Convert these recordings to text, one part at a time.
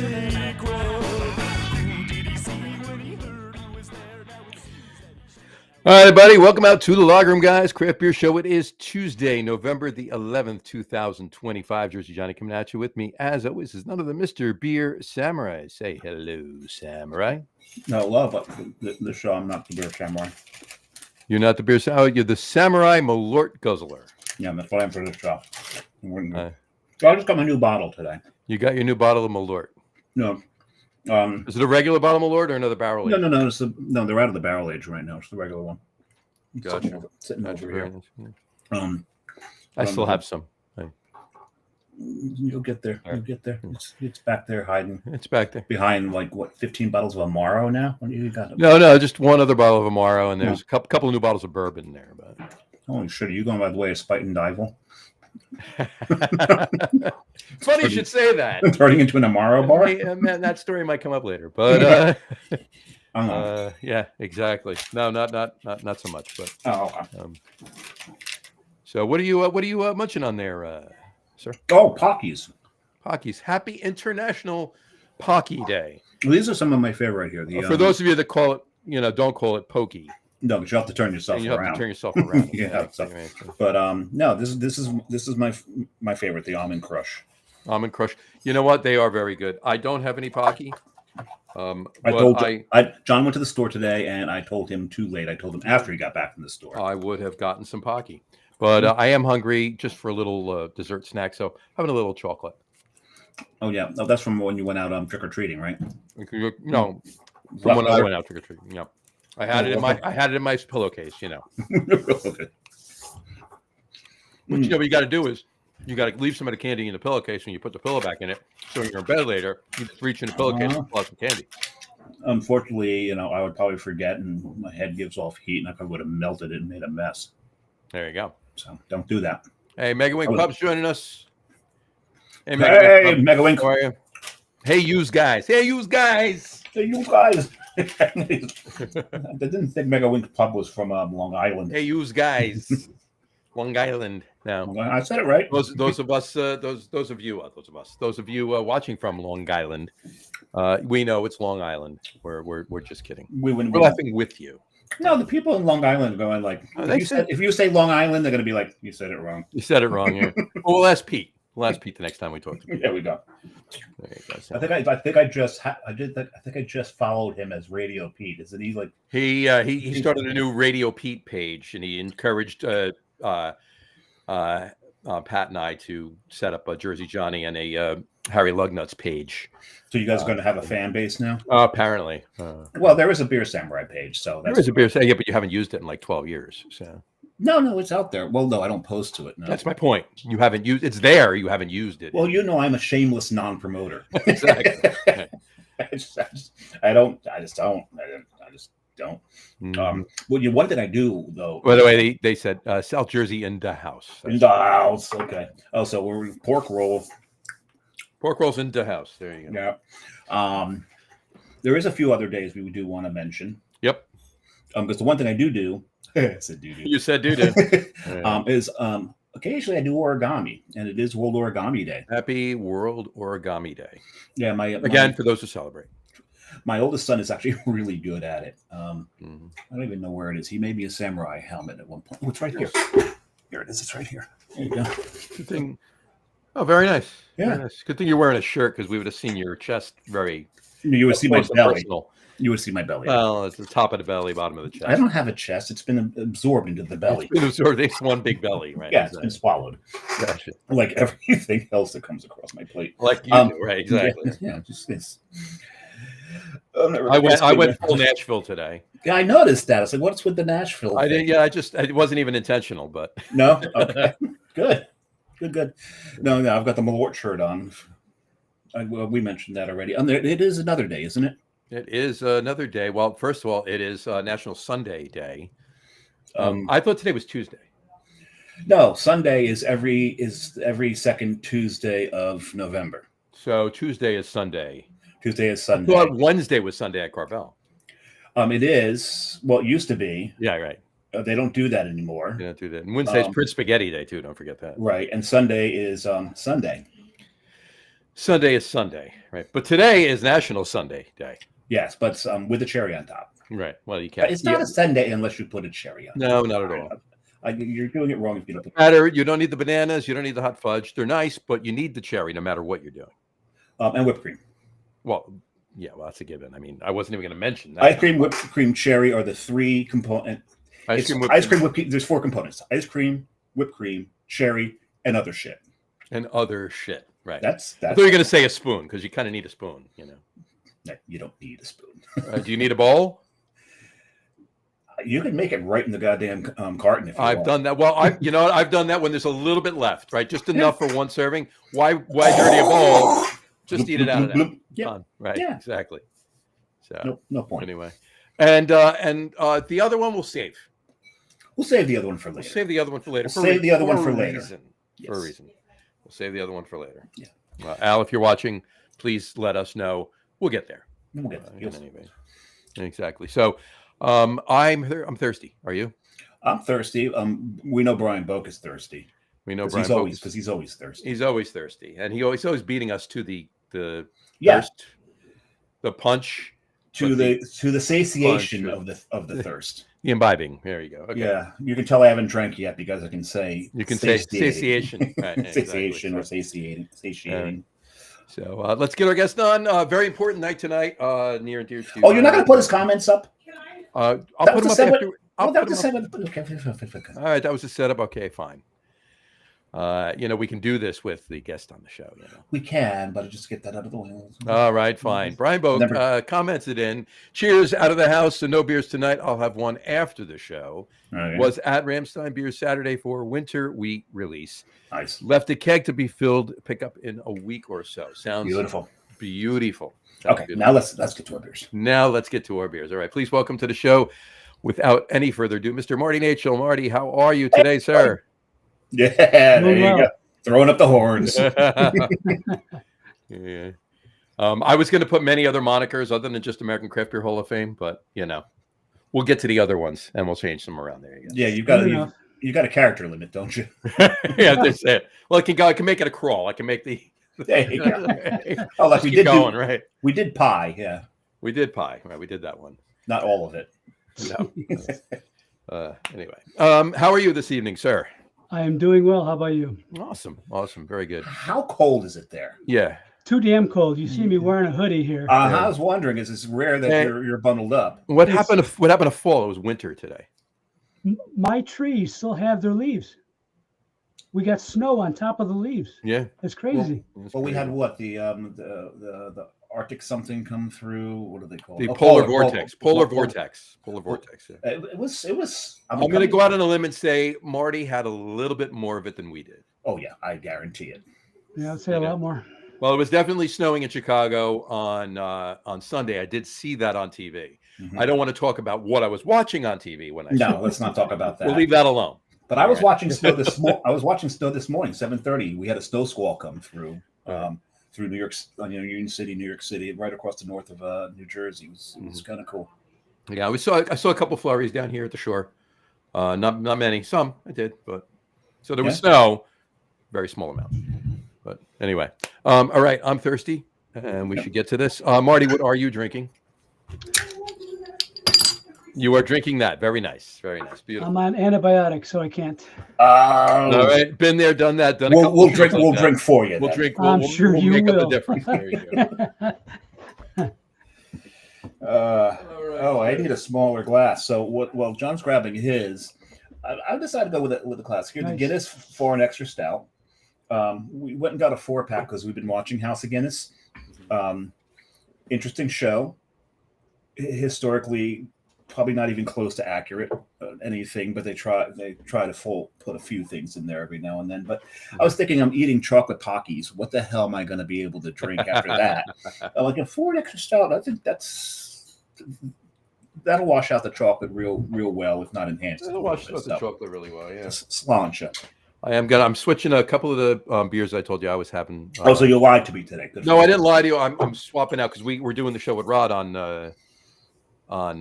mistake. Whoa, who did he see when he heard who was there? Now it seems that All right, everybody, welcome out to the Log Room Guys Craft Beer Show. It is Tuesday, November the 11th, 2025. Jersey Johnny coming at you with me, as always, is none other than Mr. Beer Samurai. Say hello, Samurai. No, love the show. I'm not the beer samurai. You're not the Beer Samurai, you're the Samurai Malort Guzzler. Yeah, that's what I'm for the show. So I just got my new bottle today. You got your new bottle of Malort. No. Is it a regular bottle of Malort or another barrel age? No, they're out of the barrel age right now. It's the regular one. Gotcha. Sitting over here. Yeah. I still have some. You'll get there. You'll get there. It's back there hiding. It's back there. Behind, 15 bottles of Amaro now? What do you got? No, just one other bottle of Amaro, and there's a couple of new bottles of bourbon in there. But holy shit, are you going by the way of Spite and Dival? Funny you should say that. Turning into an Amaro bar? Hey, man, that story might come up later, but yeah, exactly. No, not so much. But so what are you munching on there, sir? Oh, Pockies. Pockies. Happy International Pocky Day. Well, these are some of my favorite here. For those of you that call it, don't call it pokey. No, but you have to turn yourself you around. have to turn yourself around. Yeah. But no, this is my favorite, the Almond Crush. Almond Crush. You know what? They are very good. I don't have any Pocky. John went to the store today, and I told him too late. I told him after he got back from the store. I would have gotten some Pocky, but I am hungry just for a little dessert snack. So having a little chocolate. Oh yeah, that's from when you went out trick or treating, right? No, from when I went out trick or treating. Yeah, I had it in my pillowcase. Okay. What you got to do is you got to leave some of the candy in the pillowcase when you put the pillow back in it. So when you're in bed later, you just reach in the pillowcase and pull out some candy. Unfortunately, I would probably forget, and my head gives off heat, and I probably would have melted it and made a mess. There you go. So don't do that. Hey, Mega Wink Pub's joining us. Hey, Mega Wink. How are you? Hey, yous guys. Hey, you guys. I didn't think Mega Wink Pub was from Long Island. Hey, yous guys. Long Island. Now I said it right. Those of you watching from Long Island, we know it's Long Island. We're just kidding. We're laughing with you. No, the people in Long Island are going like, if you say Long Island, they're going to be like, you said it wrong. You said it wrong. Yeah. Well, we'll ask Pete. We'll ask Pete the next time we talk to him. There we go. There you go. So. I think I just followed him as Radio Pete. Isn't he like he started a new Radio Pete page, and he encouraged Pat and I to set up a Jersey Johnny and a Harry Lugnuts page. So you guys are going to have a fan base now? Apparently. Well, there is a Beer Samurai page, so there is a Beer Samurai, but you haven't used it in like 12 years. So no, it's out there. Well, no, I don't post to it. No. That's my point. You haven't used it's there. You haven't used it. Well, I'm a shameless non-promoter. Exactly. I just don't. What did I do though? By the way, they said South Jersey in the house. In the house. Okay. Oh, so we're pork rolls. Pork rolls in the house. There you go. Yeah. There is a few other days we do want to mention. Yep. Because the one thing I do. I said do. You said do. Is occasionally I do origami, and it is World Origami Day. Happy World Origami Day. Yeah. For those who celebrate. My oldest son is actually really good at it. I don't even know where it is. He made me a samurai helmet at one point. Oh, it's right here. Here it is. It's right here. There you go. Good thing. Oh, very nice. Yeah. Very nice. Good thing you're wearing a shirt because we would have seen your chest very. You would see my belly. Personal. You would see my belly. Well, it's the top of the belly, bottom of the chest. I don't have a chest. It's been absorbed into the belly. It's been absorbed. It's one big belly, right? Yeah, it's been swallowed. Gotcha. Like everything else that comes across my plate. Like you do, right? Exactly. Yeah, just this. I went full Nashville today. Yeah, I noticed that. I was like, "What's with the Nashville?" I did. Yeah, it wasn't even intentional, but no. Okay, good. No, I've got the Malort shirt on. We mentioned that already. It is another day, isn't it? It is another day. Well, first of all, it is National Sunday Day. I thought today was Tuesday. No, Sunday is every second Tuesday of November. So Tuesday is Sunday. Tuesday is Sunday. I thought Wednesday was Sunday at Carvel. It is. Well, it used to be. Yeah, right. They don't do that anymore. They don't do that. And Wednesday's Prince Spaghetti Day too. Don't forget that. Right, and Sunday is Sunday. Sunday is Sunday, right? But today is National Sunday Day. Yes, but with the cherry on top. Right. Well, you can't. It's not a Sunday unless you put a cherry on. No, not at all. You're doing it wrong if you don't put Matter. You don't need the bananas. You don't need the hot fudge. They're nice, but you need the cherry no matter what you're doing. And whipped cream. Well, yeah, well, that's a given. I mean, I wasn't even going to mention that. Ice cream, whipped cream, cherry are the three component. Ice cream, whipped cream. There's four components: ice cream, whipped cream, cherry, and other shit. And other shit, right? That's. I thought you were going to say a spoon because you kind of need a spoon, you know. You don't need a spoon. Do you need a bowl? You can make it right in the goddamn carton if you want. I've done that. Well, I've done that when there's a little bit left, right? Just enough for one serving. Why dirty a bowl? Just eat it out of that. Yeah. Right. Yeah. Exactly. So no point. Anyway, and the other one we'll save. We'll save the other one for later. We'll save the other one for later. For a reason. For a reason. We'll save the other one for later. Yeah. Al, if you're watching, please let us know. We'll get there. We'll get there. Anyway. Exactly. So, I'm thirsty. Are you? I'm thirsty. We know Brian Boak is thirsty. We know Brian Boak because he's always thirsty. He's always thirsty, and he's always beating us to the thirst, the punch, to the satiation of the thirst. The imbibing. There you go. Okay. Yeah, you can tell I haven't drank yet because I can say satiation, right, satiation or satiating. So let's get our guest on. Very important night tonight. Near and dear to. Oh, you're not going to put his comments up? I'll put them up after. All right, that was a setup. Okay, fine. We can do this with the guest on the show. We can, but I'll just get that out of the way. All right, fine. Brian Boak commented in. Cheers out of the house. So no beers tonight. I'll have one after the show. Okay. Was at Ramstein Beers Saturday for winter wheat release. Nice. Left a keg to be filled. Pick up in a week or so. Sounds beautiful. Beautiful. Okay, now let's get to our beers. Now let's get to our beers. All right, please welcome to the show, without any further ado, Mr. Marty Nachel. Marty, how are you today, sir? Yeah, there you go. Throwing up the horns. Yeah. I was going to put many other monikers other than just American Craft Beer Hall of Fame, but we'll get to the other ones and we'll change them around there. Yeah, you got a character limit, don't you? Yeah, that's it. Well, I can make it a crawl. I can make the. There you go. Oh, like we did going, right? We did pie, yeah. We did pie, right? We did that one. Not all of it. No. Anyway, how are you this evening, sir? I am doing well. How about you? Awesome. Very good. How cold is it there? Yeah. Too damn cold. You see me wearing a hoodie here. I was wondering, it's rare that you're bundled up. What happened to fall? It was winter today. My trees still have their leaves. We got snow on top of the leaves. Yeah. It's crazy. Well, we had what? The Arctic something come through. What do they call it? The polar vortex. Polar vortex. Yeah. It was. I'm going to go out on a limb and say Marty had a little bit more of it than we did. Oh yeah, I guarantee it. Yeah, I'd say a lot more. Well, it was definitely snowing in Chicago on Sunday. I did see that on TV. Mm-hmm. I don't want to talk about what I was watching on TV when I. No, let's not talk about that. We'll leave that alone. But I was watching snow this morning. I was watching snow this morning, 7:30. We had a snow squall come through New York, Union City, New York City, right across the north of New Jersey. It was kind of cool. Yeah, I saw a couple flurries down here at the shore. Not many. Some I did, but so there was snow, very small amount. But anyway, all right. I'm thirsty, and we should get to this. Marty, what are you drinking? You are drinking that. Very nice. Very nice. Beautiful. I'm on antibiotics, so I can't. All right. Been there, done that. We'll drink. We'll drink for you. We'll drink. I'm sure we'll you make will. Up the difference. There you go. I need a smaller glass. So while John's grabbing his, I decided to go with the class here. Nice. The Guinness for an extra stout. We went and got a 4-pack because we've been watching House of Guinness. Interesting show. Historically, probably not even close to accurate anything, but they try to put a few things in there every now and then. But I was thinking, I'm eating chocolate Takis. What the hell am I going to be able to drink after that? I'm like, for an extra stout, I think that'll wash out the chocolate real well, if not enhance it. It'll wash out the chocolate really well. Yeah. Sláinte. I'm switching a couple of the beers I told you I was having. So you lied to me today? Good no, I didn't lie to you. I'm swapping out because we're doing the show with Rod on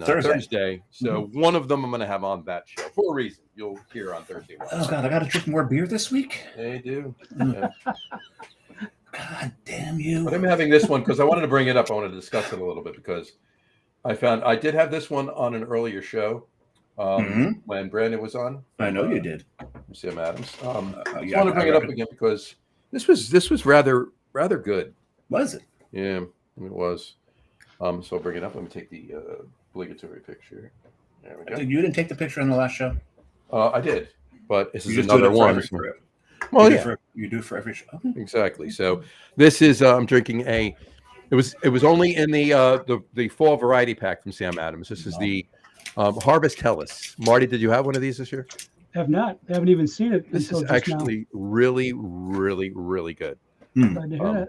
Thursday. So one of them I'm going to have on that show for a reason. You'll hear on Thursday. Oh God, I got to drink more beer this week. They do. God damn you! But I'm having this one because I wanted to bring it up. I wanted to discuss it a little bit because I did have this one on an earlier show when Brandon was on. I know you did. Sam Adams. I Yeah, want to bring it up again because this was rather good. Was it? Yeah, it was. So I'll bring it up. Let me take the obligatory picture. There we go. You didn't take the picture on the last show. I did, but this is You just do another it for one. every- Well, you yeah, you do for every show. exactly. So this is I'm drinking a. It was only in the fall variety pack from Sam Adams. This is the Harvest Hellas. Marty, did you have one of these this year? Have not. Haven't even seen it This until is just actually really, really, really good. now. Glad to hear that.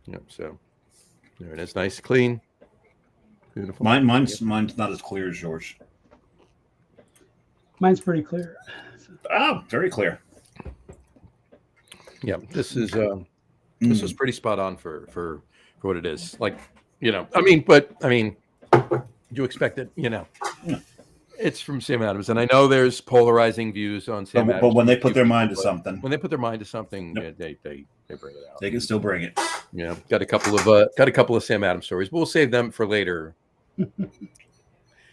Yeah. So there it is, nice, clean, beautiful. Mine's not as clear as yours. Mine's pretty clear. Oh, very clear. Yeah, this was pretty spot on for what it is. Like, I mean, you expect it, It's from Sam Adams, and I know there's polarizing views on Sam Adams. But when they put their mind to something, they bring it out. they can still bring it. Yeah, got a couple of Sam Adams stories, but we'll save them for later.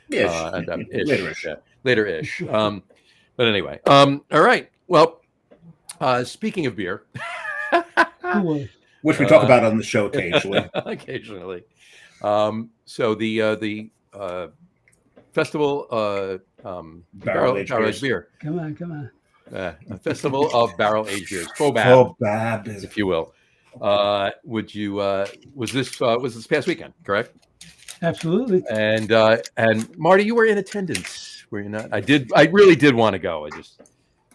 Later-ish. But anyway, all right. Well, speaking of beer, which we talk about on the show occasionally. Occasionally. So the festival barrel aged beer. Come on. A festival of barrel aged beers, FOBAB, FOBAB, if you will. Was this past weekend, correct? Absolutely. And Marty, you were in attendance, were you not? I really did want to go.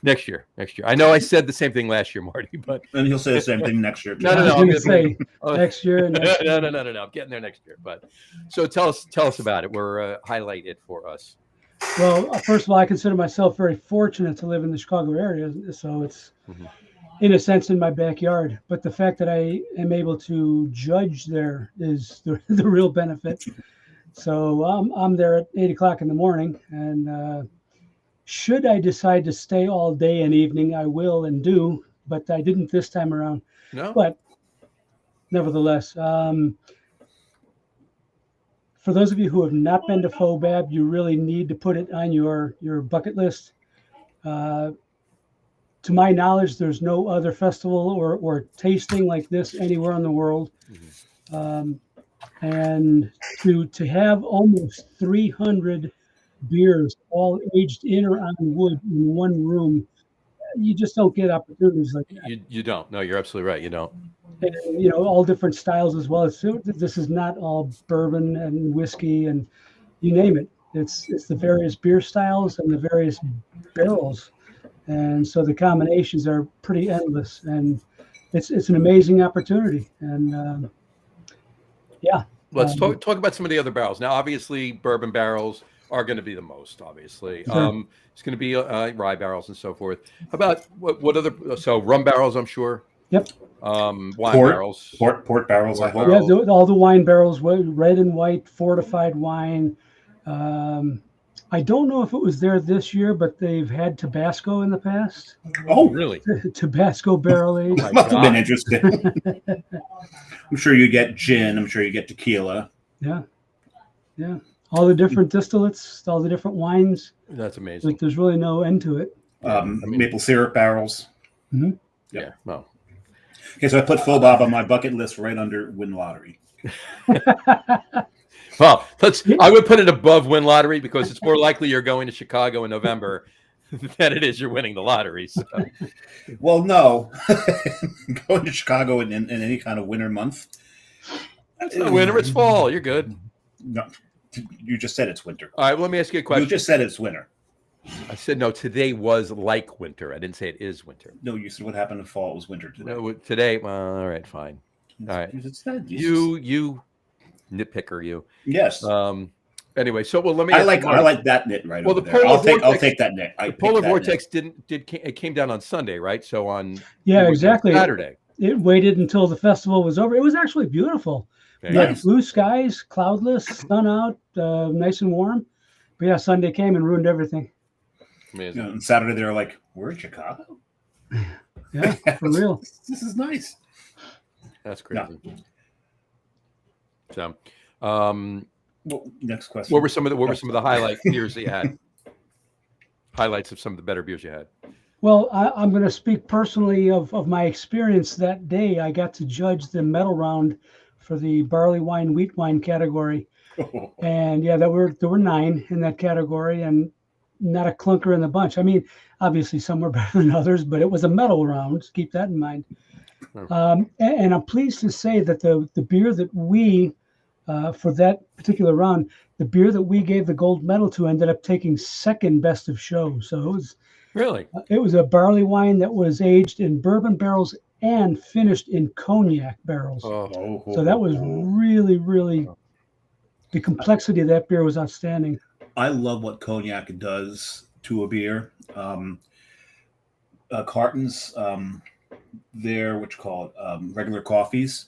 Next year. I know I said the same thing last year, Marty, but and he'll say the same thing next year. No. I was going to say next year. No. I'm getting there next year. But so tell us about it. Highlight it for us. Well, first of all, I consider myself very fortunate to live in the Chicago area, so it's in a sense in my backyard. But the fact that I am able to judge there is the real benefit. So I'm there at 8:00 in the morning, and should I decide to stay all day and evening, I will and do. But I didn't this time around. No. But nevertheless, for those of you who have not been to FOBAB, you really need to put it on your bucket list. To my knowledge, there's no other festival or tasting like this anywhere in the world. And to have almost 300 beers all aged in or on wood in one room, you just don't get opportunities like that. You don't. No, you're absolutely right. You don't. And, all different styles as well. This is not all bourbon and whiskey and you name it. It's the various beer styles and the various barrels. And so the combinations are pretty endless, and it's an amazing opportunity. And Let's talk about some of the other barrels. Now, obviously, bourbon barrels are going to be the most, obviously. Sure. It's going to be rye barrels and so forth. How about what other? So rum barrels, I'm sure. Yep. Wine barrels. Port barrels. I hope. Yeah, all the wine barrels, red and white fortified wine. I don't know if it was there this year, but they've had Tabasco in the past. Oh, really? Tabasco barrel aged. Must have been interesting. I'm sure you get gin. I'm sure you get tequila. Yeah. All the different distillates, all the different wines. That's amazing. Like, there's really no end to it. Maple syrup barrels. Mm-hmm. Yeah. Well. Okay, so I put FOBAB on my bucket list right under Win Lottery. Well, I would put it above Win Lottery because it's more likely you're going to Chicago in November than it is you're winning the lottery. So. Well, no. Going to Chicago in any kind of winter month. It's not winter, it's fall. You're good. No, you just said it's winter. All right, well, let me ask you a question. You just said it's winter. I said, no, today was like winter. I didn't say it is winter. No, you said what happened in fall. It was winter today. No, today, well, all right, fine. All right. You nitpicker, you. Yes. Anyway, so let me. I like that nit right over there. I'll take that nit. The polar vortex it came down on Sunday, right? So on exactly Saturday. It waited until the festival was over. It was actually beautiful. Nice. Blue skies, cloudless, sun out, nice and warm. But yeah, Sunday came and ruined everything. Amazing. And Saturday they were like, "We're in Chicago." Yeah, for real. This is nice. That's No. crazy. So, Well, next question. what were some of the highlight beers that you had? Highlights of some of the better beers you had. Well, I'm going to speak personally of my experience that day. I got to judge the medal round for the barley wine, wheat wine category. And yeah, there were 9 in that category, and not a clunker in the bunch. I mean, obviously some were better than others, but it was a medal round. Keep that in mind. And I'm pleased to say that the beer that we, for that particular round, the beer that we gave the gold medal to ended up taking second best of show. So it was a barley wine that was aged in bourbon barrels and finished in cognac barrels. So that was really, really, the complexity of that beer was outstanding. I love what cognac does to a beer. Cartons, they're what you call it, regular coffees.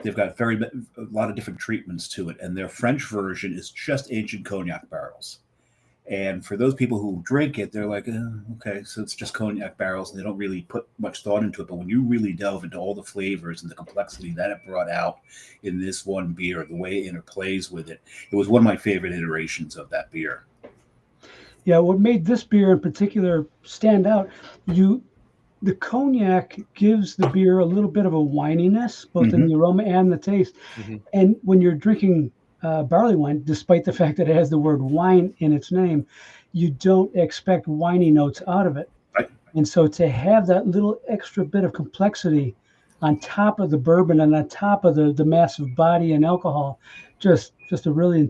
They've got a lot of different treatments to it, and their French version is just aged in cognac barrels. And for those people who drink it, they're like, okay, so it's just cognac barrels, and they don't really put much thought into it. But when you really delve into all the flavors and the complexity that it brought out in this one beer, the way it interplays with it, it was one of my favorite iterations of that beer. Yeah, what made this beer in particular stand out, the cognac gives the beer a little bit of a wininess, both in the aroma and the taste. And when you're drinking barley wine, despite the fact that it has the word wine in its name, you don't expect winey notes out of it. Right. And so to have that little extra bit of complexity on top of the bourbon and on top of the massive body and alcohol, just a really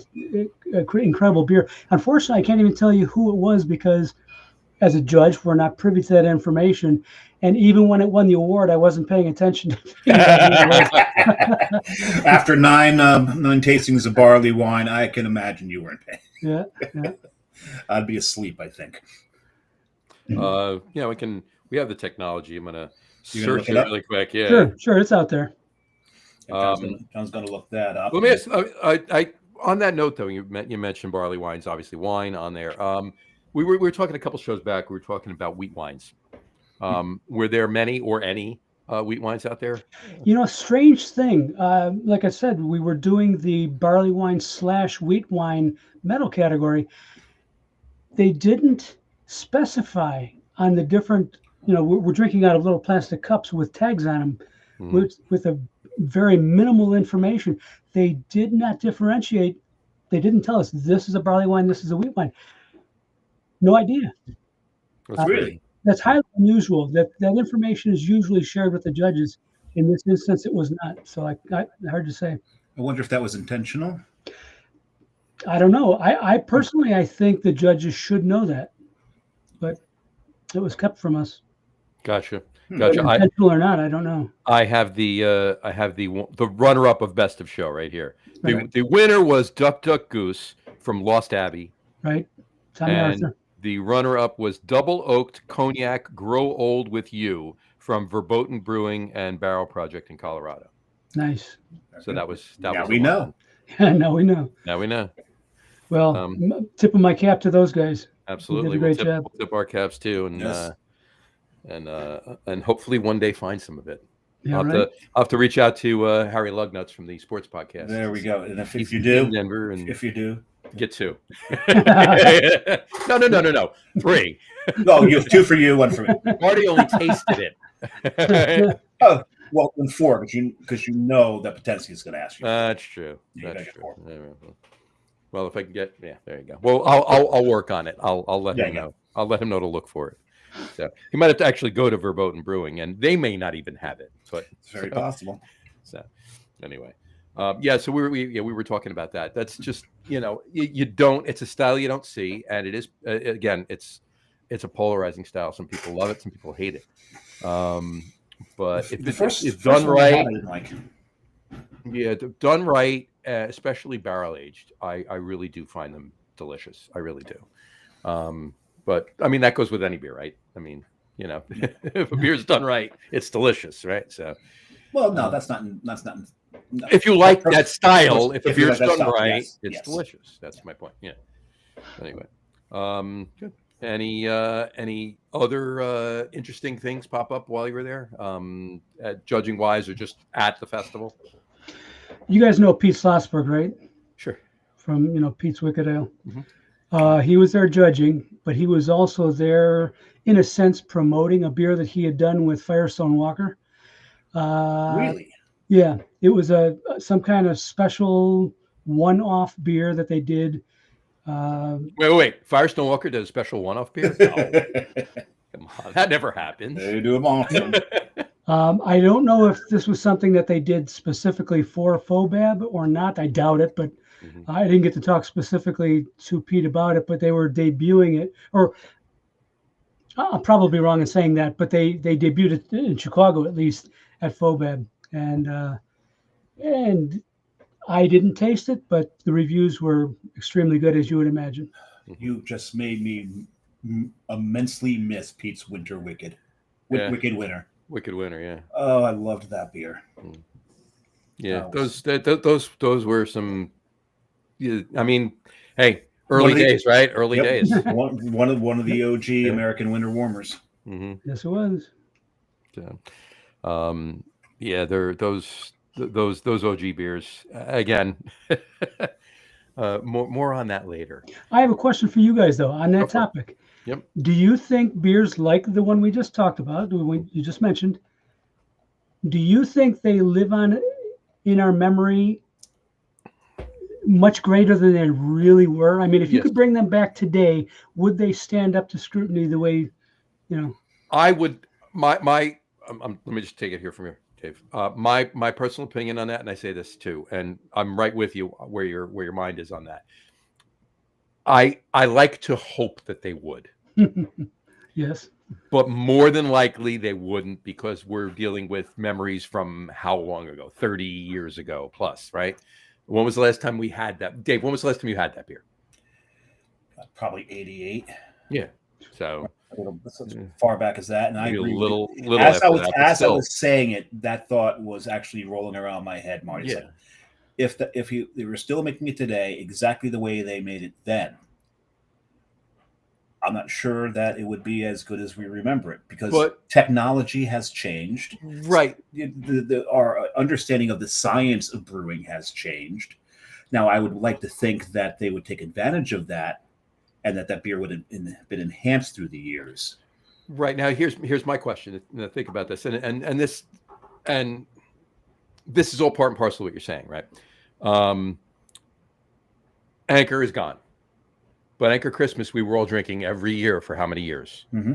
incredible beer. Unfortunately, I can't even tell you who it was because as a judge, we're not privy to that information. And even when it won the award, I wasn't paying attention to After nine tastings of barley wine, I can imagine you weren't paying. Yeah. I'd be asleep, I think. Yeah, we have the technology. I'm gonna search it really quick. Yeah, sure, it's out there. John's gonna look that up. Let me ask. I on that note though, you mentioned barley wines, obviously wine on there. We were talking a couple shows back. We were talking about wheat wines. Were there many or any wheat wines out there? Strange thing. Like I said, we were doing the barley wine / wheat wine medal category. They didn't specify on the different. We're drinking out of little plastic cups with tags on them, with a very minimal information. They did not differentiate. They didn't tell us this is a barley wine, this is a wheat wine. No idea. Really? That's highly unusual. That information is usually shared with the judges. In this instance, it was not. So hard to say. I wonder if that was intentional. I don't know. I personally, I think the judges should know that, but it was kept from us. Gotcha. Intentional or not, I don't know. I have the runner-up of best of show right here. The winner was Duck Duck Goose from Lost Abbey. Right. Tommy Arthur. The runner-up was Double Oaked Cognac Grow Old with You from Verboten Brewing and Barrel Project in Colorado. Nice. So that was. Now we know. Now we know. Now we know. Well, tip of my cap to those guys. Absolutely. Great job. We'll tip our caps too, and Yes. and hopefully one day find some of it. Yeah, I'll have to reach out to Harry Lugnuts from the Sports Podcast. There we go. And if you He's do, in Denver, and if you do, get 2. No. 3. oh, you have 2 for you, 1 for me. Marty only tasted it. Oh, well, then 4, because you know that Potensi is going to ask you. That's true. Yeah, That's you true. got Well, if I can get, there you go. Well, I'll work on it. I'll let him know. I'll let him know to look for it. So he might have to actually go to Verboten Brewing, and they may not even have it. But It's very possible. So anyway, so we were talking about that. That's just you don't. It's a style you don't see, and it is again, it's a polarizing style. Some people love it, some people hate it. But if it's done right, I didn't like. yeah, done right, especially barrel aged, I really do find them delicious. I really do. But I mean, that goes with any beer, right? I mean, if a beer's done right, it's delicious, right? So, well, no, that's not. No. If you like that style, if a beer's like done style, right, yes, it's yes. delicious. That's my point. Yeah. Anyway, good. Any other interesting things pop up while you were there, judging wise, or just at the festival? You guys know Pete Slossberg, right? Sure. From Pete's Wicked Ale. Mhm. He was there judging, but he was also there in a sense promoting a beer that he had done with Firestone Walker. Really? Yeah, it was some kind of special one-off beer that they did. Wait. Firestone Walker did a special one-off beer? No, come on, that never happens. They do them often. I don't know if this was something that they did specifically for Fobab or not. I doubt it, but Mhm. I didn't get to talk specifically to Pete about it. But they were debuting it, or I'm probably wrong in saying that, but they debuted it in Chicago, at least at Fobab, and I didn't taste it, but the reviews were extremely good, as you would imagine. You just made me immensely miss Pete's Winter Wicked. Yeah. Wicked Winter. Wicked Winter, yeah. Oh, I loved that beer. Yeah, That those were some. Yeah, I mean, hey, early One of the- days, right? Early Yep. days. one of the OG American winter warmers. Mm-hmm. Yes, it was. So, yeah, those OG beers again. More on that later. I have a question for you guys, though, on that topic. Yep. Do you think beers like the one we just talked about, you just mentioned, do you think they live on in our memory much greater than they really were? I mean, if you could bring them back today, would they stand up to scrutiny the way, I would. Let me just take it here from here, Dave. My personal opinion on that, and I say this too, and I'm right with you where your mind is on that. I like to hope that they would. Yes. But more than likely they wouldn't, because we're dealing with memories from how long ago? 30 years ago plus, right? When was the last time we had that? Dave, when was the last time you had that beer? Probably 88. Yeah. So as far back as that, and I agree. little as I after was saying it, that thought was actually rolling around my head, Marty. Yeah. If they were still making it today exactly the way they made it then, I'm not sure that it would be as good as we remember it, because technology has changed. Right. Our understanding of the science of brewing has changed. Now, I would like to think that they would take advantage of that, and that beer would have been enhanced through the years. Right. Now, here's my question. Think about this, and this is all part and parcel of what you're saying, right? Anchor is gone. But Anchor Christmas, we were all drinking every year for how many years? Mm-hmm.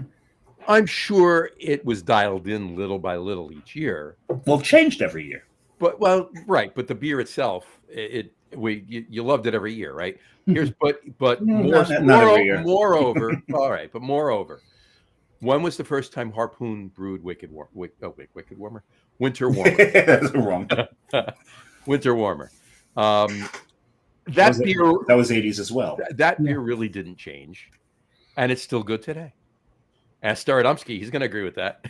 I'm sure it was dialed in little by little each year. Well, it changed every year. But But the beer itself, you loved it every year, right? But not every year. Moreover, all right. But moreover, when was the first time Harpoon brewed Wicked Warmer? Winter Warmer. That's wrong. Winter Warmer. That was 80s as well. That beer really didn't change, and it's still good today. Ask Starodumsky; he's going to agree with that.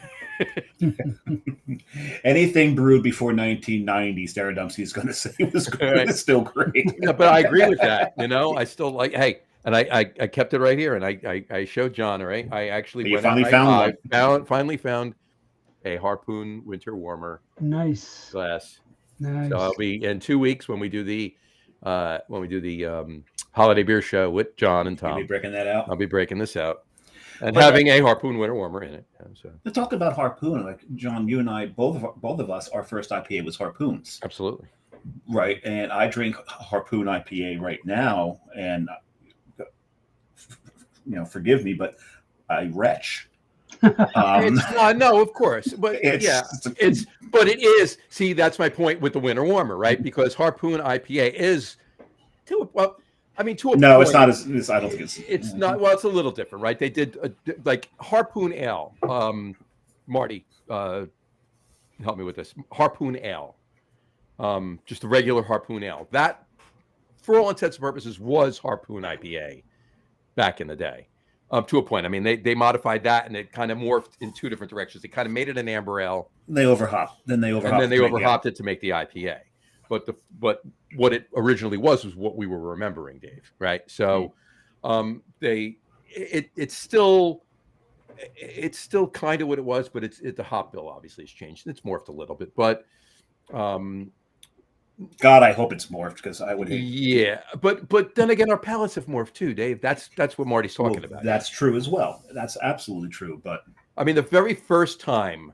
Anything brewed before 1990, Starodumsky is going to say was good. Right. It's still great. Yeah, but I agree with that. I still like. Hey, and I kept it right here, and I showed John. Right, I actually finally found a Harpoon Winter Warmer. Nice glass. Nice. So I'll be in 2 weeks when we do the holiday beer show with John and Tom. You'll be breaking that out. I'll be breaking this out and having a Harpoon Winter Warmer in it. So to talk about Harpoon, like John, you and I, both of us, our first IPA was Harpoons. Absolutely. Right, and I drink Harpoon IPA right now, and forgive me, but I retch. It's not, no, of course, but it is. See, that's my point with the Winter Warmer, right? Because Harpoon IPA is to a point. It's not as I don't think it's not. Well, it's a little different, right? They did like Harpoon Ale. Marty, help me with this. Harpoon Ale, just a regular Harpoon Ale. That, for all intents and purposes, was Harpoon IPA back in the day. To a point. I mean, they modified that, and it kind of morphed in two different directions. They kind of made it an amber ale. They overhopped. Then they overhopped it to make the IPA. But what it originally was what we were remembering, Dave. Right. So, it's still kind of what it was, but the hop bill obviously has changed. It's morphed a little bit, but God, I hope it's morphed because I would hate. yeah, but then again, our palates have morphed too, Dave. That's what Marty's talking about. That's true as well. That's absolutely true. But I mean, the very first time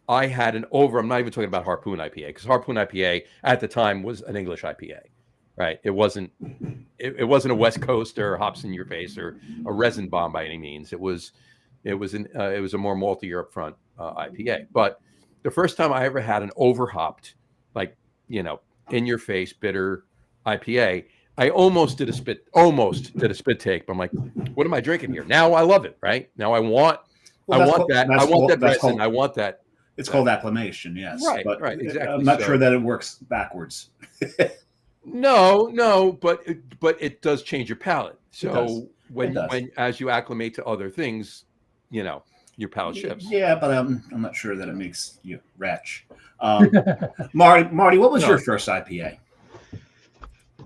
I had an over, I'm not even talking about Harpoon IPA, because Harpoon IPA at the time was an English IPA, right? It wasn't a West Coast or hops in your face or a resin bomb by any means. It was a more malty or upfront IPA. But the first time I ever had an overhopped, like, in your face bitter IPA, I almost did a spit take. But I'm like, what am I drinking here? Now I love it, right? Now I want that resin. I want that. It's called acclimation, yes. Right, but right, exactly. I'm not sure that it works backwards. No, but it does change your palate. So when as you acclimate to other things, your palate shifts. Yeah, but I'm not sure that it makes you wretch. Marty, what was your first IPA?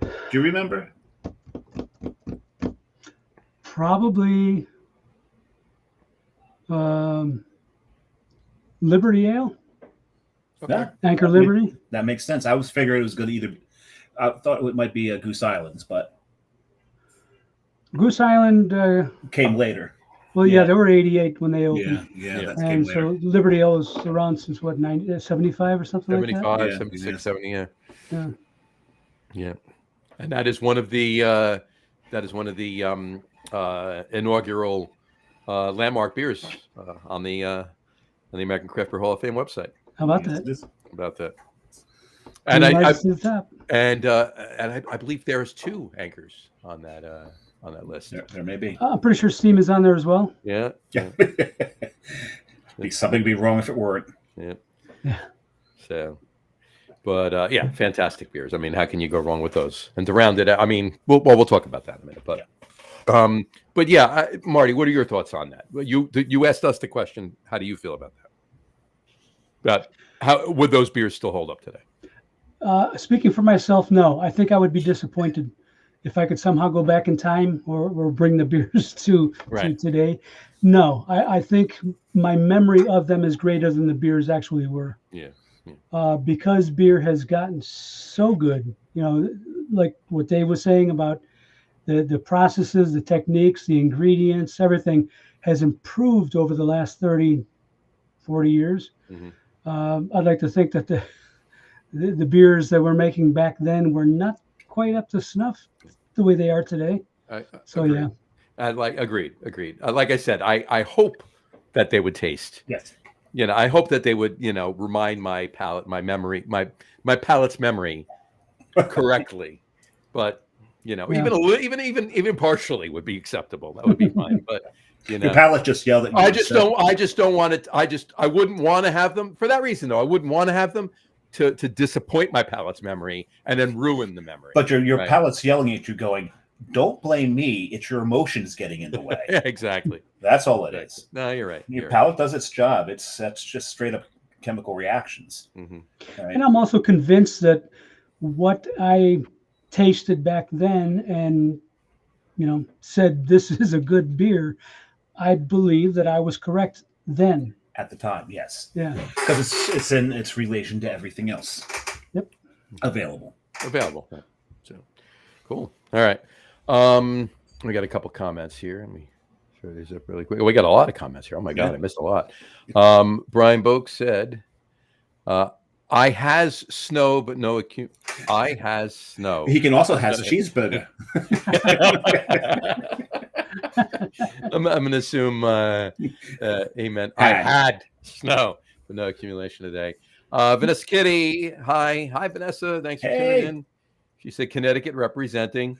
Do you remember? Probably Liberty Ale. Okay. Yeah, Anchor Liberty. That makes sense. I was figuring it was going to I thought it might be Goose Islands, but Goose Island came later. Well, yeah, they were 88 when they opened. Yeah, that And came later. so Liberty Ale is around since what, 75 or something 75, like that? 76, 70, yeah. Yeah. And that is one of the inaugural landmark beers on the American Craft Beer Hall of Fame website. How about that? About that. And To the top. I believe there's 2 anchors on that list. There may be. I'm pretty sure Steam is on there as well. Yeah. Something would be wrong if it weren't. Yeah. So, but fantastic beers. I mean, how can you go wrong with those? And to round it out, I mean, we'll talk about that in a minute. But Marty, what are your thoughts on that? You asked us the question. How do you feel about that? About how would those beers still hold up today? Speaking for myself, no. I think I would be disappointed if I could somehow go back in time or bring the beers to today. No, I think my memory of them is greater than the beers actually were. Yeah. Because beer has gotten so good, like what Dave was saying about the processes, the techniques, the ingredients, everything has improved over the last 30, 40 years. Mm-hmm. I'd like to think that the beers that we're making back then were not quite up to snuff the way they are today. Agreed. Agreed. Like I said, I hope that they would taste. Yes. I hope that they would, remind my palate, my memory, my palate's memory correctly. But even partially would be acceptable. That would be fine. But your palate just yelled at you. I just don't want it. I wouldn't want to have them for that reason, though. I wouldn't want to have them to disappoint my palate's memory and then ruin the memory. But your palate's yelling at you, going, "Don't blame me. It's your emotions getting in the way." Yeah, exactly. That's all it is. No, you're right. Your palate does its job. That's just straight up chemical reactions. Mm-hmm. Right? And I'm also convinced that what I tasted back then and said this is a good beer, I believe that I was correct then. At the time, yes. Yeah. Because it's in its relation to everything else. Yep. Available. So cool. All right. We got a couple comments here. Let me show these up really quick. We got a lot of comments here. Oh my God, I missed a lot. Brian Boak said, I has snow, but no acute. I has snow. He can also has a cheeseburger. I'm going to assume he meant I had snow, but no accumulation today. Vanessa Kitty, hi Vanessa, thanks for tuning in. She said Connecticut representing.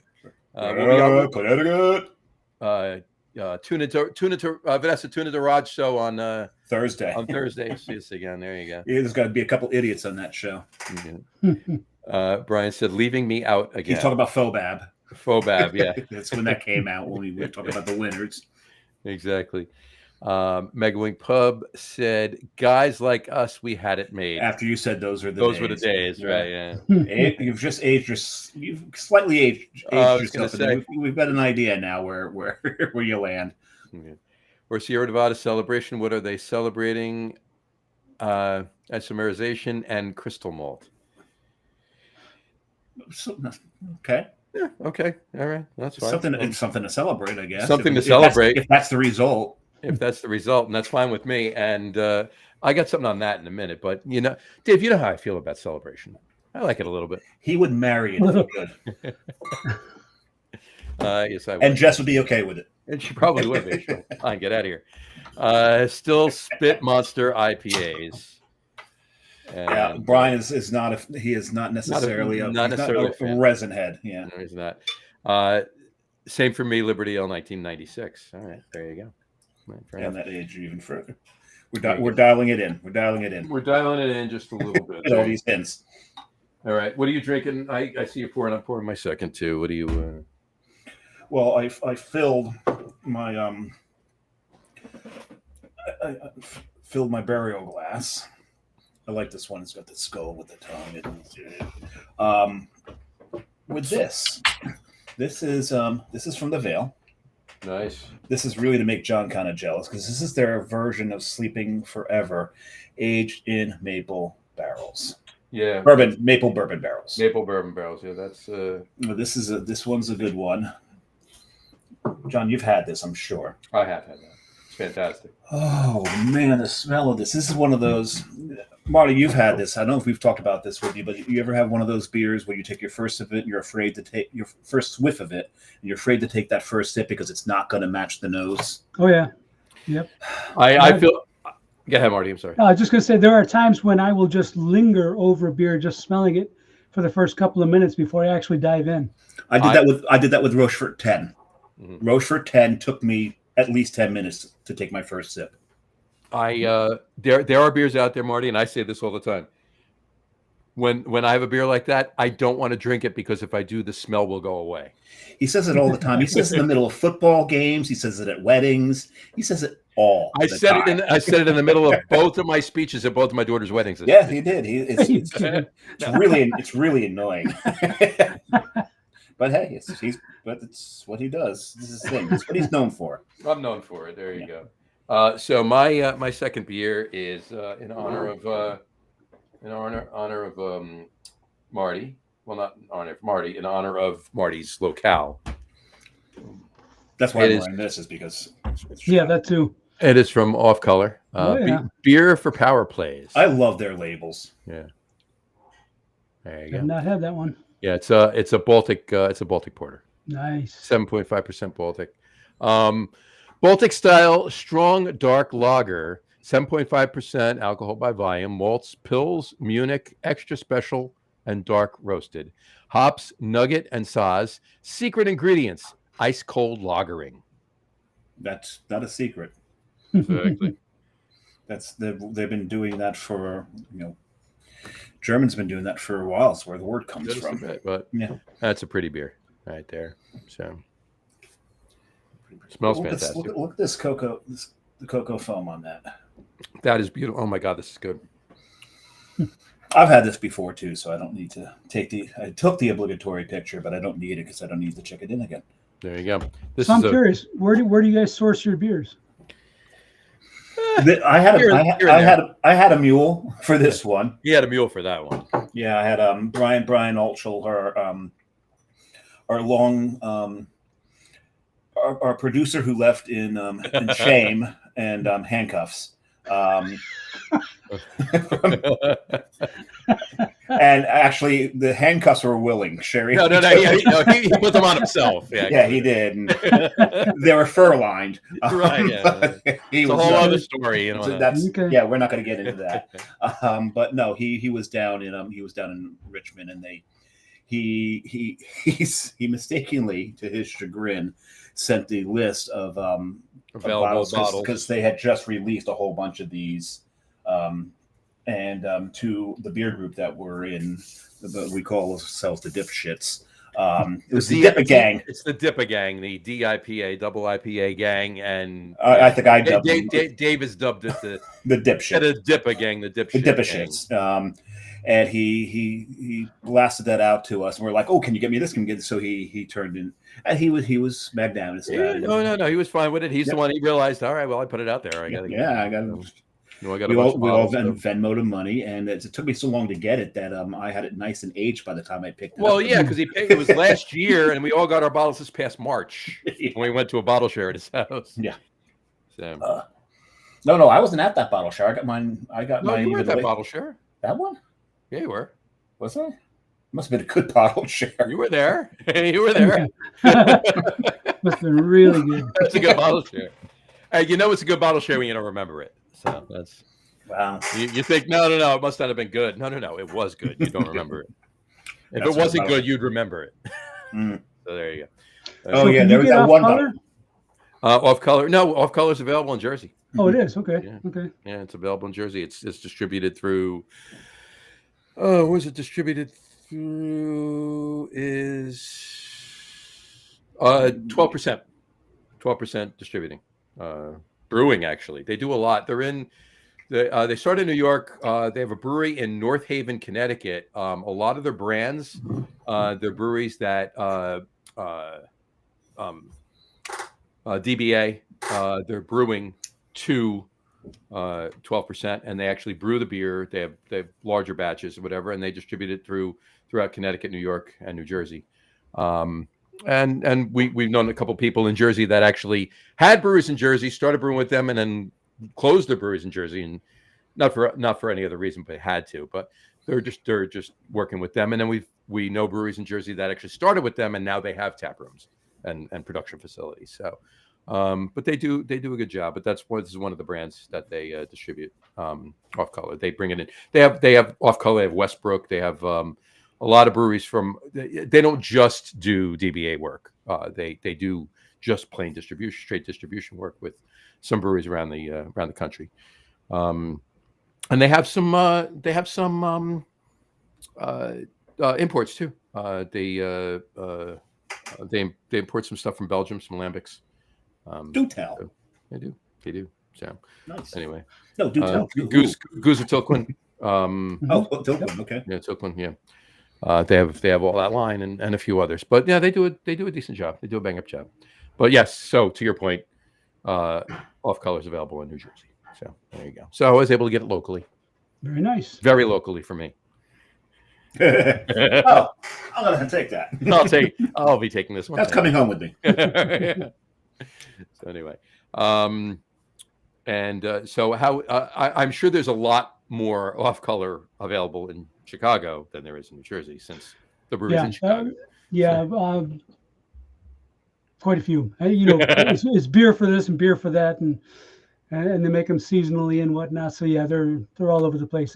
Connecticut. Vanessa, tune into Raj show on Thursday. On Thursday, see us again. There you go. Yeah, there's got to be a couple idiots on that show. Brian said, "Leaving me out again." He's talking about Fobab. Fobab, yeah. That's when that came out, when we were talking about the winners. Exactly. Megawing Pub said, "Guys like us, we had it made." After you said those are the Those days. were the days, right? Yeah. You've just aged you've slightly aged I was gonna yourself. And say. we've got an idea now where where you land. Okay. Or Sierra Nevada celebration. What are they celebrating? Isomerization and crystal malt. So, okay. Yeah. Okay. All right. That's fine. It's something to celebrate, I guess. Something to If celebrate. if that's the result. If that's the result, and that's fine with me. And I got something on that in a minute. But Dave, you know how I feel about celebration. I like it a little bit. He would marry it if he could. Yes, I would. And Jess would be okay with it. And she probably would be. She'll fine, get out of here. Still Spit Monster IPAs. Yeah, Brian is not necessarily a resin head. Yeah, no, he's not. Same for me, Liberty L 1996. All right, there you go. Right, and that age even further. We're dialing it in. We're dialing it in. We're dialing it in just a little bit. All these hints. All right, what are you drinking? I see you pouring. I'm pouring my second too. What do you? Well, I filled my I filled my burial glass. I like this one. It's got the skull with the tongue. With this is from the Vale. Nice. This is really to make John kind of jealous because this is their version of Sleeping Forever, aged in maple barrels. Yeah, maple bourbon barrels. Maple bourbon barrels. Yeah, that's. This one's a good one. John, you've had this, I'm sure. I have had that. It's fantastic. Oh man, the smell of this. This is one of those. Marty, you've had this. I don't know if we've talked about this with you, but you ever have one of those beers where you take your first of it and you're afraid to take your first whiff of it and you're afraid to take that first sip because it's not going to match the nose? Oh, yeah. Yep. I feel. Go ahead, Marty. I'm sorry. I was just going to say there are times when I will just linger over a beer, just smelling it for the first couple of minutes before I actually dive in. I did that with Rochefort 10. Mm-hmm. Rochefort 10 took me at least 10 minutes to take my first sip. There are beers out there, Marty, and I say this all the time. When I have a beer like that, I don't want to drink it because if I do, the smell will go away. He says it all the time. He says it in the middle of football games. He says it at weddings. He says it all. I said it in the middle of both of my speeches at both of my daughter's weddings. Yeah, he did. It's really annoying. But hey, it's what he does. This is his thing. It's what he's known for. I'm known for it. There you go. So my second beer is in honor of Marty. Well, not in honor of Marty. In honor of Marty's locale. That's why I'm wearing this is because. That too. It is from Off Color. Beer for Power Plays. I love their labels. Yeah. There you go. I've not had that one. Yeah, it's a Baltic porter. Nice. 7.5% Baltic. Baltic style strong dark lager, 7.5% alcohol by volume, malts, pills, Munich, extra special, and dark roasted. Hops, nugget, and Saaz. Secret ingredients: ice cold lagering. That's not a secret. Exactly. They've been doing that for German's been doing that for a while. That's where the word comes from. But yeah, that's a pretty beer right there. So smells fantastic. Look at this cocoa, the cocoa foam on that. That is beautiful. Oh my God, this is good. I've had this before too, so I don't need to I took the obligatory picture, but I don't need it because I don't need to check it in again. There you go. I'm curious, where do you guys source your beers? I had a mule for this one. He had a mule for that one. Yeah, I had Brian Altschul, our long our producer who left in shame and handcuffs. And actually, the handcuffs were willing. Sherry, no, he put them on himself. Yeah, he did. And they were fur lined. Right. Yeah. It's a whole other story. Yeah, we're not going to get into that. But no, he was down in Richmond, and he mistakenly, to his chagrin, sent the list of available bottles because they had just released a whole bunch of these. And to the beer group that we're in, we call ourselves the dipshits. It was the Dippa gang. It's the Dippa gang, the DIPA, double IPA gang, and I think I dubbed them. Dave has dubbed it the dipshit. The Dippa gang, the Dippa shits. And he blasted that out to us, and we're like, "Oh, can you get me this? Can you get this?" So he turned in, and he was magnanimous. No, he was fine with it. He's the one. He realized, all right, well, I put it out there. I got to. Yeah, I got. We all Venmo'd him money, and it took me so long to get it that I had it nice and aged by the time I picked it up. Well, yeah, because it was last year, and we all got our bottles this past March when we went to a bottle share at his house. Yeah. So. No, I wasn't at that bottle share. I got mine. You were at that bottle share. That one? Yeah, you were. Was I? Must have been a good bottle share. You were there. You were there. Must have been really good. It's a good bottle share. You know it's a good bottle share when you don't remember it. So that's wow. You think no, it must not have been good. No, it was good. You don't remember it. If it wasn't good, you'd remember it. So there you go. Oh yeah, there was that one color. Off color. No, off color is available in Jersey. Oh, it is. Okay. Yeah. Okay. Yeah, it's available in Jersey. It's distributed through. Where's it distributed through? Is 12%. 12% distributing. Brewing, actually, they do a lot. They're in. They start in New York. They have a brewery in North Haven, Connecticut. A lot of their brands, they're breweries that DBA. They're brewing to 12%, and they actually brew the beer. They have larger batches or whatever, and they distribute it throughout Connecticut, New York, and New Jersey. And we've known a couple people in Jersey that actually had breweries in Jersey, started brewing with them, and then closed their breweries in Jersey, and not for any other reason, but had to. But they're just working with them, and then we know breweries in Jersey that actually started with them, and now they have tap rooms and production facilities. So, but they do a good job. But this is one of the brands that they distribute off color. They bring it in. They have off color. They have Westbrook. They have a lot of breweries they don't just do DBA work. They do just plain distribution, straight distribution work with some breweries around the country. And they have some imports too. They import some stuff from Belgium, some lambics. Do tell. So they do. So nice. Anyway, no, do tell. Goose of Tilquin. Tilquin. Okay. Yeah, Tilquin. Yeah. They have all that line and a few others, but yeah, they do a decent job. They do a bang up job. But yes, so to your point, off color is available in New Jersey. So there you go. So I was able to get it locally. Very nice. Very locally for me. I'm gonna take that. I'll be taking this one. That's coming home with me. So anyway, so how I'm sure there's a lot more off color available in Chicago than there is in New Jersey, since the breweries in Chicago. Quite a few. It's beer for this and beer for that, and they make them seasonally and whatnot. So yeah, they're all over the place.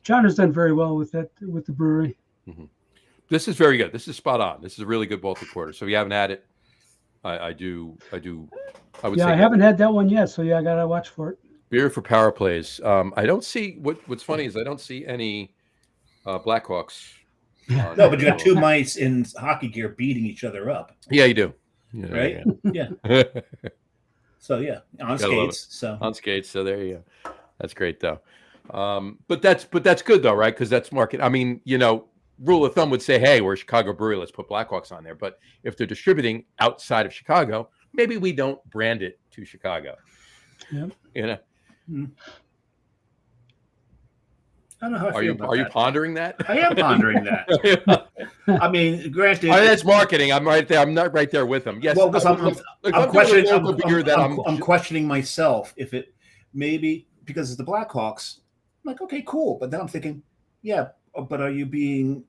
John has done very well with that, with the brewery. Mm-hmm. This is very good. This is spot on. This is a really good Baltic Porter. So if you haven't had it, I would say I haven't had that one yet. So yeah, I gotta watch for it. Beer for power plays. I don't see what's funny is I don't see any Blackhawks. No, but you got two mice in hockey gear beating each other up. Yeah, you do. Yeah, right? Yeah. So yeah, on skates. So there you go. That's great though. But that's good though, right? Because that's market. I mean, rule of thumb would say, hey, we're a Chicago brewery, let's put Blackhawks on there. But if they're distributing outside of Chicago, maybe we don't brand it to Chicago. Yeah. I don't know how I feel about Are you pondering that? I am pondering that. I mean, granted, that's marketing. I'm right there. I'm not right there with them. Yes, well, because I'm questioning myself if it maybe because it's the Blackhawks. I'm like, okay, cool, but then I'm thinking, yeah, but are you being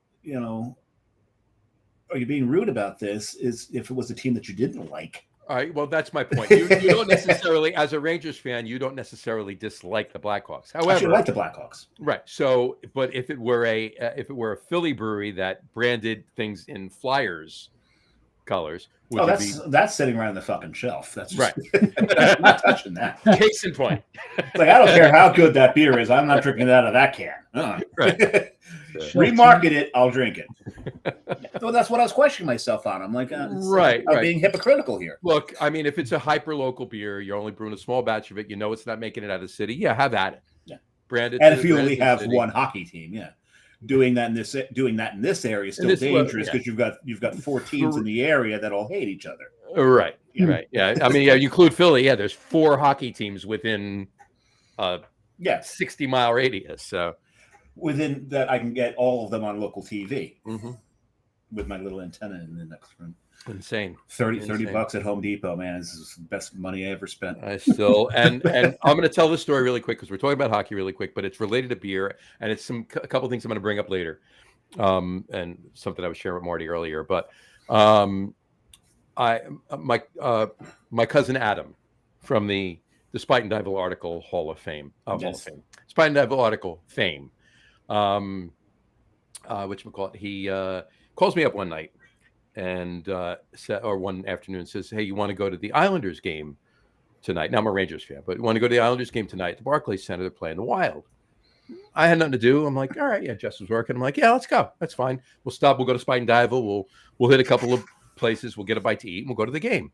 rude about this? Is if it was a team that you didn't like? All right. Well, that's my point. You don't necessarily, as a Rangers fan, you don't necessarily dislike the Blackhawks. However, you like the Blackhawks, right? So, but if it were a Philly brewery that branded things in Flyers colors, that's sitting around the fucking shelf. That's right. I'm not touching that. Case in point. Like I don't care how good that beer is. I'm not drinking it out of that can. Right. Remarket it. I'll drink it. Well, that's what I was questioning myself on. I'm like, Right, I'm right. being hypocritical here. Look, I mean, if it's a hyper local beer, you're only brewing a small batch of it. You know, it's not making it out of the city. Yeah, have at it. Yeah. Branded. And if you only branded to the have city. one hockey team, yeah, doing that in this area is still this- well, dangerous yeah. because you've got 4 teams in the area that all hate each other. Right, right. Yeah, I mean, yeah, you include Philly. Yeah, there's 4 hockey teams within Yeah, 60-mile radius. So within that, I can get all of them on local TV mhm. with my little antenna in the next room. Insane. 30 Insane. bucks at Home Depot, man. This is the best money I ever spent. I still and I'm going to tell this story really quick because we're talking about hockey really quick, but it's related to beer and it's a couple things I'm going to bring up later, and something I was sharing with Marty earlier. But my cousin Adam from the Spite and Dival article Hall of Fame, Spite and Dival article fame. Whatchamacallit, he calls me up one night and one afternoon says, "Hey, you want to go to the Islanders game tonight?" Now I'm a Rangers fan, but you want to go to the Islanders game tonight at the Barclays Center? They're playing the Wild. I had nothing to do. I'm like, all right, yeah, Jess was working. I'm like, yeah, let's go. That's fine. We'll stop. We'll go to Spite and Dival. We'll hit a couple of places. We'll get a bite to eat and we'll go to the game.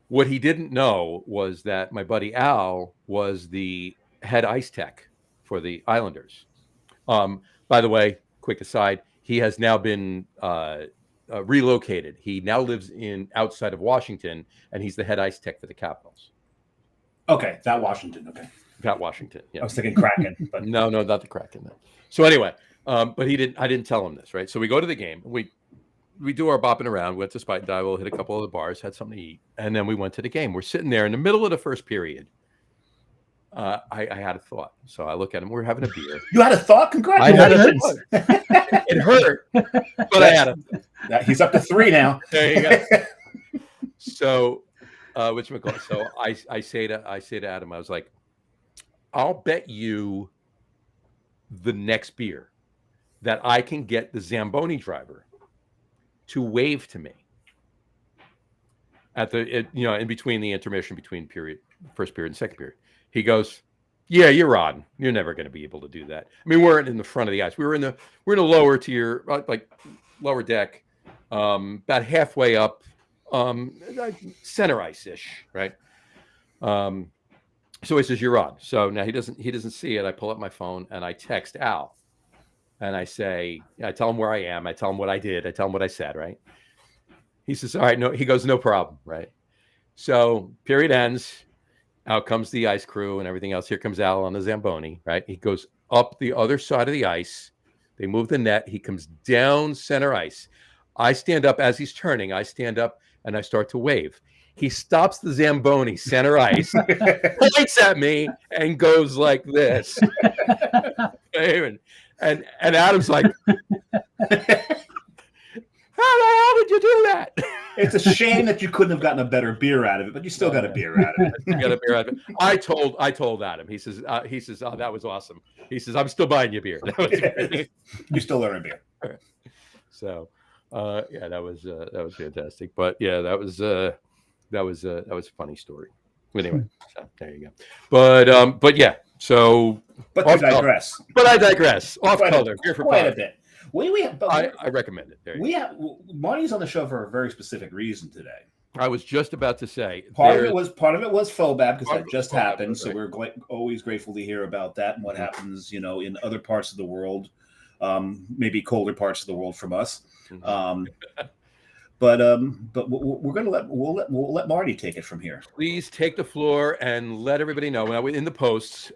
What he didn't know was that my buddy Al was the head ice tech for the Islanders. By the way, quick aside, he has now been relocated. He now lives outside of Washington, and he's the head ice tech for the Capitals. Okay, that Washington. Okay, That Washington. Yeah. I was thinking Kraken, but No, not the Kraken. No. So anyway, but he didn't. I didn't tell him this, right? So we go to the game. We do our bopping around. Went to Spite and Dival, hit a couple of the bars, had something to eat, and then we went to the game. We're sitting there in the middle of the first period. I had a thought, so I look at him. We're having a beer. you had a thought. Congratulations! It hurt, but I had a. He's up to 3 now. There you go. So, so I say to Adam, I was like, I'll bet you the next beer that I can get the Zamboni driver to wave to me at in between the intermission between first period and second period. He goes, "Yeah, you're on. You're never going to be able to do that." I mean, we weren't in the front of the ice. We're in the lower tier, like lower deck, about halfway up, center ice-ish, right? So he says, "You're on." So now he doesn't see it. I pull up my phone and I text Al, and I tell him where I am. I tell him what I did. I tell him what I said. Right? He says, "All right." No, he goes, "No problem." Right? So period ends. Out comes the ice crew and everything else. Here comes Al on the Zamboni, right? He goes up the other side of the ice. They move the net. He comes down center ice. I stand up as he's turning. I stand up and I start to wave. He stops the Zamboni center ice, points at me, and goes like this. And Adam's like, "How the hell did you do that?" It's a shame that you couldn't have gotten a better beer out of it, but you still got a beer out of it. You got a beer out of it. I told Adam. He says, "Oh, that was awesome." He says, "I'm still buying you beer." That was great. You still learn a beer. So, yeah, that was fantastic. But yeah, that was a funny story. Anyway, so there you go. But yeah. So, But to digress. But I digress. Off Quite color. Beer for quite a Pod. bit. I recommend it. There you go. Marty's on the show for a very specific reason today. I was just about to say Part of it was FOBAB because Part that of just FOBAB, happened. So right. we're always grateful to hear about that and what happens, in other parts of the world, maybe colder parts of the world from us. But we're gonna we'll let Marty take it from here. Please take the floor and let everybody know. Now, in the posts,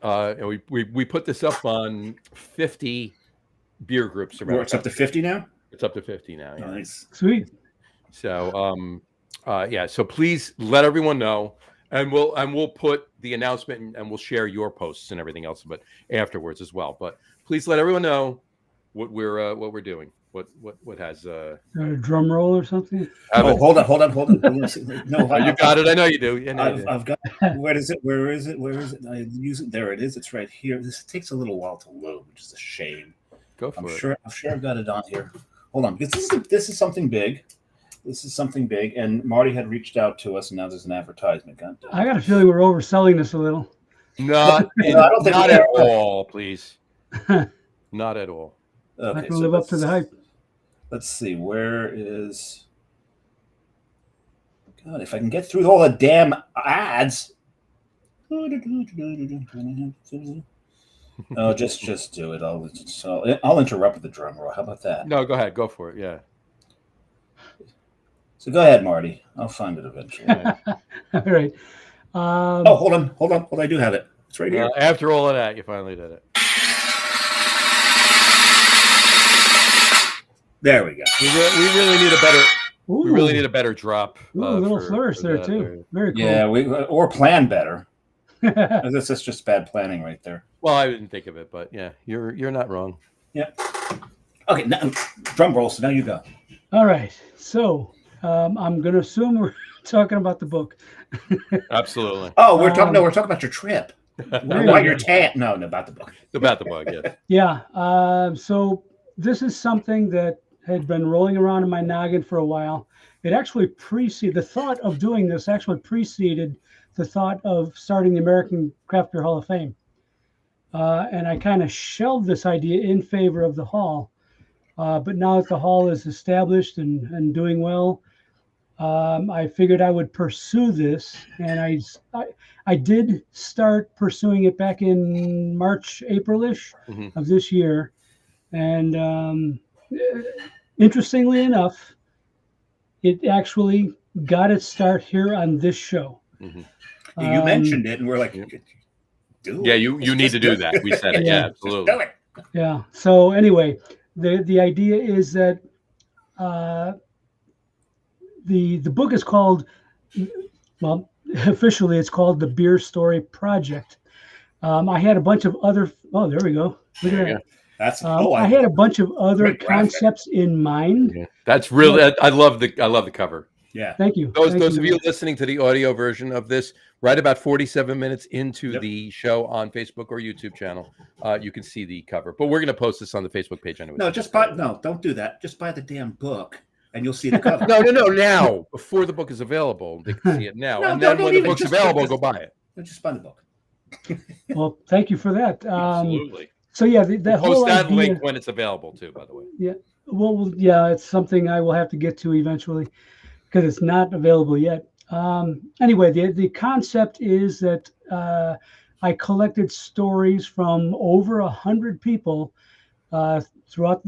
we put this up on 50 beer groups around. It's up to 50 now. It's up to 50 now. Yeah. Nice. Sweet. So, yeah. So please let everyone know, and we'll put the announcement and we'll share your posts and everything else, but afterwards as well. But please let everyone know what we're doing. What has A drum roll or something? Oh, hold on. No, you got it. I know you do. I've got. Where is it? I use it. There it is. It's right here. This takes a little while to load, which is a shame. Go for it. I'm sure I've got it on here. Hold on, because this is something big. This is something big, and Marty had reached out to us, and now there's an advertisement. God damn. I got a feeling we're overselling this a little. Not at all, please. Not at all. Okay, Not to live up to the hype. let's see, where is? God, if I can get through all the damn ads. Oh, just do it. I'll interrupt with the drum roll. How about that? No, go ahead. Go for it. Yeah. So go ahead, Marty. I'll find it eventually. All right. Oh, hold on. I do have it. It's right here. After all of that, you finally did it. There we go. We really need a better. Ooh. We really need a better drop. Ooh, a little flourish there too. Very cool. Yeah, or plan better. This is just bad planning right there. Well, I didn't think of it, but yeah, you're not wrong. Yeah. Okay, now, drum roll. So now you go. All right. So I'm going to assume we're talking about the book. Absolutely. Oh, we're talking about your trip. Why you're No, about the book. About the book, yes. Yeah. So this is something that had been rolling around in my noggin for a while. It actually preceded the thought of doing this. Actually preceded the thought of starting the American Craft Beer Hall of Fame, and I kind of shelved this idea in favor of the hall. But now that the hall is established and doing well, I figured I would pursue this, and I did start pursuing it back in March, April-ish of this year, and interestingly enough, it actually got its start here on this show. You mentioned it, and we're like, dude, yeah, you need to do that. We said it. Yeah, absolutely. Do it. Yeah. So anyway, the idea is that the book is called, well, officially it's called the Beer Story Project. I had a bunch of other. Oh, there we go. Look at that. That's I had a bunch of other concepts in mind. Yeah. That's really. I love the cover. Yeah. Thank you. Those of you listening to the audio version of this, right about 47 minutes into the show on Facebook or YouTube channel, you can see the cover. But we're going to post this on the Facebook page anyway. No, don't do that. Just buy the damn book, and you'll see the cover. No. Now, before the book is available, they can see it now. And then when the book's available, go buy it. Just buy the book. Well, thank you for that. Absolutely. So yeah, the whole Post that idea, link when it's available too. By the way. Yeah. Well, yeah, it's something I will have to get to eventually, because it's not available yet. Anyway, the concept is that I collected stories from over 100 people throughout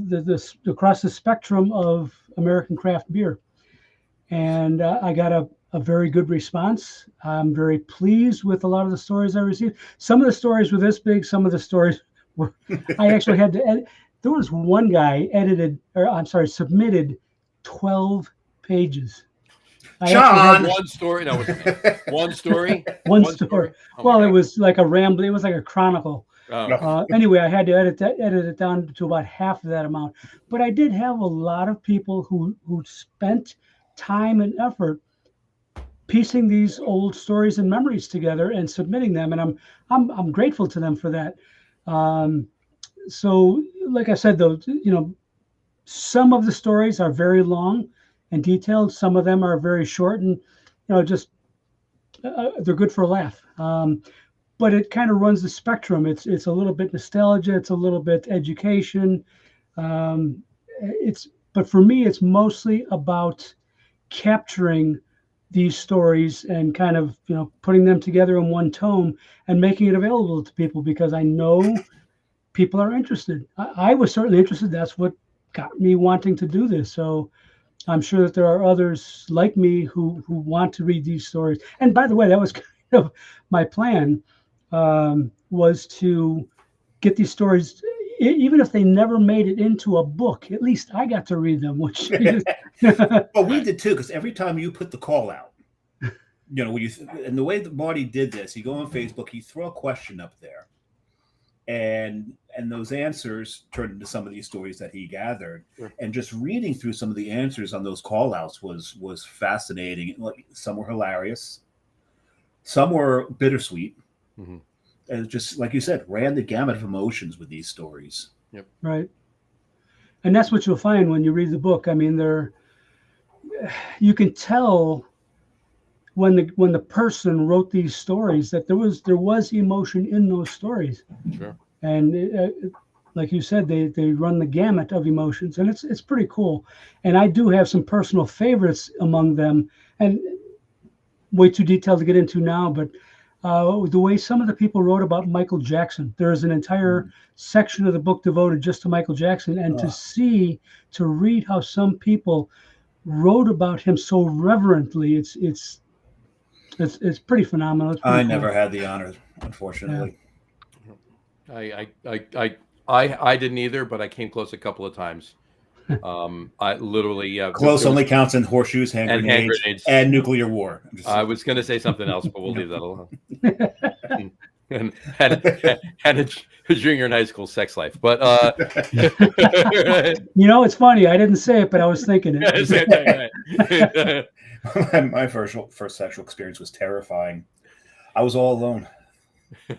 across the spectrum of American craft beer, and I got a very good response. I'm very pleased with a lot of the stories I received. Some of the stories were this big. Some of the stories were I actually had to edit. There was one guy submitted 12 pages. John, one story. No, one story. One story. Oh, well, it was like a rambling. It was like a chronicle. Oh. Anyway, I had to edit it down to about half of that amount. But I did have a lot of people who spent time and effort piecing these old stories and memories together and submitting them, and I'm grateful to them for that. So, like I said, though, some of the stories are very long and detailed. Some of them are very short and, just they're good for a laugh. But it kind of runs the spectrum. It's a little bit nostalgia. It's a little bit education. But for me, it's mostly about capturing these stories and kind of, putting them together in one tome and making it available to people, because I know people are interested. I was certainly interested. That's what got me wanting to do this. So I'm sure that there are others like me who want to read these stories. And by the way, that was kind of my plan, was to get these stories, even if they never made it into a book, at least I got to read them. Which well, we did too, because every time you put the call out, and the way that Marty did this, you go on Facebook, he throw a question up there, and those answers turned into some of these stories that he gathered. Sure. And just reading through some of the answers on those call outs was fascinating. Some were hilarious, some were bittersweet. Mm-hmm. And just like you said, ran the gamut of emotions with these stories. Yep. Right. And that's what you'll find when you read the book. I mean, you can tell when the person wrote these stories that there was emotion in those stories. Sure. And like you said, they run the gamut of emotions, and it's pretty cool. And I do have some personal favorites among them, and way too detailed to get into now, but the way some of the people wrote about Michael Jackson, there's an entire section of the book devoted just to Michael Jackson, and to read how some people wrote about him so reverently, it's pretty phenomenal. It's pretty I cool. never had the honor, unfortunately. I didn't either, but I came close a couple of times. I literally Close only counts in horseshoes, hand and grenades, and nuclear war. I was going to say something else, but we'll leave that alone. and a junior in high school sex life, but You know, it's funny. I didn't say it, but I was thinking it. My first sexual experience was terrifying. I was all alone.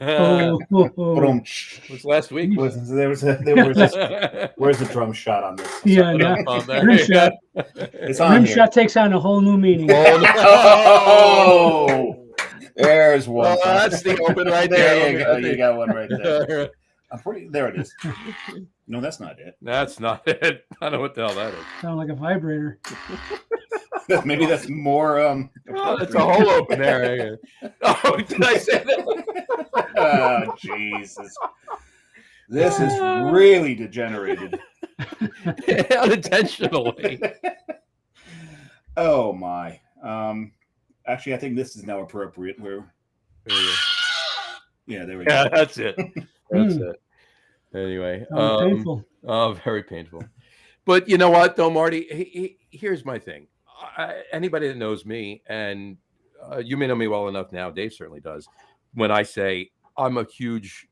Oh. It was last week. Where's the drum shot on this? Yeah, rim shot. It's on Rim here. shot takes on a whole new meaning. Oh, there's one. Oh, that's the open right There you there. go. You got one right there. There it is. No, that's not it. That's not it. I don't know what the hell that is. Sound like a vibrator. Maybe that's more. Oh, it's a whole open there. Oh, did I say that? Oh, Jesus. This is really degenerated. Unintentionally. Oh, my. Actually, I think this is now appropriate. Yeah, there we go. Yeah, that's it. That's it. Anyway. Painful. Oh, very painful. But you know what, though, Marty? Here's my thing. Anybody that knows me, and you may know me well enough now, Dave certainly does, when I say I'm a huge,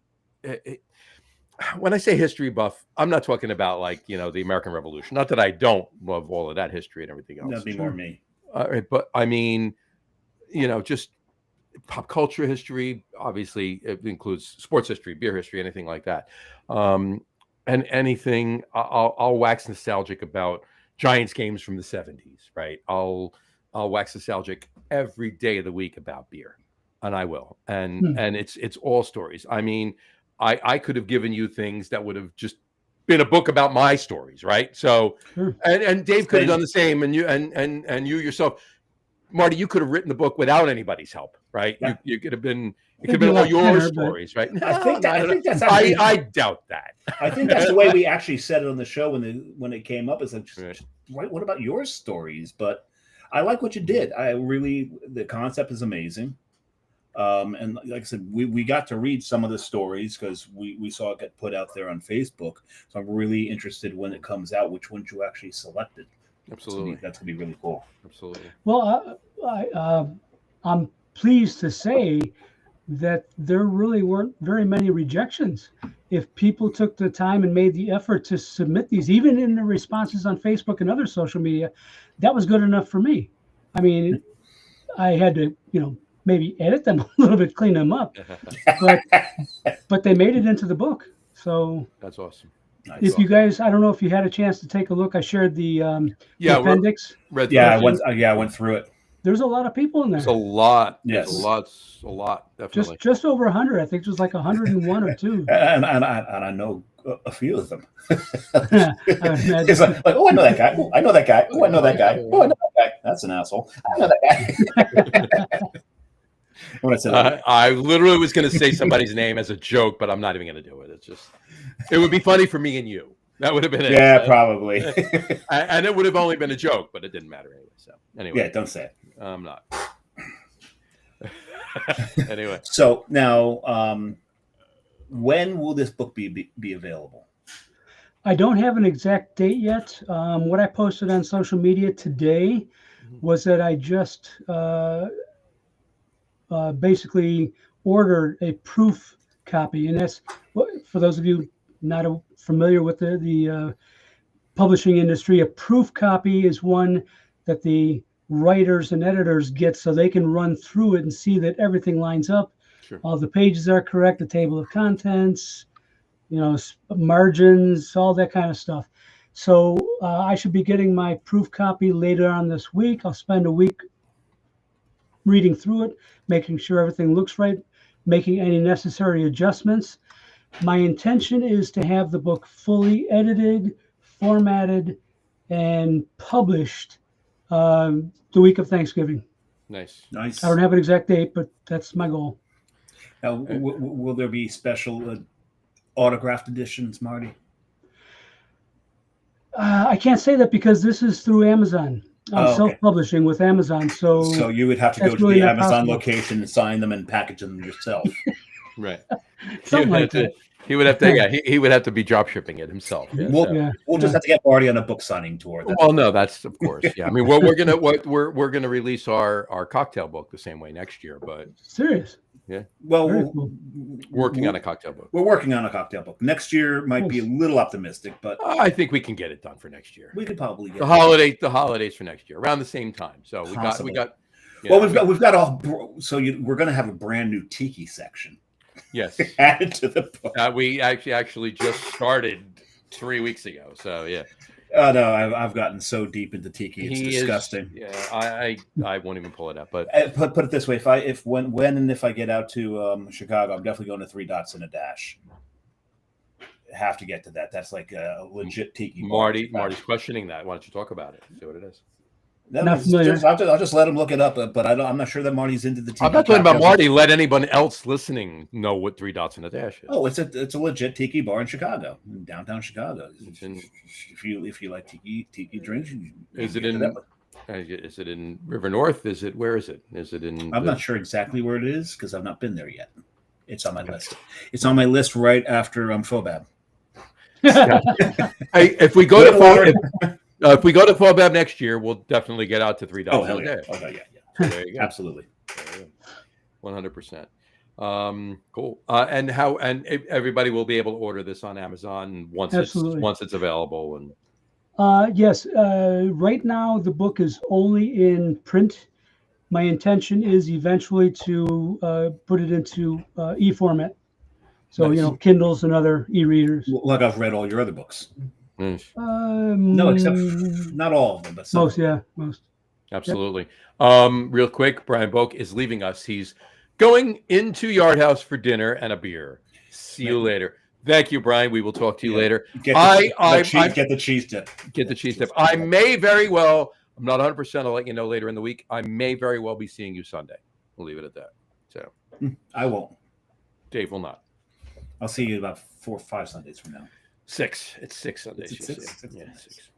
when I say history buff, I'm not talking about like, the American Revolution. Not that I don't love all of that history and everything else. That'd be more me. But I mean, just pop culture history. Obviously, it includes sports history, beer history, anything like that. And anything, I'll wax nostalgic about Giants games from the 70s, right? I'll wax nostalgic every day of the week about beer, and I will. And it's all stories. I mean, I could have given you things that would have just been a book about my stories, right? So, and Dave could have done the same, and you yourself, Marty, you could have written the book without anybody's help, right? Yeah. You could have been. It could have been all your stories, right? I think that's actually, I doubt that. I think that's the way we actually said it on the show when it came up. Is like, what about your stories? But I like what you did. The concept is amazing. And like I said, we got to read some of the stories because we saw it get put out there on Facebook. So I'm really interested when it comes out, which ones you actually selected. Absolutely. That's gonna be really cool. Absolutely. Well, I'm pleased to say that there really weren't very many rejections. If people took the time and made the effort to submit these, even in the responses on Facebook and other social media, that was good enough for me. I mean, I had to, maybe edit them a little bit, clean them up, but they made it into the book. So that's awesome. If you guys, I don't know if you had a chance to take a look. I shared the appendix. I went through it. There's a lot of people in there. There's a lot. Yes, a lot. Definitely. Just over 100. I think it was like 101 or 2. And I know a few of them. It's like, oh, I know that guy. Oh, I know that guy. Oh, I know that guy. Oh, I know that guy. That's an asshole. I know that guy. When I said I literally was going to say somebody's name as a joke, but I'm not even going to do it. It would be funny for me and you. That would have been it. Yeah, probably. And it would have only been a joke, but it didn't matter anyway. So anyway. Yeah, don't say it. I'm not. Anyway. So now, when will this book be available? I don't have an exact date yet. What I posted on social media today was that I just basically ordered a proof copy, and that's for those of you not familiar with the publishing industry. A proof copy is one that the writers and editors get so they can run through it and see that everything lines up. Sure. All the pages are correct, the table of contents, margins, all that kind of stuff. So I should be getting my proof copy later on this week. I'll spend a week reading through it, making sure everything looks right, making any necessary adjustments. My intention is to have the book fully edited, formatted, and published the week of Thanksgiving. Nice. Nice. I don't have an exact date, but that's my goal. Now, will there be special autographed editions, Marty? I can't say that because this is through Amazon. I'm Oh, okay. self-publishing with Amazon, So you would have to go that's to really the not Amazon possible. location and sign them and package them yourself. Right. something He would like have that. to- He would have to. Yeah, he would have to be drop shipping it himself. Yeah. We'll, so- Yeah. we'll just have to get Marty on a book signing tour. That's Well, no, that's of course. Yeah, I mean, we're gonna release our cocktail book the same way next year, but Serious. well, Very we'll- cool. working on a cocktail book. We're working on a cocktail book. Next year might be a little optimistic, but I think we can get it done for next year. we could probably get The holidays for next year, around the same time. So we Possibly. got. Well, we've got all. So we're going to have a brand new tiki section yes. added to the book. We actually just started 3 weeks ago. So yeah, Oh no, I've gotten so deep into tiki, it's disgusting. Yeah, I won't even pull it up. But Put it this way: if I get out to Chicago, I'm definitely going to 3 Dots and a Dash. Have to get to that. That's like a legit tiki. bar. Marty's questioning that. Why don't you talk about it? See what it is. No, Not familiar. I'll just let him look it up, but I'm not sure that Marty's into the tiki. I'm not talking about cocktails. Marty. Let anyone else listening know what 3 Dots and a Dash is. Oh, it's a legit tiki bar in Chicago, in downtown Chicago. It's in- If you like tiki drinks, Is it get to in? that one. Is it in River North? Where is it? Is it in? I'm not sure exactly where it is because I've not been there yet. It's on my list. It's on my list right after Fobab. Hey, if we go to if we go to Fobab next year, we'll definitely get out to 3 Dots Oh hell and a yeah! Dash. Oh yeah! So there you go. Absolutely. 100%. Cool. And everybody will be able to order this on Amazon once Absolutely. it's available. And Yes. Right now, the book is only in print. My intention is eventually to put it into e-format. So, Nice. Kindles and other e-readers. Like I've read all your other books. mm, No, except not all of them, but some. most. Yeah, most. absolutely. Real quick, Brian Boak is leaving us. He's going into Yard House for dinner and a beer. See you later. Thank you, Brian. We will talk to you later. Get the cheese dip. Get the cheese dip. I may very well. I'm not 100%. I'll let you know later in the week. I may very well be seeing you Sunday. We'll leave it at that. So I won't. Dave will not. I'll see you about 4 or 5 Sundays from now. 6. It's 6 Sundays. Is it you 6? see. Yeah, 6.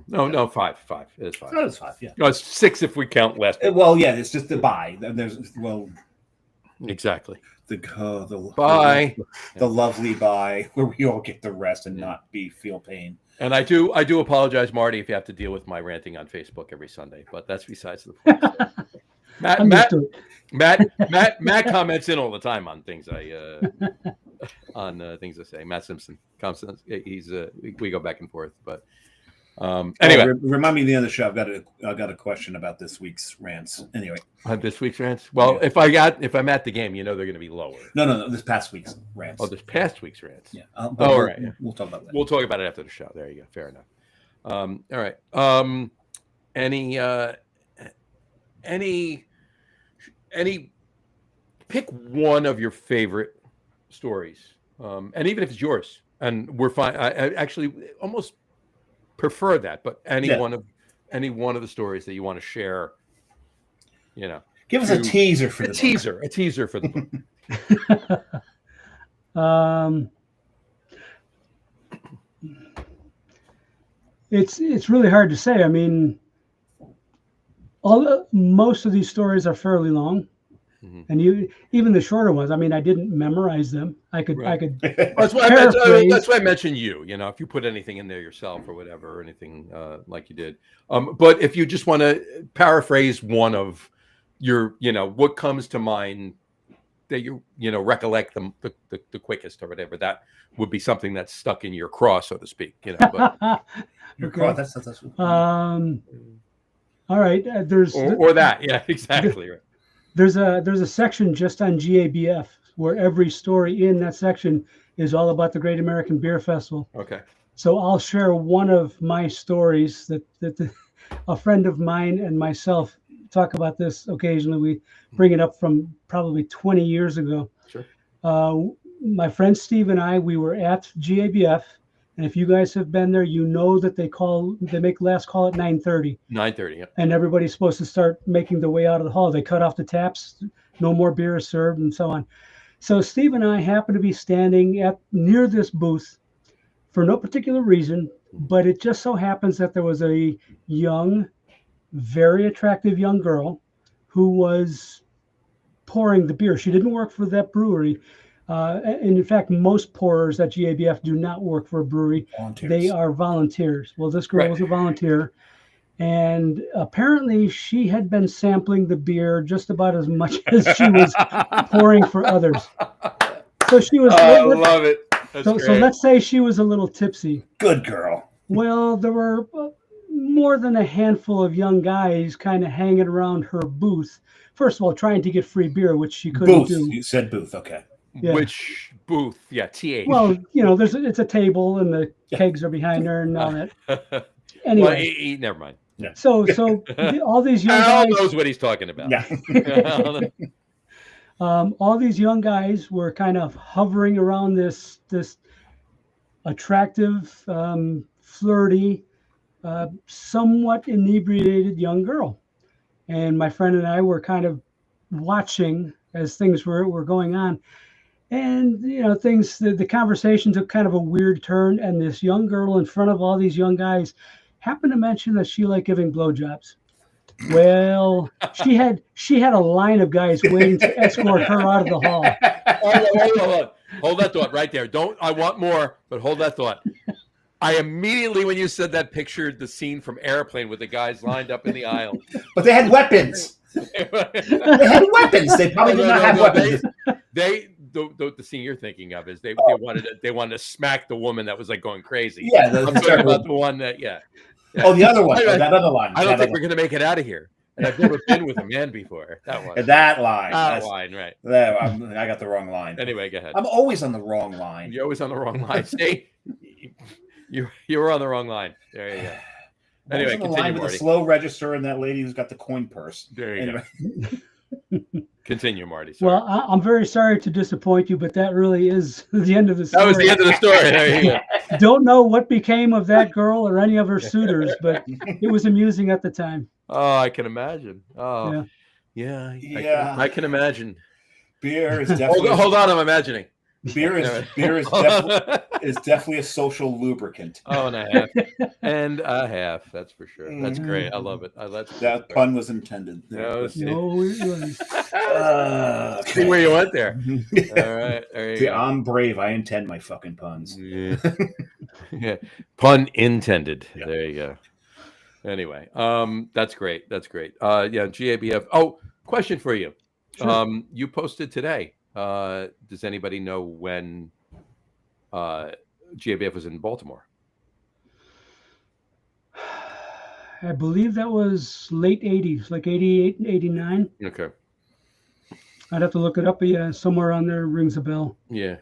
No, 5. It is 5. Oh, it's 5. Yeah. No, it's 6 if we count last week. Well, yeah. It's just the buy. There's Exactly. the Bye. the lovely buy where we all get to rest and not feel pain. And I do apologize, Marty, if you have to deal with my ranting on Facebook every Sunday, but that's besides the point. I'm used to it. Matt comments in all the time on things things I say. Matt Simpson comes. We go back and forth, but anyway, Remind me at the end of the show. I've got a question about this week's rants. Anyway, on this week's rants. Well, if I'm at the game, they're going to be lower. No. This past week's rants. Oh, this past week's rants. Yeah. All right. Yeah. We'll talk about that. We'll talk about it after the show. There you go. Fair enough. All right. Any pick one of your favorite stories, and even if it's yours, and we're fine. I actually almost prefer that, but any one of the stories that you want to share, Give us a teaser for a teaser for the book. It's really hard to say. I mean, most of these stories are fairly long, and even the shorter ones. I mean, I didn't memorize them. I could. That's why I mentioned you. If you put anything in there yourself or whatever, or anything like you did. But if you just want to paraphrase one of your, what comes to mind that you recollect the quickest or whatever, that would be something that's stuck in your craw, so to speak. But Your Okay. craw, that's all right. There's or that. Yeah, exactly. Right. There's a section just on GABF where every story in that section is all about the Great American Beer Festival. Okay. So I'll share one of my stories that a friend of mine and myself talk about this occasionally. We bring it up from probably 20 years ago. Sure. my friend Steve and I, we were at GABF, and if you guys have been there, you know that they make last call at 9:30. 9:30. Yeah. And everybody's supposed to start making their way out of the hall. They cut off the taps, no more beer is served, and so on. So Steve and I happened to be standing near this booth for no particular reason, but it just so happens that there was a young, very attractive young girl who was pouring the beer. She didn't work for that brewery. And in fact, most pourers at GABF do not work for a brewery. Volunteers. They are volunteers. Well, this girl was a volunteer. And apparently she had been sampling the beer just about as much as she was pouring for others. So she was. I love it. So let's say she was a little tipsy. Good girl. Well, there were more than a handful of young guys kind of hanging around her booth. First of all, trying to get free beer, which she couldn't Booth. do. You said booth. Okay. Yeah. Which booth? Yeah, TH. Well, it's a table and the kegs are behind her and all that. Anyway, well, never mind. Yeah. So all these young Al guys knows what he's talking about. Yeah. all these young guys were kind of hovering around this attractive, flirty, somewhat inebriated young girl. And my friend and I were kind of watching as things were going on. And, the conversation took kind of a weird turn. And this young girl in front of all these young guys happened to mention that she liked giving blowjobs. Well, she had a line of guys waiting to escort her out of the hall. Hold that thought right there. I want more, but hold that thought. I immediately, when you said that, pictured the scene from Airplane with the guys lined up in the aisle. But they had weapons. They had weapons. They probably did not have weapons. The scene you're thinking of is they wanted to smack the woman that was like going crazy. Yeah, I'm talking about the one that yeah. Oh, the other one. That other line. I don't think we're gonna make it out of here. And I've never been with a man before. That one. That line. That line, right. I got the wrong line. Anyway, go ahead. I'm always on the wrong line. You're always on the wrong line. See? You were on the wrong line. There you go. Anyway, the continue, line with Marty. the slow register and that lady who's got the coin purse. There you go. Continue, Marty. Sorry. Well, I'm very sorry to disappoint you, but that really is the end of the story. That was the end of the story. There you go. Don't know what became of that girl or any of her suitors, but it was amusing at the time. Oh, I can imagine. Oh, yeah. I can imagine. Beer is definitely. Hold on, I'm imagining. Beer is definitely a social lubricant. Oh, and a half. That's for sure. That's great. I love it. That pun was intended. No, it wasn't. See where you went there. All right. There you go. I'm brave. I intend my fucking puns. Yeah. Yeah. Pun intended. Yeah. There you go. Anyway, that's great. That's great. Yeah, GABF. Oh, question for you. Sure. You posted today. Does anybody know when GABF was in Baltimore? I believe that was late 80s, like 88, 89. Okay. I'd have to look it up, but yeah, somewhere on there rings a bell. Yeah.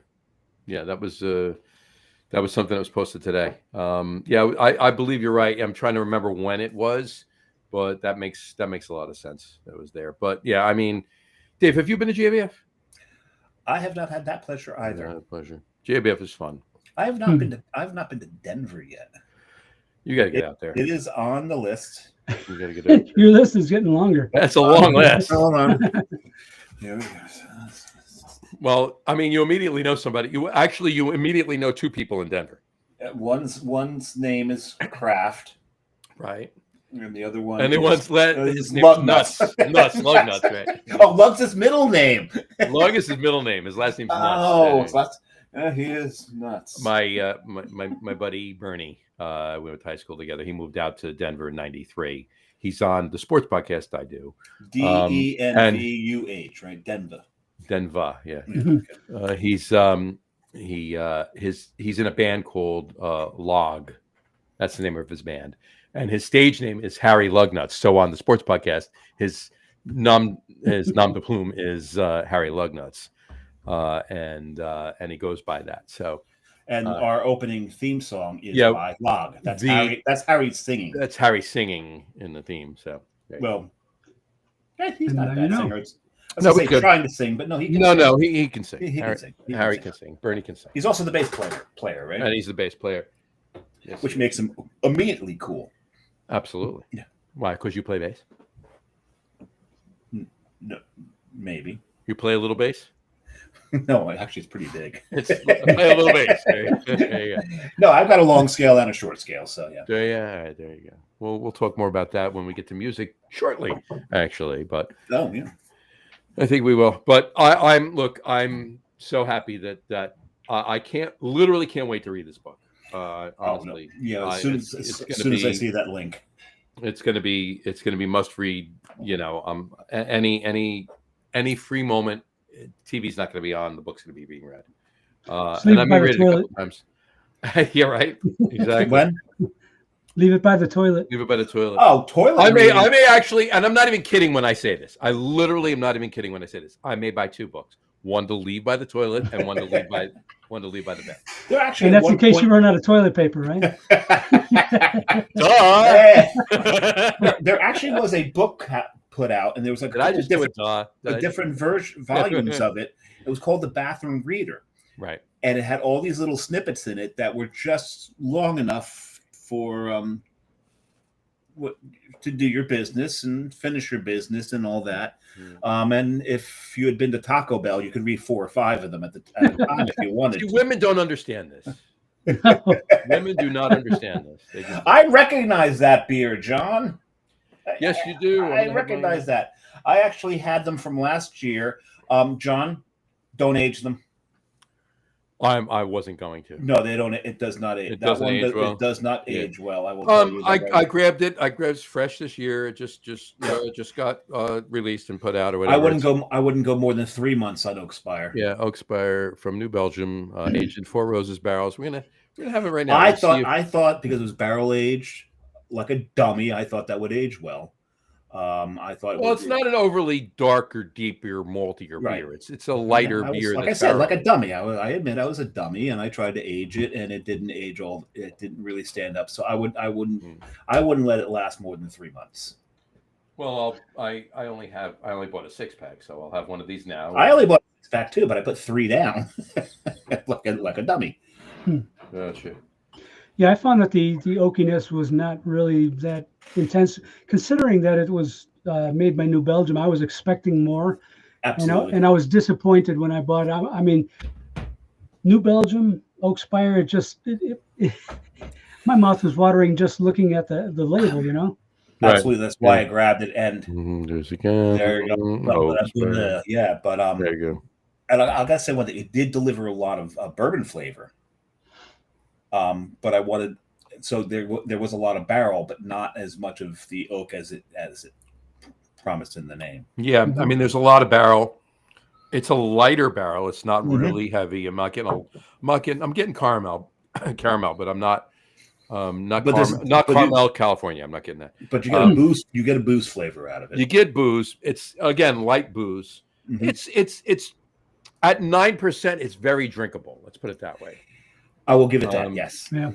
That was something that was posted today. Yeah, I believe you're right. I'm trying to remember when it was, but that makes a lot of sense. That was there. But yeah, I mean, Dave, have you been to GABF? I have not had that pleasure either. No, pleasure. GABF is fun. I have not been to Denver yet. You got to get out there. It is on the list. You got to get out there. Your list is getting longer. That's a long list. Hold on. Here we go. Well, I mean, you immediately know somebody. You immediately know two people in Denver. One's name is Kraft, right? And the other one, and the one's his name's Lug Nuts. Nuts, Lug Nuts, right? Oh, Lug's his middle name. Lug is his middle name. His last name's Nuts. Oh, he is Nuts. My buddy Bernie, we went to high school together. He moved out to Denver in '93. He's on the sports podcast I do. DENVUH, right? Denver. Denver, yeah. Okay. He's in a band called Log. That's the name of his band. And his stage name is Harry Lugnuts. So on the sports podcast, his nom de plume is Harry Lugnuts, and he goes by that. So, and our opening theme song is by Log. That's Harry singing. That's Harry singing in the theme. So, well, he's not a bad singer. was No, gonna we say could. trying to sing, but no, he can No, sing. no, he can sing. He Harry, can sing. He Harry can can sing. sing. Bernie can sing. He's also the bass player, right? And he's the bass player. Yes, Which he makes is. him immediately cool. Absolutely. Yeah. Why? Because you play bass? No, maybe. You play a little bass? No, actually, it's pretty big. It's play a little bass. There you go. No, I've got a long scale and a short scale, so yeah. There you go. We'll talk more about that when we get to music shortly, actually. But Oh, yeah. I think we will. But I'm so happy that I literally can't wait to read this book. Honestly, Yeah, as soon as I see that link. it's gonna be must read. Any free moment, TV's not gonna be on. The book's gonna be being read, Sleep and I may by the read it a couple toilet. times. Yeah, right. Exactly. When? Leave it by the toilet. Leave it by the toilet. Oh, toilet. I may reading. actually, and I'm not even kidding when I say this. I literally am not even kidding when I say this. I may buy 2 books, one to leave by the toilet and one to leave by the bed. They're actually And at that's in one case point- you run out of toilet paper, right? Duh! There actually was a book put out, and there was a Did I just do it? different volumes of it. It was called The Bathroom Reader, Right. and it had all these little snippets in it that were just long enough for to do your business and finish your business and all that. And if you had been to Taco Bell, you could read 4 or 5 of them at the time if you wanted. See, to. women don't understand this. Women do not understand this. They just, I recognize that beer, John. yes, you do. I recognize that. I actually had them from last year. John, don't age them. I wasn't going to. No, they don't. It does not age. It doesn't age well. It does not Yeah. age well. I will tell you. I that right grabbed it. I grabbed it fresh this year. It just got released and put out or now. whatever. I wouldn't go more than 3 months on Oak Spire. Yeah, Oak Spire from New Belgium, aged in 4 Roses barrels. We're gonna have it right now. I We'll see if- thought because it was barrel aged like a dummy, I thought that would age well. I thought. Well, it's not an overly dark or deep or maltier Right. beer. It's a lighter beer. Like I that's said, like barrel. a dummy. I admit I was a dummy, and I tried to age it, and it didn't age all. It didn't really stand up. So I wouldn't let it last more than 3 months. Well, I only bought a 6-pack, so I'll have one of these now. I only bought a 6-pack too, but I put 3 down, like a dummy. Gotcha. Yeah, I found that the oakiness was not really that intense, considering that it was made by New Belgium. I was expecting more, Absolutely. and I was disappointed when I bought it. I mean, New Belgium Oak Spire. My mouth was watering just looking at the label. Right. Absolutely. That's why I grabbed it. And There's again. there you go. Yeah, but There you go. and I gotta say one thing. It did deliver a lot of bourbon flavor. But I wanted, so there was a lot of barrel, but not as much of the oak as it promised in the name. Yeah, I mean, there's a lot of barrel. It's a lighter barrel. It's not really heavy. I'm getting caramel, but I'm not caramel, California. I'm not getting that. But you get a boost. You get a boost flavor out of it. You get booze. It's again light booze. Mhm. It's at 9%. It's very drinkable. Let's put it that way. I will give it that. Yes. Yeah.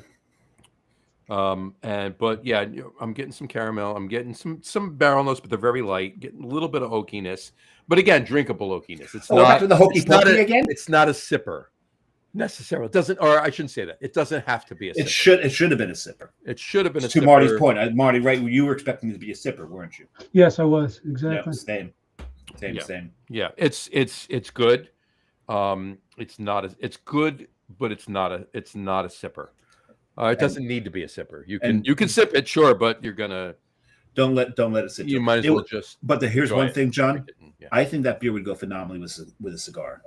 But yeah, I'm getting some caramel. I'm getting some barrel notes, but they're very light. Getting a little bit of oakiness, but again, drinkable oakiness. It's Oh, not back to the hokey it's not pokey a- again. It's not a sipper necessarily. It doesn't, or I shouldn't say that. It doesn't have to be a sipper. It should have been a sipper. It should have been a To sipper. Marty's point, Marty, right? You were expecting it to be a sipper, weren't you? Yes, I was Yeah, exactly. same. Yeah. Same. Yeah, it's good. It's good, but it's not a sipper. It doesn't need to be a sipper. You can sip it, sure, but you're gonna Don't let it sit. you might as well just. But here's enjoy one it. thing, John. Yeah. I think that beer would go phenomenally with a cigar.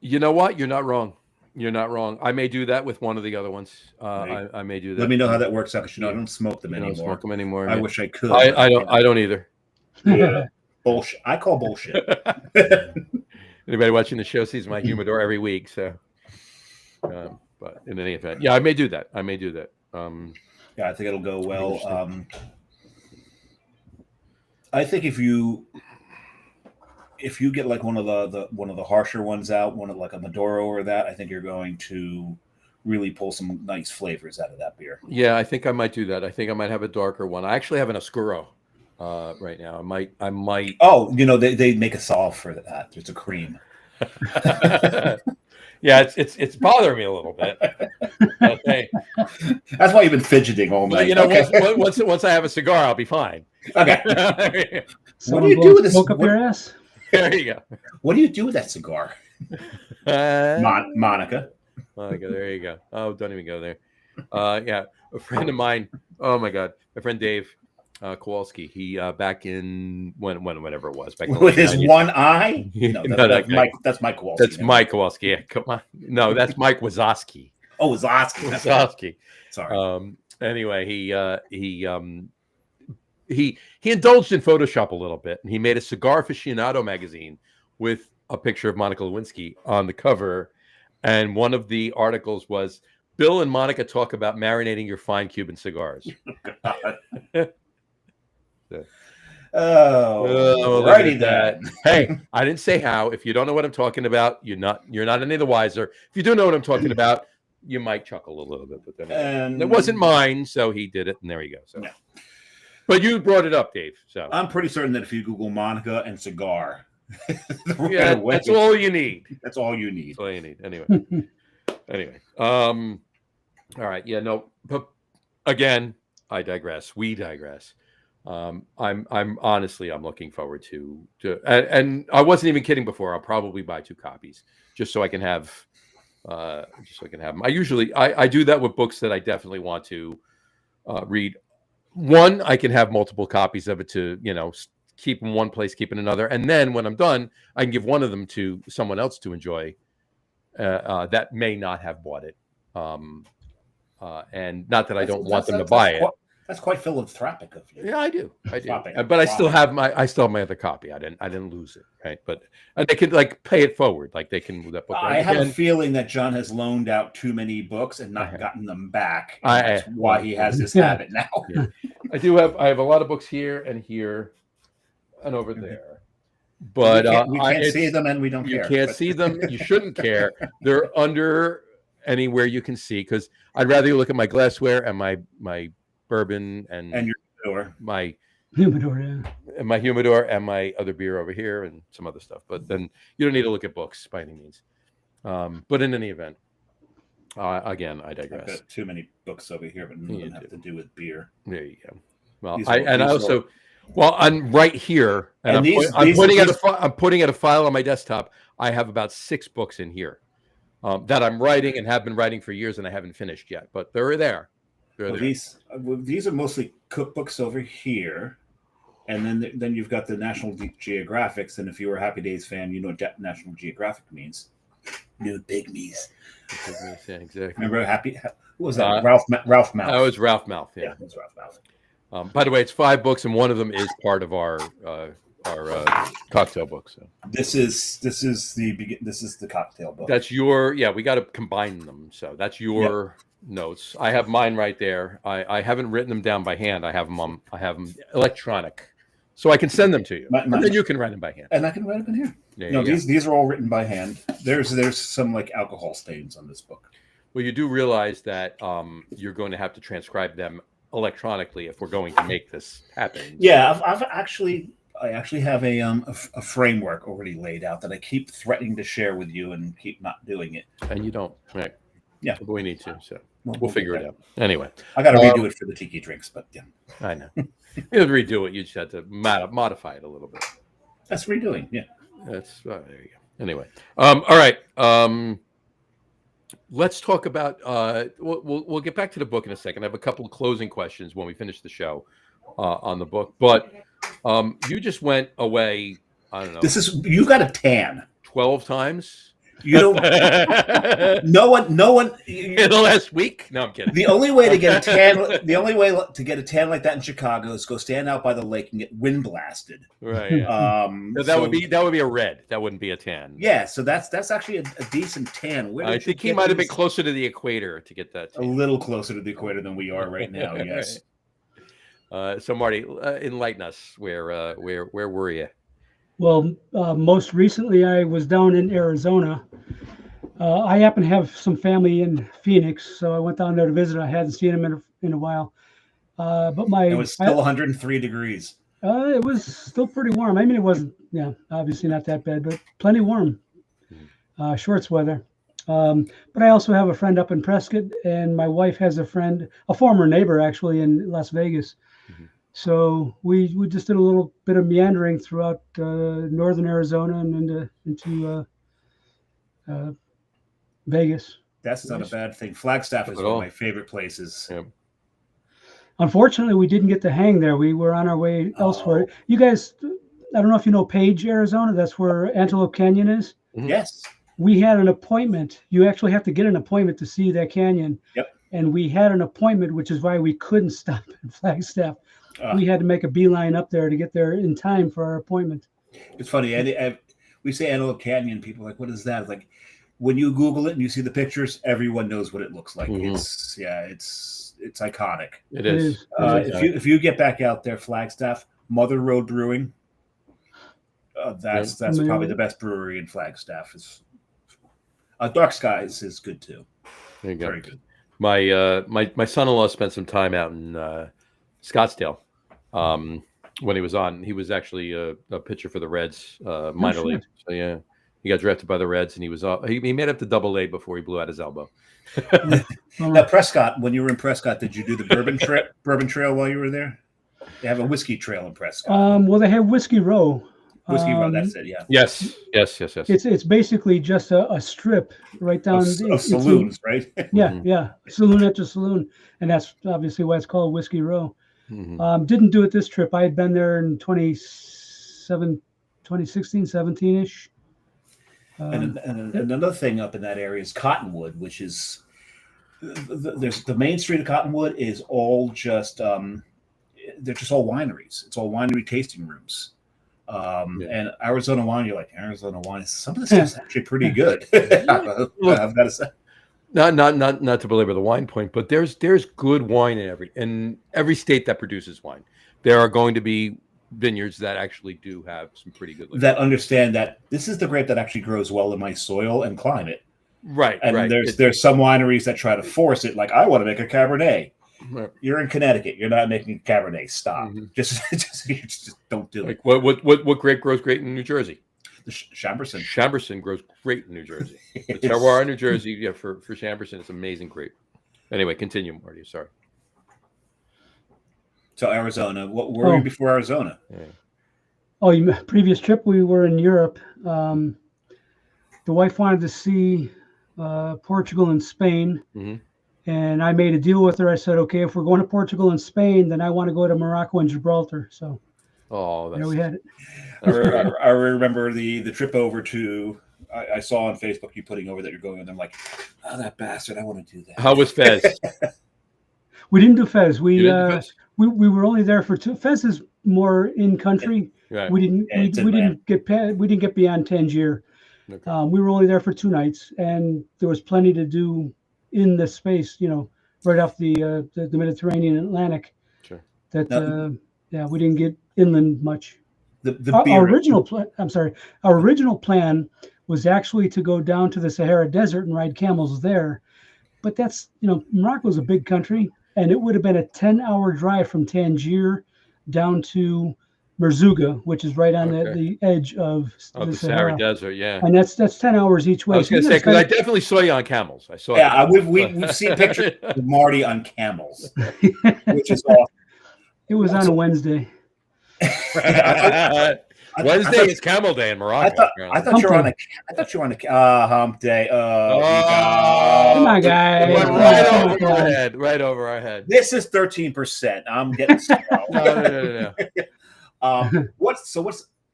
You know what? You're not wrong. You're not wrong. I may do that with one of the other ones. Right. I may do that. Let me know how that works out because I don't smoke them I don't anymore. smoke them anymore. I man. wish I could. I don't either. Yeah. Bullshit. I call bullshit. Anybody watching the show sees my humidor every week. So, but in any event, yeah, I may do that. Yeah, I think it'll go well. I think if you get like one of the harsher ones out, one of like a Maduro or that, I think you're going to really pull some nice flavors out of that beer. Yeah, I think I might do that. I think I might have a darker one. I actually have an Oscuro right now. I might. Oh, they make a solve for that. It's a cream. Yeah, it's bothering me a little bit. But hey, That's why you've been fidgeting all well, night. okay. once I have a cigar, I'll be fine. Okay. Someone do you do blow with this- smoke up what- your ass? There you go. What do you do with that cigar, Monica? Monica, there you go. Oh, don't even go there. Yeah, a friend of mine. Oh my God, my friend Dave Kowalski. He back in whenever it was back in the With late his 90s. one eye? No, No, that's no, Mike. That's Mike Kowalski. That's Mike Kowalski. Yeah, come on. No, that's Mike Wazowski. Oh, it's Oski. That's right. Wazowski. Sorry. Anyway, he indulged in Photoshop a little bit, and he made a Cigar Aficionado magazine with a picture of Monica Lewinsky on the cover, and one of the articles was Bill and Monica talk about marinating your fine Cuban cigars. Oh, look righty at that. then. Hey, I didn't say how. If you don't know what I'm talking about, you're not any the wiser. If you do know what I'm talking about, you might chuckle a little bit, but then And it wasn't mine, so he did it, and there you go. So, Yeah. But you brought it up, Dave. So I'm pretty certain that if you Google Monica and cigar, right yeah, away, that's all you need. That's all you need. That's all you need. Anyway. All right. Yeah. No. But again, I digress. We digress. I'm honestly, I'm looking forward to and I wasn't even kidding before. I'll probably buy 2 copies just so I can have them. I do that with books that I definitely want to read. One, I can have multiple copies of it to keep in one place, keep in another, and then when I'm done, I can give one of them to someone else to enjoy that may not have bought it. And not that I don't want them to buy it. That's quite philanthropic of you. Yeah, I do. Flopping. But I still have my other copy. I didn't lose it, right? But and they can pay it forward, they can move that book. I have a feeling that John has loaned out too many books and not gotten them back. That's why he has this habit now. Yeah. I have a lot of books here and over there. But we can't see them and we don't care. You can't see them. You shouldn't care. They're under anywhere you can see, because I'd rather you look at my glassware and my bourbon and your humidor. My humidor, yeah. And my humidor and my other beer over here and some other stuff. But then you don't need to look at books by any means. But in any event, again, I digress. I've got too many books over here, but none of them have to do with beer. There you go. Well, Well, I'm right here, and I'm putting at a file on my desktop. I have about 6 books in here that I'm writing and have been writing for years, and I haven't finished yet. But they're there. These are mostly cookbooks over here, and then you've got the National Geographics. And if you were a Happy Days fan, you know what National Geographic means. New pygmies. Yeah, exactly. Remember who was that? Ralph Mouth. That was Ralph Mouth. Yeah, it was Ralph Mouth. By the way, it's 5 books, and one of them is part of our cocktail book. So this is the cocktail book. That's your we got to combine them. So that's your notes. I have mine right there. I haven't written them down by hand. I have them electronic, so I can send them to you. And then you can write them by hand. And I can write them in here. These are all written by hand. There's some alcohol stains on this book. Well, you do realize that you're going to have to transcribe them electronically if we're going to make this happen. Yeah, I actually have a framework already laid out that I keep threatening to share with you and keep not doing it. And you don't, right? Yeah, but we need to. So we'll figure it out. Anyway, I got to redo it for the tiki drinks, but yeah, I know. You have to redo it. You just have to modify it a little bit. That's redoing. Yeah, that's there you go. Anyway, all right. Let's talk about. We'll get back to the book in a second. I have a couple of closing questions when we finish the show on the book. But you just went away. I don't know. You got a tan 12 times. You don't. No one. In the last week? No, I'm kidding. The only way to get a tan. The only way to get a tan like that in Chicago is go stand out by the lake and get wind blasted. Right. Yeah. That would be a red. That wouldn't be a tan. Yeah. So that's actually a decent tan. I think he might have been closer to the equator to get that tan. A little closer to the equator than we are right now. Yes. So Marty, enlighten us. Where were you? Well, most recently I was down in Arizona. I happen to have some family in Phoenix, so I went down there to visit. I hadn't seen them in a while. But it was still 103 degrees. It was still pretty warm. I mean, it wasn't, obviously not that bad, but plenty warm. Shorts weather. But I also have a friend up in Prescott, and my wife has a friend, a former neighbor actually, in Las Vegas. So we just did a little bit of meandering throughout northern Arizona and into Vegas. That's not a bad thing. Flagstaff is Not at one of all. my favorite places. Yeah. Unfortunately, we didn't get to hang there. We were on our way elsewhere. You guys, I don't know if you know Page, Arizona. That's where Antelope Canyon is. Yes. We had an appointment. You actually have to get an appointment to see that canyon. Yep. And we had an appointment, which is why we couldn't stop at Flagstaff. We had to make a beeline up there to get there in time for our appointment. It's funny. We say Antelope Canyon. People are like, what is that? It's like, when you Google it and you see the pictures, everyone knows what it looks like. It's iconic. It is. If you get back out there, Flagstaff, Mother Road Brewing, that's probably the best brewery in Flagstaff. Is Dark Skies is good too. There you go. Very good. My son-in-law spent some time out in Scottsdale when he was on. He was actually a pitcher for the Reds minor league. So yeah, he got drafted by the Reds, and he was he made up to Double-A before he blew out his elbow. Now, Prescott, when you were in Prescott, did you do the Bourbon Trail while you were there? They have a whiskey trail in Prescott. Well, they have Whiskey Row. Whiskey Row, that's it. Yeah. Yes. It's basically just a strip right down of saloons, right? Yeah, saloon after saloon, and that's obviously why it's called Whiskey Row. Didn't do it this trip. I had been there in 2016, 17-ish. And another thing up in that area is Cottonwood, which is there's the main street of Cottonwood is all just they're just all wineries. It's all winery tasting rooms. And Arizona wine, you're like, Arizona wine. Some of the stuff's actually pretty good. I've got to say. Not to belabor the wine point, but there's good wine in every state that produces wine. There are going to be vineyards that actually do have some pretty good liquor. That understand that this is the grape that actually grows well in my soil and climate. Right. And there's some wineries that try to force it, like, I want to make a Cabernet. Right. You're in Connecticut. You're not making a Cabernet. Stop. Just don't do it. What grape grows great in New Jersey? The Chamberson. Chamberson grows great in New Jersey. The terroir in New Jersey, for Chamberson, it's amazing grape. Anyway, continue, Marty. Sorry. So Arizona. What were we before Arizona? Yeah. Previous trip we were in Europe. The wife wanted to see Portugal and Spain. And I made a deal with her. I said, okay, if we're going to Portugal and Spain, then I want to go to Morocco and Gibraltar. So there we had it. I remember the trip over to, I saw on Facebook you putting over that you're going, and I'm like, oh, that bastard, I want to do that. How was Fez? We didn't do Fez. You didn't do Fez? We were only there for two. Fez is more in country. Right. We didn't get beyond Tangier. Okay. We were only there for 2 nights, and there was plenty to do in the space, right off the Mediterranean and Atlantic. Sure. We didn't get inland much. Our original plan was actually to go down to the Sahara Desert and ride camels there, but that's Morocco is a big country, and it would have been a 10-hour drive from Tangier down to Merzouga, which is right on the edge of the Sahara Desert, yeah. And that's 10 hours each way. I was going to say, because I definitely saw you on camels. I saw. Yeah, we've seen pictures of Marty on camels, which is awesome. It was on a Wednesday. Wednesday is Camel Day in Morocco. I thought you were on a hump day. Come on, guys. Right over our head. This is 13%. I'm getting No.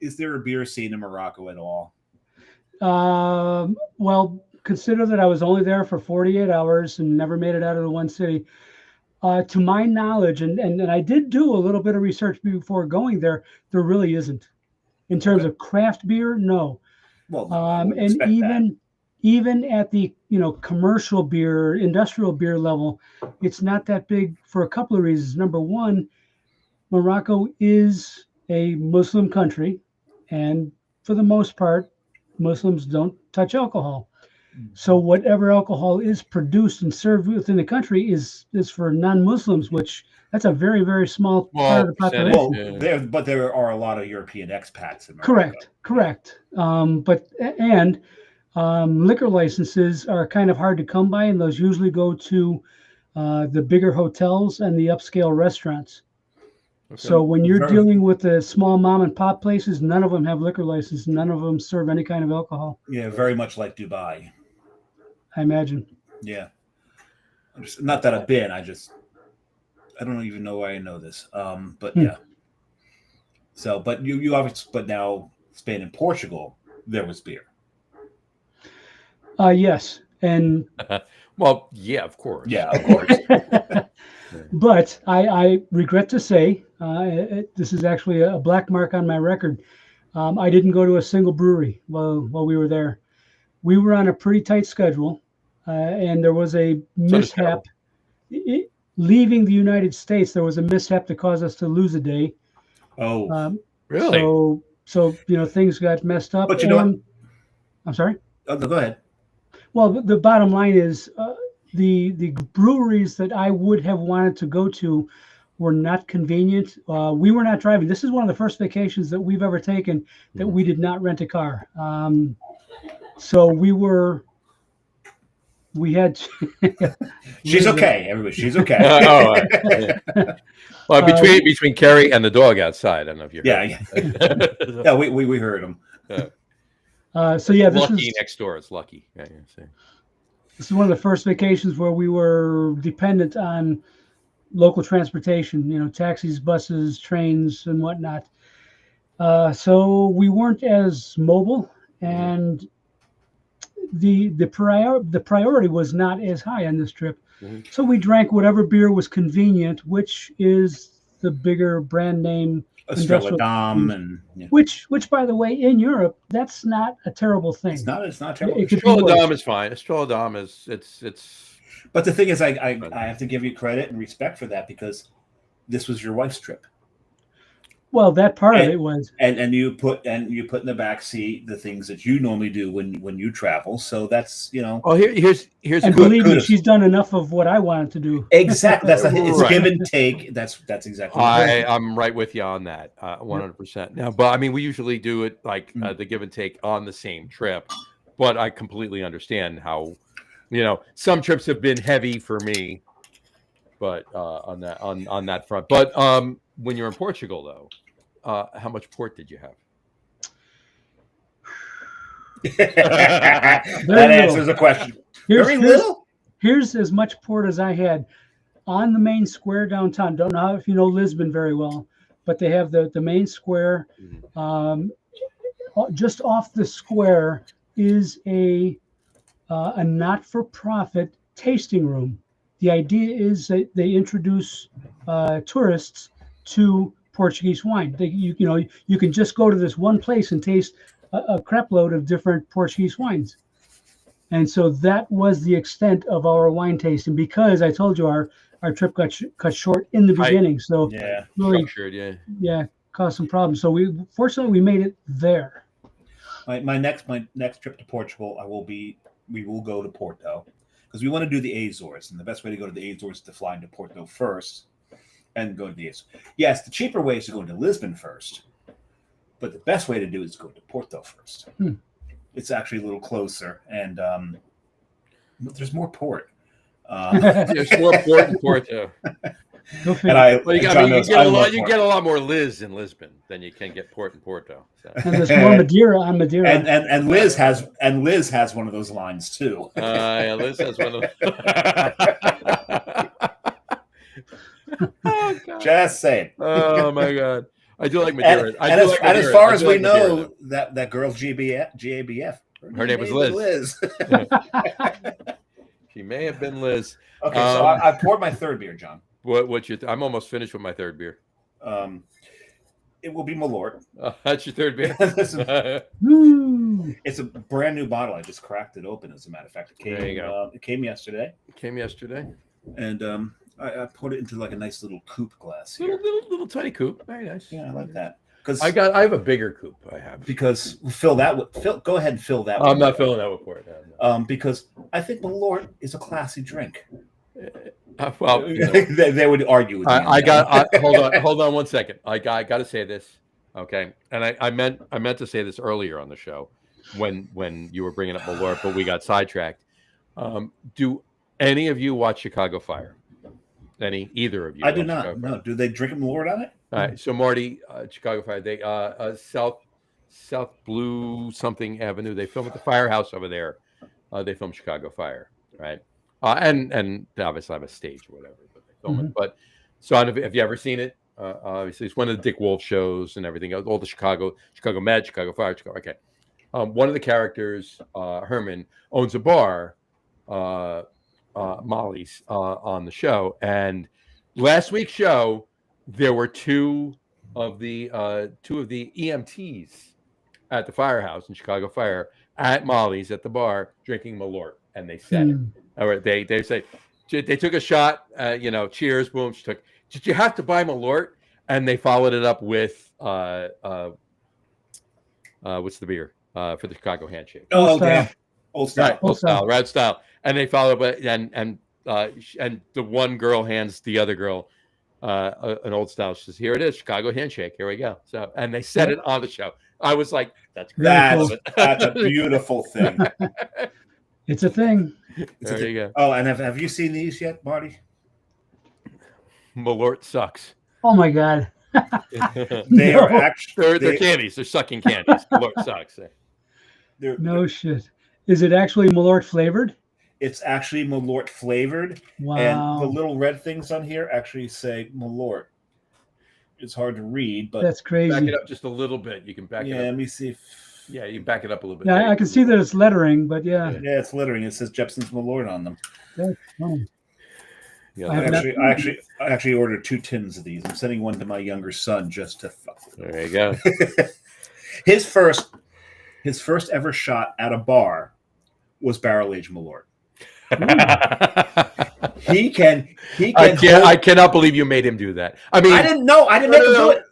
Is there a beer scene in Morocco at all? Well, consider that I was only there for 48 hours and never made it out of the one city. To my knowledge, and I did do a little bit of research before going there, there really isn't. In terms of craft beer, no. Well, and even at the commercial beer, industrial beer level, it's not that big for a couple of reasons. Number one, Morocco is a Muslim country, and for the most part, Muslims don't touch alcohol. So whatever alcohol is produced and served within the country is for non-Muslims, which that's a very, very small part of the percentage. population. Well, there are a lot of European expats in America. Correct. Liquor licenses are kind of hard to come by, and those usually go to the bigger hotels and the upscale restaurants. Okay. So when you're Sure. dealing with the small mom and pop places, none of them have liquor licenses. None of them serve any kind of alcohol. Yeah, very much like Dubai. I imagine. Yeah. Not that I've been. I don't even know why I know this. But yeah. So, but you obviously, but now Spain and Portugal, there was beer. Yes, and Well, yeah, of course. Yeah, of course. but I regret to say this is actually a black mark on my record. I didn't go to a single brewery while we were there. We were on a pretty tight schedule, and there was a mishap. Leaving the United States, there was a mishap that caused us to lose a day. Oh, Really? So things got messed up. But you know what? I'm sorry. oh no, go ahead. Well, the bottom line is the breweries that I would have wanted to go to were not convenient. We were not driving. This is one of the first vacations that we've ever taken that we did not rent a car. So we had. She's okay, everybody. She's okay. All right. Well, between Kerry and the dog outside, I don't know if you heard. Yeah. Yeah, we heard him. So yeah, this Lucky is next door. It's Lucky. Yeah, see. this is one of the first vacations where we were dependent on local transportation. Taxis, buses, trains, and whatnot. So we weren't as mobile, and the priority was not as high on this trip. Mhm. So we drank whatever beer was convenient, which is the bigger brand name Estrella Dom and yeah. which by the way, in Europe, that's not a terrible thing. It's not terrible. It could be Estrella worse. Dom is fine. Estrella Dom is it's. But the thing is, I have to give you credit and respect for that because this was your wife's trip. Well, that part of it was. And you put in the back seat the things that you normally do when you travel. So that's Oh, here's And believe me, she's done enough of what I wanted to do. exactly it's Right. give and take. That's exactly. Right. I'm right with you on that, 100%. Now, but I mean, we usually do it like the give and take on the same trip. But I completely understand how, some trips have been heavy for me, but on that front. But when you're in Portugal, though, how much port did you have? That answers the question. Very little. Here's as much port as I had on the main square downtown. Don't know if you know Lisbon very well, but they have the main square. Just off the square is a not-for-profit tasting room. The idea is that they introduce tourists to Portuguese wine. You can just go to this one place and taste a crap load of different Portuguese wines. And so that was the extent of our wine tasting because I told you our trip got cut short in the beginning. So Yeah. really, Structured, yeah, caused some problems. So fortunately we made it there. My next trip to Portugal, we will go to Porto because we want to do the Azores, and the best way to go to the Azores is to fly into Porto first and go to the Azores. Yes, the cheaper way is to go into Lisbon first, but the best way to do it is go to Porto first. It's actually a little closer, and there's more port. There's more port in Porto. Go And figure. Well, you get a lot more Liz in Lisbon than you can get port in Porto. So. And there's more Madeira on Madeira. and Liz has one of those lines too. Yeah, Liz has one of Oh, God. Just saying. Oh my God, I do like Madeira. And as far as we know, that girl GABF, her name was Liz. She may have been Liz. Okay, so I poured my third beer, John. What's your? I'm almost finished with my third beer. It will be Malort. That's your third beer. Woo. It's a brand new bottle. I just cracked it open. As a matter of fact, There you go. It came yesterday, and I poured it into like a nice little coupe glass here. little tiny coupe. Very nice. Yeah, I like that. because I have a bigger coupe. I have. because fill that with go ahead and fill that. I'm with not filling that with port. No. because I think Malort is a classy drink. Well, they would argue with me. Hold on 1 second. I got to say this, okay? And I meant to say this earlier on the show when you were bringing up Malort, but we got sidetracked. Do any of you watch Chicago Fire? Either of you? I do not. No. Do they drink Malort on it? All right. So Marty, Chicago Fire, they South Blue something Avenue. They film at the firehouse over there. They film Chicago Fire, right? And they obviously have a stage or whatever, but they film it. But so I don't know, have you ever seen it? Obviously, it's one of the Dick Wolf shows and everything. All the Chicago Med, Chicago Fire, Chicago. Okay. One of the characters, Herman, owns a bar, Molly's, on the show. And last week's show, there were two of the EMTs at the firehouse in Chicago Fire at Molly's at the bar drinking Malort, and they said it. All right, they say they took a shot. Cheers, boom. She took. Did you have to buy Malort? And they followed it up with what's the beer for the Chicago handshake? Oh, okay. Old style. Right, old style, red style. And they followed up and the one girl hands the other girl an old style. She says, "Here it is, Chicago handshake. Here we go." So, and they said it on the show. I was like, "That's great. That's a beautiful thing." It's a thing. There you go. Oh, and have you seen these yet, Marty? Malort sucks. Oh my God. They are actually they're candies. They're sucking candies. Malort sucks. No shit. Is it actually Malort flavored? It's actually Malort flavored. Wow. And the little red things on here actually say Malort. It's hard to read, but that's crazy. Back it up just a little bit. You can back it up. Yeah, let me see if... Yeah, you can back it up a little bit. Yeah, I can see that it's lettering, but yeah. Yeah, it's lettering. It says Jepson's Malort on them. That's fun. Yeah, I actually ordered 2 tins of these. I'm sending one to my younger son just to fuck with him. There you go. His first ever shot at a bar was barrel aged Malort. I cannot believe you made him do that. I mean, I didn't know. I didn't make him do it.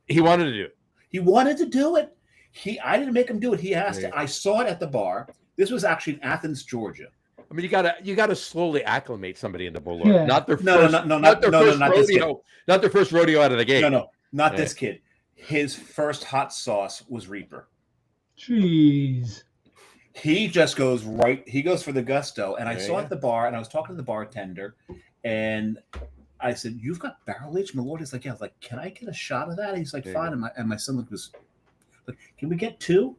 He wanted to do it. He wanted to do it. I didn't make him do it. He asked it. I saw it at the bar. This was actually in Athens, Georgia. I mean, you gotta slowly acclimate somebody into Malort. Yeah. Not their first rodeo out of the gate. Not this kid. His first hot sauce was Reaper. Jeez. He just goes right. He goes for the gusto. And I saw at the bar, and I was talking to the bartender, and I said, "You've got barrel aged Malort." He's like, "Yeah." I was like, "Can I get a shot of that?" He's like, "Fine." And my son was like, "Can we get 2?"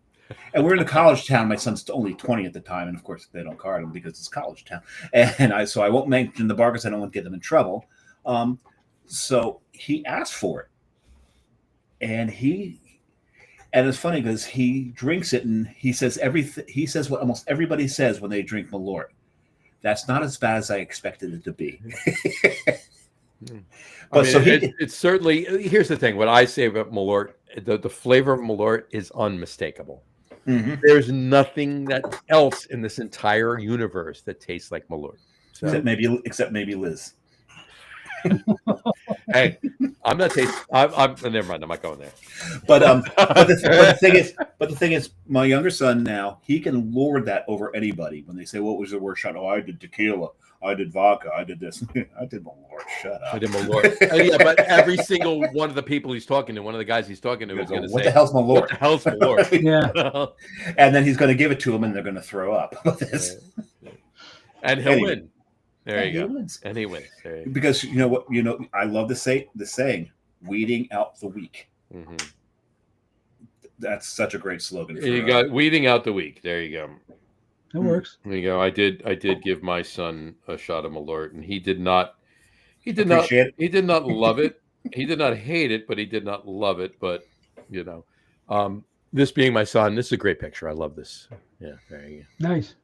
And we're in a college town. My son's only 20 at the time, and of course they don't card him because it's college town. And I won't mention the bar because I don't want to get them in trouble. So he asked for it, and it's funny because he drinks it and he says everything. He says what almost everybody says when they drink Malort. That's not as bad as I expected it to be. But it's certainly. Here's the thing: what I say about Malort, the flavor of Malort is unmistakable. Mm-hmm. There's nothing else in this entire universe that tastes like Malort. So, except maybe Liz. Hey, I'm not tasting. I'm never mind. I'm not going there. But the thing is, my younger son now he can lord that over anybody. When they say, "What was the worst shot?" "Oh, I did tequila. I did vodka. I did this. I did Malort." Shut up. I did Malort. Yeah, but every single one of the people he's talking to, one of the guys he's talking to, is going to say, "What the hell's Malort?" What the hell's Malort? Yeah. And then he's going to give it to him, and they're going to throw up with this. And he'll win. There you go. Wins. And he wins. Because you know what? I love the saying, "Weeding out the weak." Mm-hmm. That's such a great slogan. You got weeding out the weak. There you go. It works. There you go. I did give my son a shot of Malort, and he did not love it. He did not hate it, but he did not love it. But this being my son, this is a great picture. I love this. Yeah, there you go. Nice.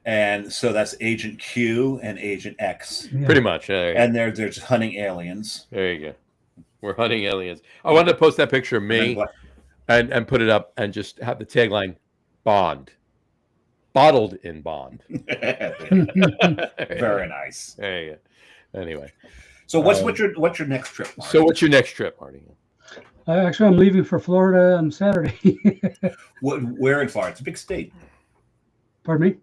And so that's Agent Q and Agent X. Yeah. Pretty much. And they're just hunting aliens. There you go. We're hunting aliens. I wanted to post that picture of me and put it up and just have the tagline, Bond. Bottled in Bond. Very nice. There you go. Anyway. So what's your next trip, Marty? So what's your next trip, Marty? Actually, I'm leaving for Florida on Saturday. Where in Florida? It's a big state. Pardon me?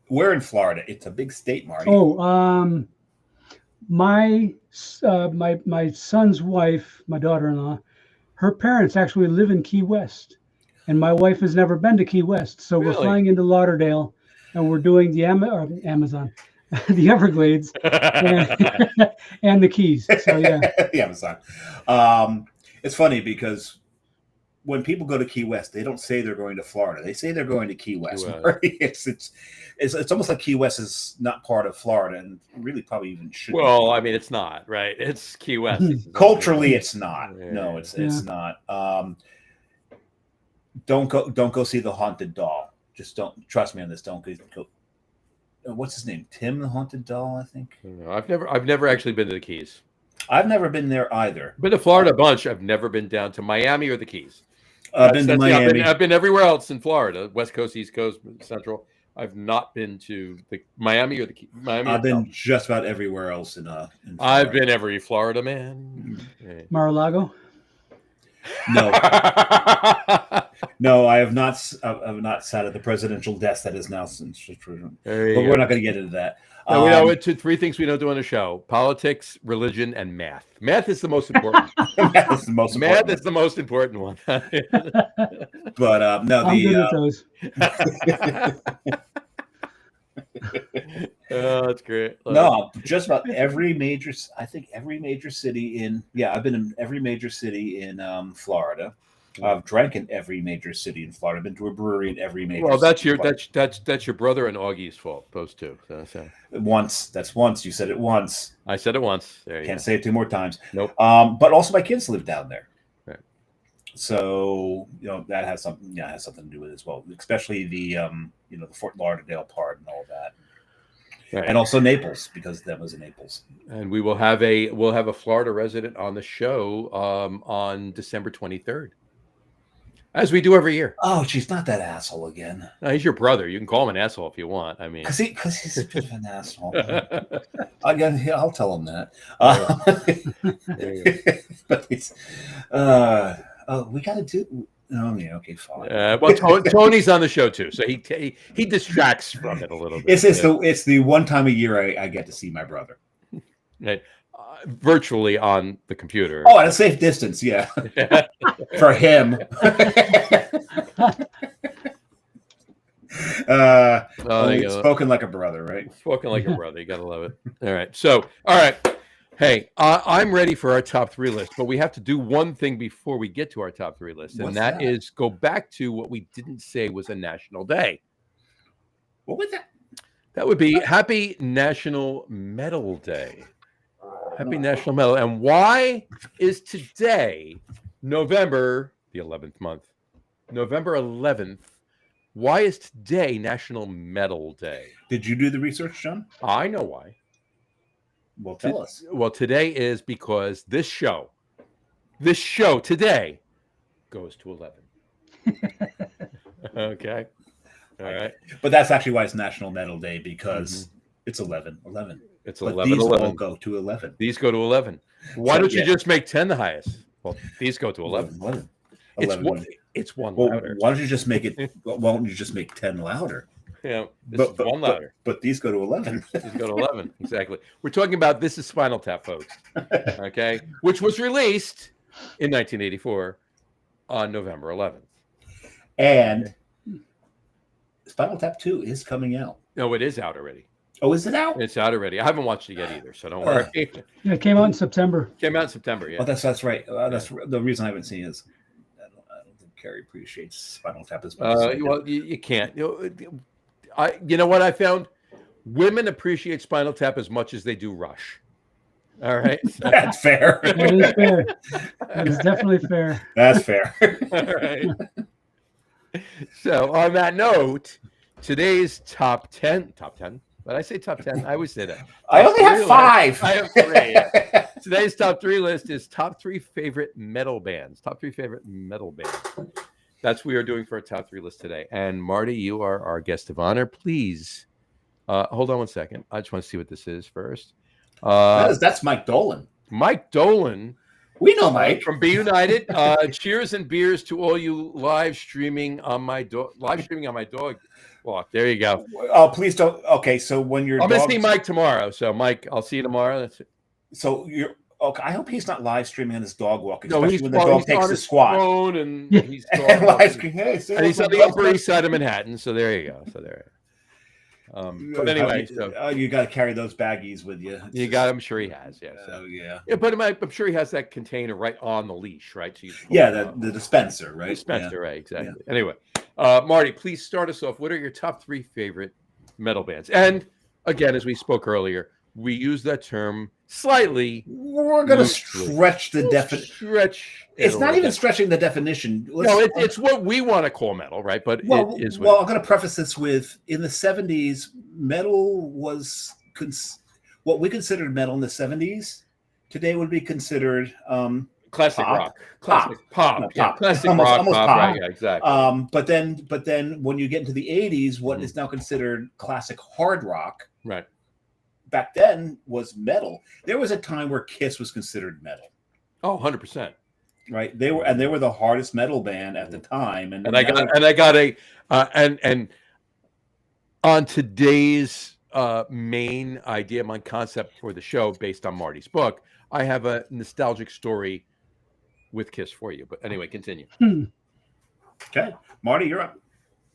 Where in Florida? It's a big state, Marty. Oh, my son's wife, my daughter-in-law, her parents actually live in Key West, and my wife has never been to Key West, so we're Really? flying into Lauderdale, and we're doing the Amazon, the Everglades, and the Keys. So yeah, The Amazon. It's funny because when people go to Key West, they don't say they're going to Florida. They say they're going to Key West. West. It's almost like Key West is not part of Florida, and really probably even should. Well, I mean, it's not, right? It's Key West. Culturally, it's not. Yeah. No, it's not. Don't go see the haunted doll. Just don't trust me on this. Don't go. What's his name? Tim the Haunted Doll, I think. No, I've never actually been to the Keys. I've never been there either. Been to Florida a bunch. I've never been down to Miami or the Keys. I've been to Miami. I've been everywhere else in Florida, West Coast, East Coast, Central. I've not been to the Miami or the Keys. I've been just about everywhere else in I've been every Florida man. Yeah. Mar-a-Lago. No, no, I have not. I've not sat at the presidential desk that is now since. But we're not going to get into that. No, we know to three things we don't do on the show: politics, religion, and math. Math is the most important. Math is the most important. Math is the most important one. But no, I'm good at those. Oh, that's great. No, just about every major. I think every major city in. Yeah, I've been in every major city in Florida. I've drank in every major city in Florida. I've been to a brewery in every major. Well, that's city that's your brother and Augie's fault. Those two. So. Once. That's once. You said it once. I said it once. There you Can't go. say it two more times. Nope. But also my kids live down there. Right. So that has something. Yeah, has something to do with it as well. Especially the the Fort Lauderdale part and all that. Right. And also Naples, because that was in Naples. And we'll have a Florida resident on the show on December 23rd, as we do every year. Oh, she's not that asshole again. No, he's your brother. You can call him an asshole if you want. I mean, Because he's a bit of an asshole. I'll tell him that. There you go. But he's, we got to do. Oh, yeah, okay, fine. Well, Tony's on the show too, so he distracts from it a little bit. It's the one time a year I get to see my brother. Right. Virtually on the computer. Oh, at a safe distance, yeah. For him. Spoken like a brother, right? Spoken like a brother. You gotta love it. All right. So, all right. Hey, I'm ready for our top three list, but we have to do one thing before we get to our top three list, and that is go back to what we didn't say was a national day. What was that? That would be Happy National Metal Day. Happy National Metal. And why is today, November the 11th month, November 11th, why is today National Metal Day? Did you do the research, John? I know why. Well, tell us. Well, today is because this show today goes to 11. Okay. All right. But that's actually why it's National Metal Day, because it's 11. It's But 11. these 11. all go to 11. These go to 11. Why don't you just make 10 the highest? Well, these go to 11. 11. It's one Well, louder. why don't you just make it? Why don't you just make 10 louder? Yeah, this is one louder. But these go to 11. These go to 11. Exactly. We're talking about This Is Spinal Tap, folks. Okay, which was released in 1984 on November 11th. And Spinal Tap 2 is coming out. No, it is out already. Oh, is it out? It's out already. I haven't watched it yet either, so don't worry. Yeah, it came out in September. Came out in September. Yeah. Oh, that's right. That's the reason I haven't seen it is I don't think Carrie appreciates Spinal Tap as much. As I do. Well, you can't. You know what I found? Women appreciate Spinal Tap as much as they do Rush. All right. That's fair. That is fair. That is definitely fair. That's fair. All right. So on that note, today's top 10. But I say top 10. I always say that. I only have 5. I have 3. Yeah. Today's top 3 list is top 3 favorite metal bands. Top 3 favorite metal bands. That's what we are doing for our top 3 list today. And Marty, you are our guest of honor. Please hold on one second. I just want to see what this is first. That's Mike Dolan. Mike Dolan We know, Mike. From Be United. Cheers and beers to all you live streaming on my dog walk. There you go. Oh, please don't. Okay, so when your I'm dog, gonna see Mike tomorrow. So Mike, I'll see you tomorrow. That's it. so you're okay. I hope he's not live streaming on his dog walk, No, especially he's, when the dog he's takes on the his squat. phone and Yeah. he's And live stream. Hey, see and he's what on the dog's Upper doing? East Side of Manhattan. So there you go. But anyway, so You got to carry those baggies with you. you got. I'm sure he has. Yeah. So. Oh yeah. Yeah, but I'm sure he has that container right on the leash, right? So you just Yeah, pull it out. the dispenser, right? Dispenser, right? Exactly. Anyway, Marty, please start us off. What are your top 3 favorite metal bands? And again, as we spoke earlier, we use that term slightly. We're going to loosely. stretch the definition. Stretch. It's it a not little even bit. stretching the definition. No, it's what we want to call metal, right? But Well, it is. well, What I'm going to preface this with: in the '70s, metal was what we considered metal in the '70s. Today would be considered classic pop. rock, classic pop, No, yeah, pop. classic Almost- rock, almost pop, pop. right? Yeah, exactly. But then when you get into the '80s, what Mhm. is now considered classic hard rock Right. back then was metal. There was a time where Kiss was considered metal, Oh, 100%. right? They were the hardest metal band at the time, And I got a and on today's main idea, my concept for the show based on Marty's book, I have a nostalgic story with Kiss for you. But anyway, continue. Okay, Marty, you're up.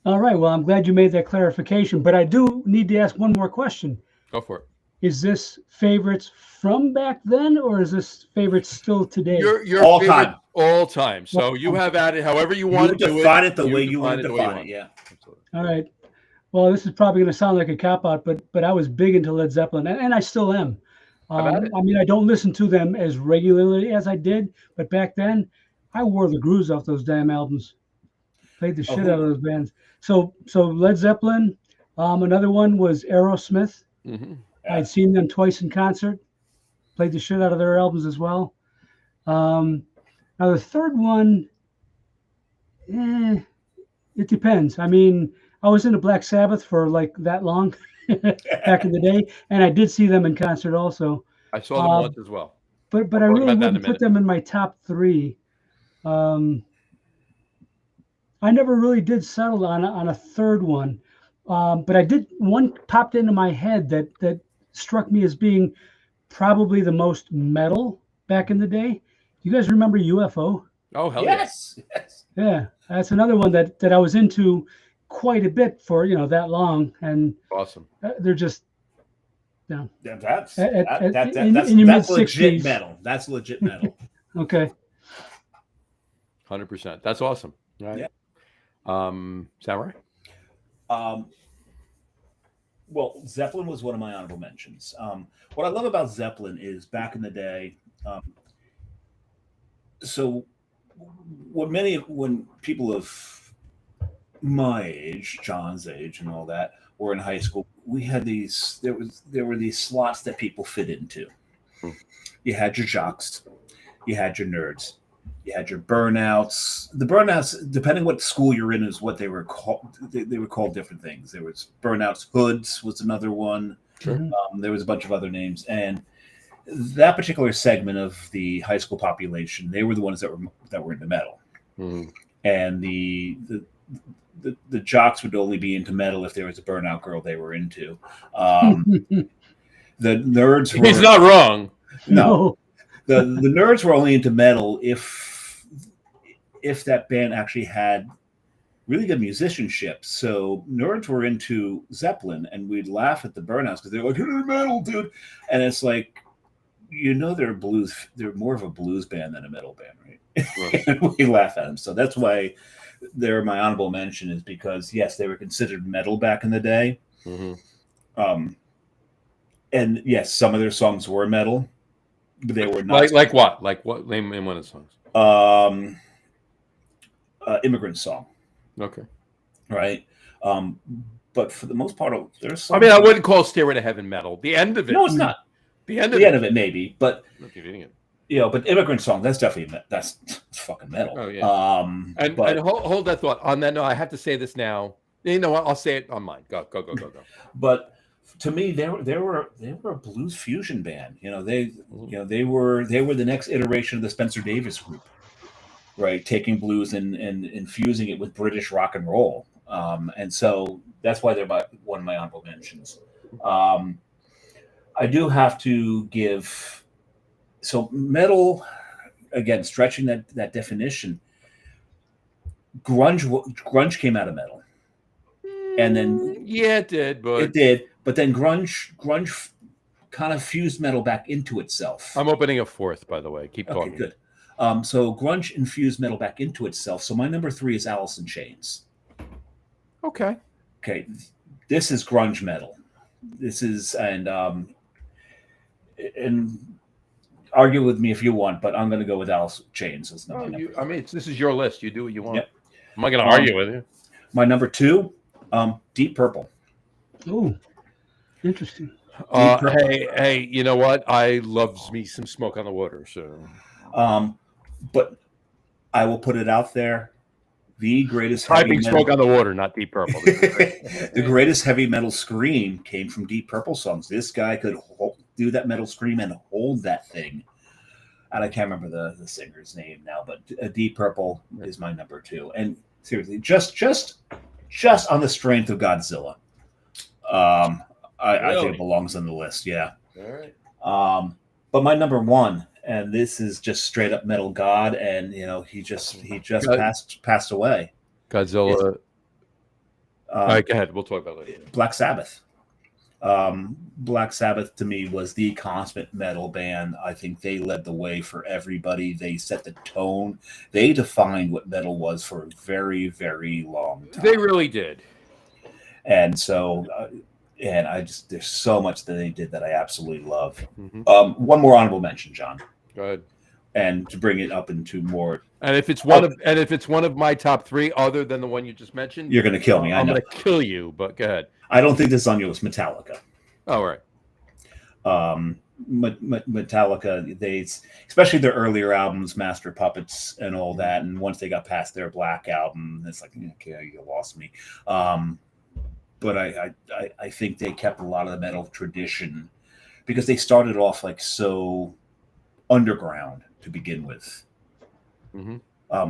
All right. Well, I'm glad you made that clarification, but I do need to ask one more question. Go for it. Is this favorites from back then, or is this favorites still today? Your All favorite time. all time. So you have added however you want You to do define it. it the way you want to the way define it. Yeah. Absolutely. All right. Well, this is probably going to sound like a cop out, but I was big into Led Zeppelin, and I still am. About it? I mean, I don't listen to them as regularly as I did, but back then, I wore the grooves off those damn albums. Played the shit out of those bands. So Led Zeppelin. Another one was Aerosmith. Mm-hmm. I'd seen them twice in concert. Played the shit out of their albums as well. Now the third one, it depends. I mean, I was into Black Sabbath for like that long back in the day, and I did see them in concert also. I saw them once as well. But I We'll talk really about that in a wouldn't put minute. them in my top 3. I never really did settle on a third one, but I did. One popped into my head that struck me as being probably the most metal back in the day. You guys remember UFO? Oh hell Yes. Yeah, that's another one that I was into quite a bit for that long, and yeah! Awesome. they're just That's in your that's legit mid-60s. metal. That's legit metal. Okay. 100%. That's awesome. Right. Yeah. Samurai. Well, Zeppelin was one of my honorable mentions. What I love about Zeppelin is back in the day. So, when people of my age, John's age, and all that were in high school, we had these. There were these slots that people fit into. You had your jocks, you had your nerds, you had your burnouts. The burnouts, depending what school you're in, is what they were called. They were called different things. There was burnouts. Hoods was another one. Sure. There was a bunch of other names, and that particular segment of the high school population, they were the ones that were into metal. Mhm. And the jocks would only be into metal if there was a burnout girl they were into. The nerds were He's not wrong. no. The nerds were only into metal if that band actually had really good musicianship. So nerds were into Zeppelin, and we'd laugh at the burnouts because they're like, "Hey, metal, dude," and it's like, they're more of a blues band than a metal band, right? And we laugh at them. So that's why they're my honorable mention, is because yes, they were considered metal back in the day. Mm-hmm. And yes, some of their songs were metal, but they were not Like what? Like what? Name one of the songs. Immigrant Song, Okay. right? But for the most part, there's some. I mean, I wouldn't call Stairway to Heaven metal. The end of it. No, it's not. The end of The it. end of it, maybe, but Not reading it. but Immigrant Song, that's definitely that's fucking metal. Oh, yeah. And But hold that thought. On that note, I have to say this now. You know what? I'll say it on mine. Go. but to me, they were a blues fusion band. They were the next iteration of the Spencer Davis group, right? Taking blues and infusing it with British rock and roll. And so that's why they're one of my honorable mentions. I do have to give metal, again, stretching that definition. Grunge came out of metal, and then yeah, it did, but then grunge kind of fused metal back into itself. I'm opening a fourth, by the way. Keep talking. Okay, good. So grunge infused metal back into itself. So my number 3 is Alice in Chains. Okay. This is grunge metal. This is and argue with me if you want, but I'm going to go with Alice in Chains. As number this is your list. You do what you want. Yep. I'm not going to argue with you. My number 2, Deep Purple. Oh, interesting. Hey, you know what? I love me some Smoke on the Water. So, but I will put it out there. The greatest typing Smoke on the Water, not Deep Purple. The greatest heavy metal scream came from Deep Purple songs. This guy could do that metal scream and hold that thing. And I can't remember the singer's name now, but Deep Purple is my number 2. And seriously, just on the strength of Godzilla, I think it belongs on the list. Yeah. All right. But my number 1, and this is just straight up metal god, and he just passed away. Godzilla. All right, go ahead. We'll talk about it later. Black Sabbath. Black Sabbath to me was the consummate metal band. I think they led the way for everybody. They set the tone. They defined what metal was for a very, very long time. They really did. And so, there's so much that they did that I absolutely love. Mm-hmm. One more honorable mention, John. Go ahead. And to bring it up into more, and if it's one of my top 3, other than the one you just mentioned, you're going to kill me. I'm going to kill you. But go ahead. I don't think this is on your list. Metallica. Oh, right. Metallica, they, especially their earlier albums, Master Puppets and all that, and once they got past their Black album, it's like, okay, you lost me. But I think they kept a lot of the metal tradition because they started off like so underground to begin with. Mm-hmm.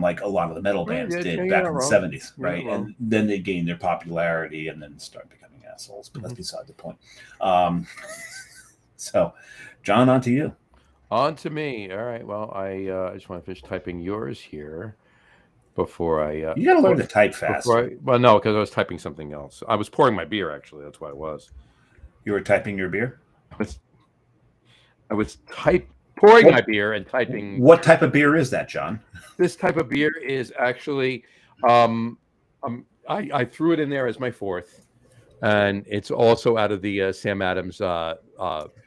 Like a lot of the metal bands did back in the 70s, right? And then they gained their popularity and then started becoming assholes, but that's beside the point. So, John, on to you. On to me. All right. Well, I just want to finish typing yours here before I... you got to learn to type fast. Well, no, because I was typing something else. I was pouring my beer, actually. That's what it was. You were typing your beer? I was pouring my beer and typing. What type of beer is that, John? This type of beer is actually, I threw it in there as my 4th, and it's also out of the Sam Adams fall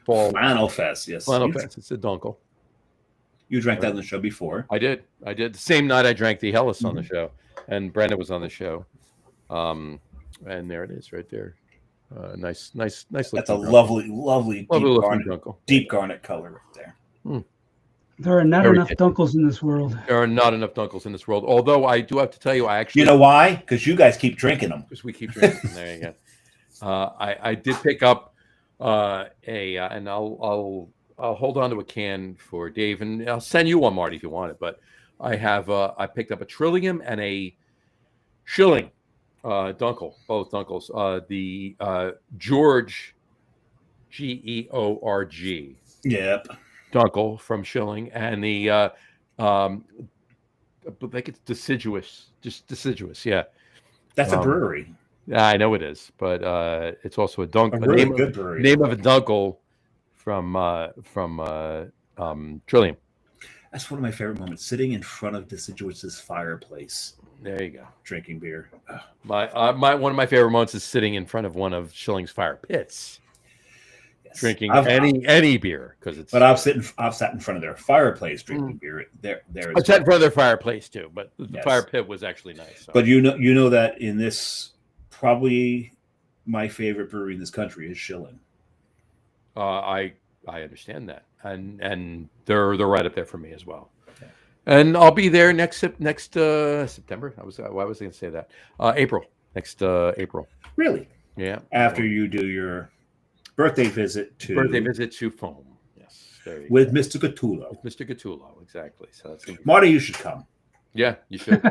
Flannel Fest. Yes, Flannel Fest. It's a Dunkel. You drank that on the show before. I did. The same night I drank the Hellas on the show, and Brenda was on the show. And there it is, right there. Nice. That's a lovely deep garnet color right there. There are not enough Dunkels in this world. There are not enough Dunkels in this world. Although I do have to tell you, I actually. You know why? Because you guys keep drinking them. Because we keep drinking them. There you go. I did pick up and I'll hold on to a can for Dave, and I'll send you one, Marty, if you want it. But I picked up a Trillium and a Schilling Dunkel, both Dunkels. The George, Georg. Yep. Dunkel from Schilling, and the I think it's deciduous, yeah. That's a brewery. Yeah, I know it is, but it's also a Dunkel. A really good brewery. Name of a Dunkel from Trillium. That's one of my favorite moments, sitting in front of Deciduous's fireplace. There you go. Drinking beer. My one of my favorite moments is sitting in front of one of Schilling's fire pits. Drinking any beer because it's. But I've sat in front of their fireplace drinking beer. I sat in front of their fireplace too, but the fire pit was actually nice. So. But you know that in this, probably my favorite brewery in this country is Schilling. I understand that, and they're right up there for me as well. Okay. And I'll be there next September. Why was I going to say that? April next April. Really? Yeah. After you do your birthday visit to Foam. Yes, there you with go. Mr. Gattulo. With Mr. Gattulo, exactly. So that's gonna be Marty, you should come. yeah, you should.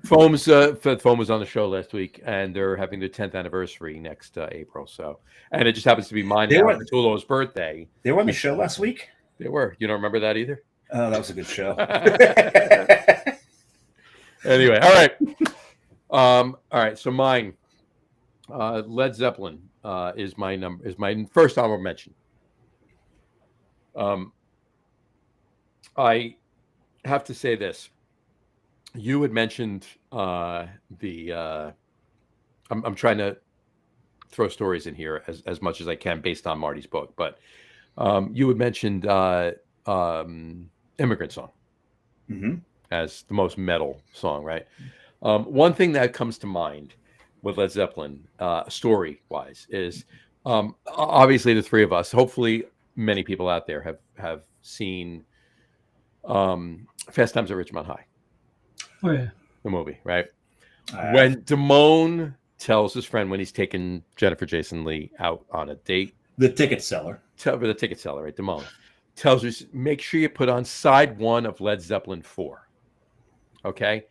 Foam was on the show last week, and they're having their 10th anniversary next April. So, and it just happens to be mine They and were- Gattulo's birthday. They were on the show last week. They were. You don't remember that either? Oh, that was a good show. Anyway, all right. All right. So mine, Led Zeppelin, is my first honorable mention. I have to say this. You had mentioned I'm trying to throw stories in here as much as I can based on Marty's book, but you had mentioned Immigrant Song as the most metal song, right? One thing that comes to mind with Led Zeppelin, story-wise, is obviously the three of us, hopefully many people out there have seen Fast Times at Ridgemont High. Oh yeah. The movie, right? When Damone tells his friend when he's taking Jennifer Jason Leigh out on a date, the ticket seller, the ticket seller, right? Damone tells her, make sure you put on side 1 of Led Zeppelin 4. Okay.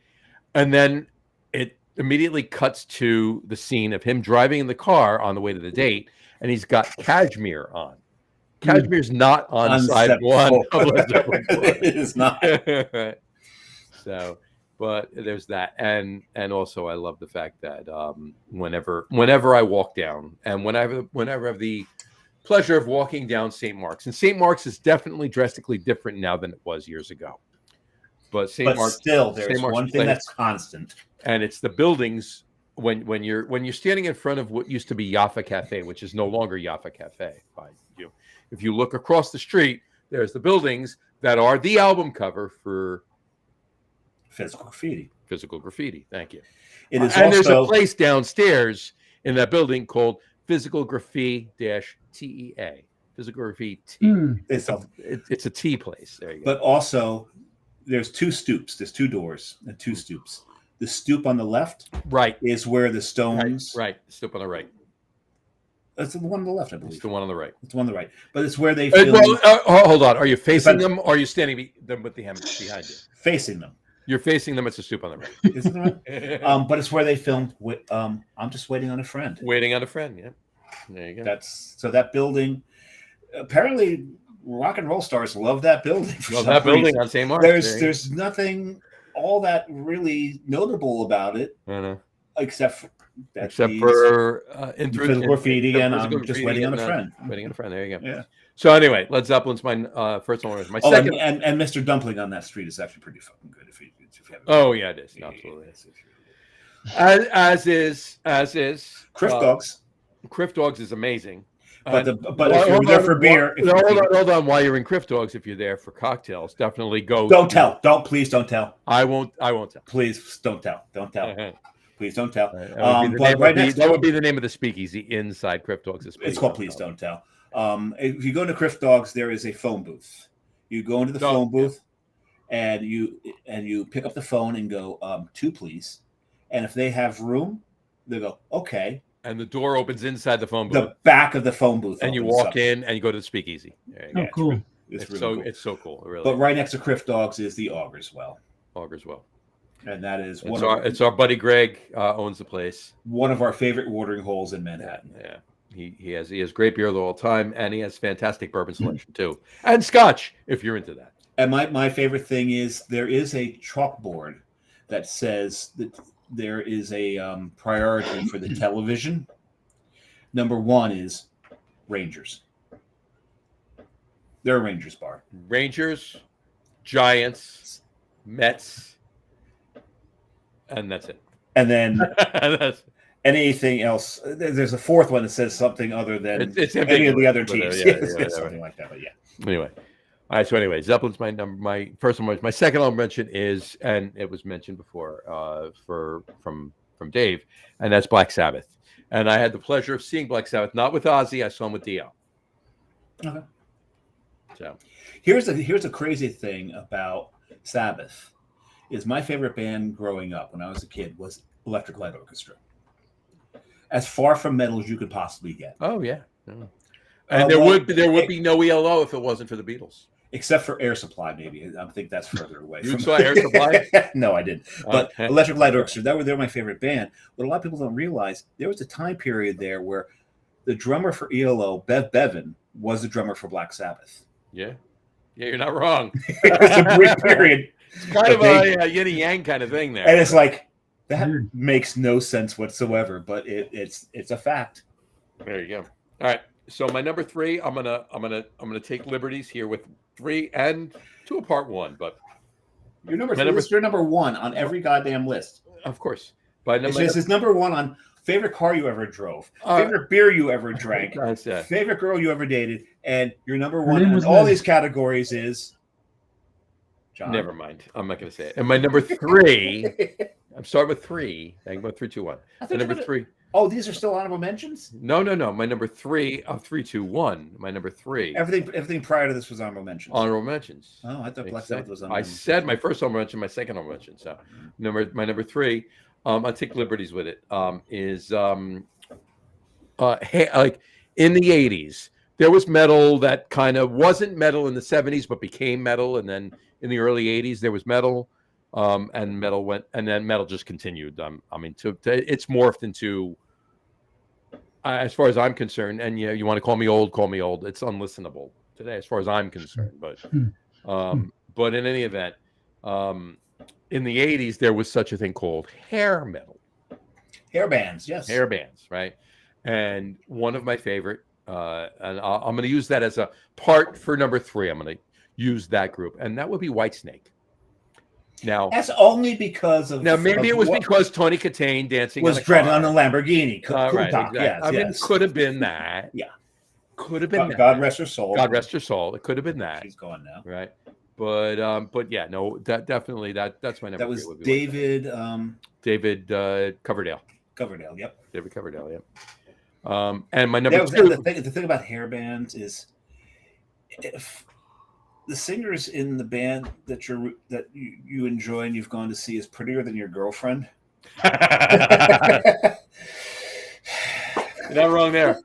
And then it immediately cuts to the scene of him driving in the car on the way to the date, and he's got Cashmere on. Cashmere's not on side 1 of Led Zeppelin 4. It is not. So, but there's that, and also I love the fact that whenever I walk down, and whenever I have the pleasure of walking down St. Mark's, and St. Mark's is definitely drastically different now than it was years ago. But St. Mark's still, there's St. Mark's one thing that's constant, and it's the buildings. When you're standing in front of what used to be Jaffa Cafe, which is no longer Jaffa Cafe, by you. If you look across the street, there's the buildings that are the album cover for Physical Graffiti. Physical Graffiti. Thank you. It is, and there's a place downstairs in that building called Physical Graffiti TEA. Physical Graffiti. It's a tea place. There you go. But also, there's 2 stoops. There's 2 doors and 2 stoops. The stoop on the left, right, is where the Stones. Right. Stoop on the right. That's the one on the left, I believe. It's the one on the right. It's the one on the right. But it's where they film. Hold on. Are you facing them, or are you standing them with the hammer behind you? Facing them. You're facing them. It's a stoop on the right. Isn't it right? But it's where they filmed. I'm just waiting on a friend. Waiting on a friend. Yeah. There you go. So that building. Apparently, rock and roll stars love that building. Love that building on St. Mark's. There's nothing all that really notable about it, except for Physical Graffiti, and I'm just waiting on a friend. Waiting on a friend. There you go. Yeah. So anyway, Led Zeppelin's my first one. My second, and Mr. Dumpling on that street is actually pretty fucking good. If you haven't. Oh yeah, it is absolutely. As is Criff Dogs. Criff Dogs is amazing. But if you're there for beer, hold on. While you're in Criff Dogs, if you're there for cocktails, definitely go. Don't tell. Please don't tell. I won't tell. Please don't tell. Please don't tell. That would be the name of the speakeasy inside Criff Dogs. It's called Please Don't Tell. If you go to Criff Dogs, there is a phone booth. You go into the phone booth, and you pick up the phone and go 2, please. And if they have room, they go okay. And the door opens inside the phone booth. The back of the phone booth. And you walk in and you go to the speakeasy. Cool. It's really cool. It's so cool. Really. But right next to Criff Dogs is the Augers Well. And that is it's our buddy Greg owns the place. One of our favorite watering holes in Manhattan. Yeah. He has great beer all the time, and he has fantastic bourbon selection too. And scotch, if you're into that. And my favorite thing is there is a chalkboard that says that there is a priority for the television. Number 1 is Rangers. They're a Rangers bar. Rangers, Giants, Mets, and that's it. And then anything else. There's a 4th one that says something other than it's any of the other teams. Something like that. But yeah. Anyway. All right. So anyway, Zeppelin's my first one. My second I'll mention is, and it was mentioned before from Dave, and that's Black Sabbath. And I had the pleasure of seeing Black Sabbath, not with Ozzy. I saw him with Dio. Okay. So here's a crazy thing about Sabbath. Is my favorite band growing up when I was a kid was Electric Light Orchestra. As far from metal as you could possibly get. Oh yeah. And there well, would be no ELO if it wasn't for the Beatles. except for Air Supply, maybe. I think that's further away. You saw Air Supply? No, I didn't. But Okay. Electric Light Orchestra, they're my favorite band. What a lot of people don't realize, there was a time period there where the drummer for ELO, Bev Bevan, was the drummer for Black Sabbath. Yeah, you're not wrong. It was a brief period. It's kind of a yin and yang kind of thing there. And it's like, that Weird. makes no sense whatsoever, but it's a fact. There you go. All right. So my number 3, I'm gonna take liberties here with 3 and 2 part 1, but You're number My 3. number- You're number 1 on every goddamn list. of course, by It's just it's number 1 on favorite car you ever drove, Uh, favorite beer you ever drank, that's it. favorite girl you ever dated, and your number Her 1 name in was all Liz. these categories is John. Never mind. I'm not gonna say it. And my number 3, I'm starting with 3. I can go 3, 2, 1. I The think number I'm 3. Oh, these are still honorable mentions. No. My number 3 of 3, 2, 1. My number 3. Everything prior to this was honorable mentions. Honorable mentions. Oh, I thought Black Sabbath was I honorable. said my first honorable mention, my second honorable mention. So my number 3, I'll take liberties with it. Is like in the 80s, there was metal that kind of wasn't metal in the 70s, but became metal, and then in the early 80s there was metal, and metal went, and then metal just continued. I mean, it's morphed into, as far as I'm concerned, and you want to call me old, it's unlistenable today, as far as I'm concerned. But in any event, in the 80s there was such a thing called hair metal. Hair bands, yes. Hair bands, right? And one of my favorite, and I'm going to use that as a part for number 3. I'm going to use that group, and that would be Whitesnake. Now, That's only because of maybe it was what because Tony Katane dancing was on a dreaded car. on a Lamborghini. Right, Coupe-top, exactly. yes, I mean, yes. it could have been that. Yeah. Could have been that. God rest her soul. God rest her soul. It could have been that. She's gone now. Right. But yeah, no, that definitely that's my number. That was 3 would be David David Coverdale. Coverdale. Yep. David Coverdale. Yep. And my number That was, 2. the thing about hair bands is, if the singers in the band that you enjoy and you've gone to see is prettier than your girlfriend, You're not wrong there.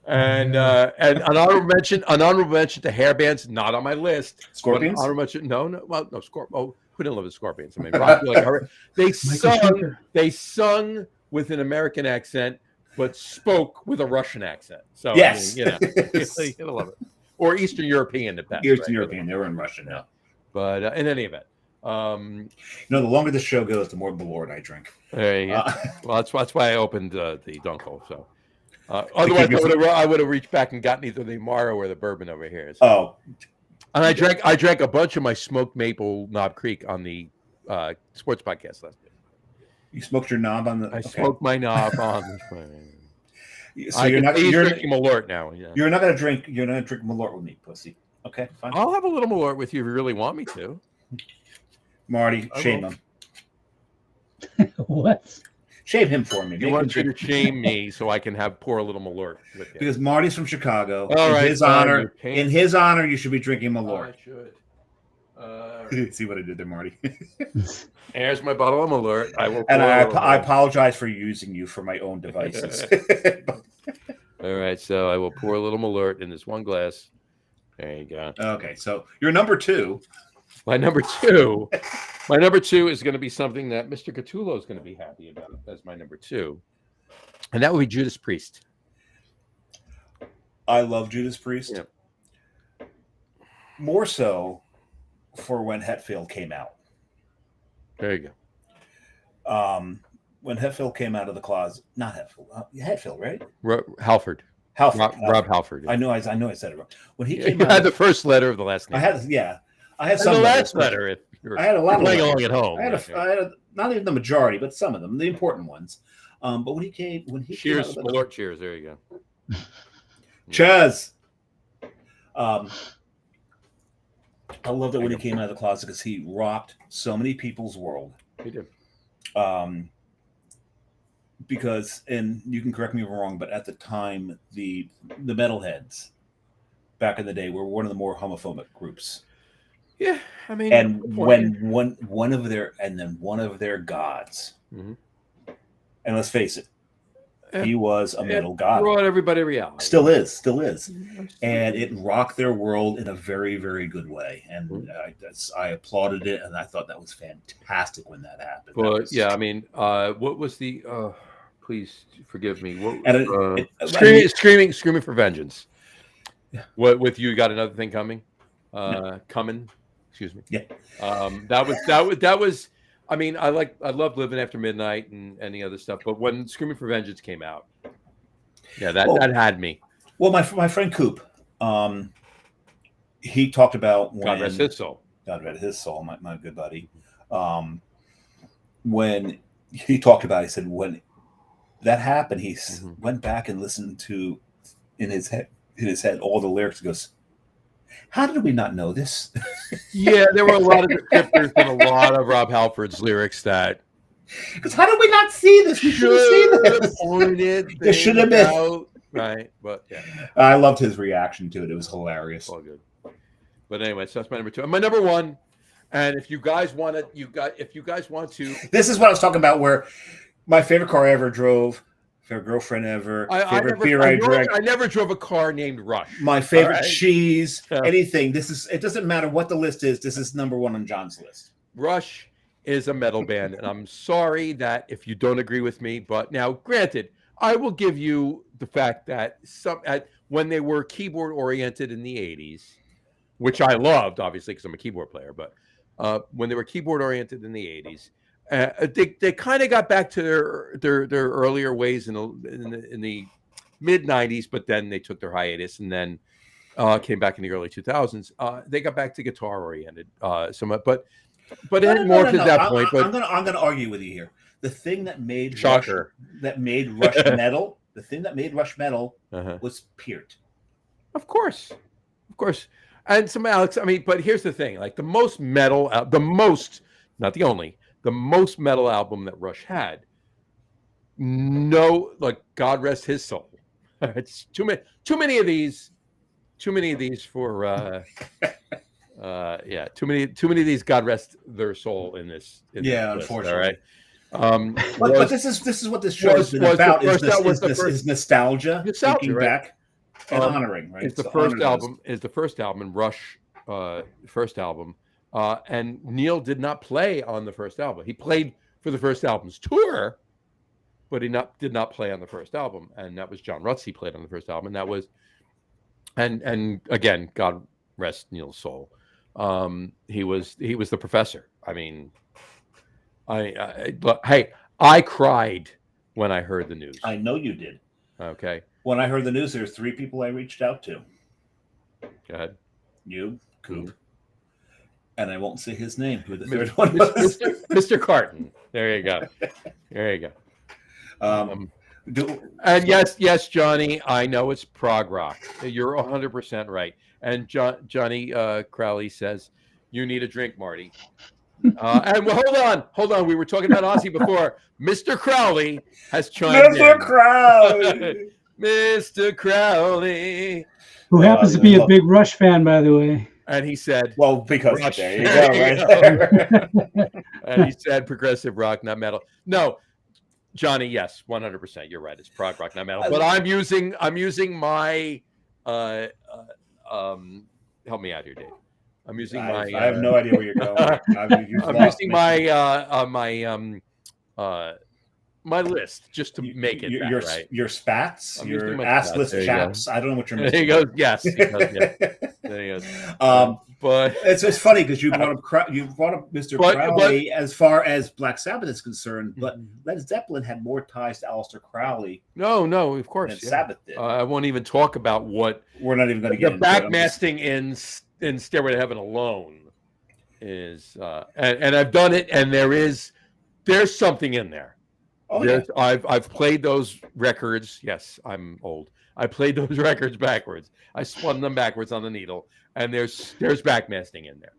And an honorable mention to hair bands, not on my list. Scorpions. But honorable mention, no, Oh, who didn't love the Scorpions? I mean, Rock, they sung with an American accent, but spoke with a Russian accent. So Yes. I mean, you gotta love it. Or Eastern European at best. Eastern right? European. They were in Russia now. But in any event, The longer the show goes, the more Malort I drink. there you go. Well, that's why I opened the Dunkel. So otherwise, I would have reached back and gotten either the Amaro or the bourbon over here. So. Oh, And I drank a bunch of my smoked maple Knob Creek on the sports podcast last night. you smoked your knob on the. I smoked my knob on. So you're not drinking Malort now. Yeah. You're not gonna drink Malort with me, pussy. Okay, fine. I'll have a little Malort with you if you really want me to. Marty, I shame will. him. What? Shame him for me. You Make him want you to drink. shame me so I can pour a little Malort with you. Because Marty's from Chicago. All right, fine, In his honor, you should be drinking Oh, I Malort. should. See what I did there, Marty? There's my bottle of Malort. I will. And pour a I little Malort. apologize for using you for my own devices. All right, so I will pour a little Malort in this one glass. There you go. Okay, so your number 2. My number 2 is going to be something that Mr. Catullo is going to be happy about as my number 2, and that would be Judas Priest. I love Judas Priest. Yeah. More so for when Hetfield came out. There you go. When Hetfield came out of the closet, not Hetfield, Hetfield, right? Halford. Halford. Rob Halford. I know I said it wrong. When he You came had out, the first letter of the last name. I had And some the letters, last letter. If you're I had a lot of playing letters. along at home. I had not even the majority, but some of them, the important ones. But when he came Cheers, out of the- Malort. Cheers. There you go. Chaz. I loved it when he came out of the closet because he rocked so many people's world. He did. Because, and you can correct me if I'm wrong, but at the time, the metalheads back in the day were one of the more homophobic groups. Yeah, I mean, And when one of their gods, Mhm. and let's face it, He was a metal god. Brought everybody reality. Still is, and it rocked their world in a very, very good way. And I applauded it, and I thought that was fantastic when that happened. But yeah, I mean, what was the? Please forgive me. What? Screaming for vengeance. Yeah. What with you? Got another thing coming? No. Coming? Excuse me. Yeah. That was. I mean, I love Living After Midnight and any other stuff, but when Screaming for Vengeance came out, yeah, that had me. Well, my friend Coop, he talked about when God rest his soul. God rest his soul, my good buddy. When he talked about it, he said when that happened, he went back and listened to in his head all the lyrics. He goes, how did we not know this? Yeah, there were a lot of descriptors and a lot of Rob Halford's lyrics that. Because how did we not see this? We should have seen this. It should have been right, but yeah, I loved his reaction to it. It was hilarious. All good. But anyway, so that's my number 2. And my number 1, and if you guys want to, this is what I was talking about. Where my favorite car I ever drove. Favorite girlfriend ever. Favorite beer I drank. I never drove a car named Rush. My favorite cheese. Anything. It doesn't matter what the list is. This is number 1 on John's list. Rush is a metal band, and I'm sorry that if you don't agree with me, but now, granted, I will give you the fact that when they were keyboard oriented in the 80s, which I loved, obviously, because I'm a keyboard player, but when they were keyboard oriented in the 80s. They kind of got back to their earlier ways in the mid 90s, but then they took their hiatus and then came back in the early 2000s. They got back to guitar oriented somewhat, but it had morphed at that point. But I'm gonna argue with you here. The thing that made Shocker Rush metal, the thing that made Rush metal was Peart. Of course, and some Alex. I mean, but here's the thing: like the most metal, not the only. The most metal album that Rush had, God rest his soul. It's too many of these for too many of these. God rest their soul in this. Unfortunately. All right. But this is what this show is about. Is nostalgia, thinking right? back, and honoring. Right. It's the first album. Is the first album Rush? First album. And Neil did not play on the first album. He played for the first album's tour, but he did not play on the first album. And that was John Rutsey played on the first album. And that was, and again, God rest Neil's soul. He was the professor. I mean, but hey, I cried when I heard the news. I know you did. Okay. When I heard the news, there's 3 people I reached out to. Go ahead. You, Coop. And I won't say his name, who the third one was. Mr. Carton. There you go. And yes, Johnny, I know it's prog rock. You're 100% right. And Johnny Crowley says, you need a drink, Marty. And well, hold on. We were talking about Ozzy before. Mr. Crowley has chimed in. Mr. Crowley. Mr. Crowley. Who happens to be a big Rush fan, by the way. And he said, well, because Rush. There you go, right there. And he said progressive rock, not metal. No, Johnny, yes, 100%. You're right. It's prog rock, not metal. But I'm using my help me out here, Dave. I'm using I have no idea where you're going. I'm using my list just to make it right. Your spats, your assless chaps. I don't know what you're missing. There he goes. Yes. There he goes. But it's funny because you brought up Mr. Crowley as far as Black Sabbath is concerned, but Led Zeppelin had more ties to Aleister Crowley. No, of course. Than Sabbath did. I won't even talk about what we're not even going to get the backmasting in Stairway to Heaven alone is, and I've done it, and there's something in there. Oh, yeah. I've played those records. Yes, I'm old. I played those records backwards. I spun them backwards on the needle, and there's backmasting in there.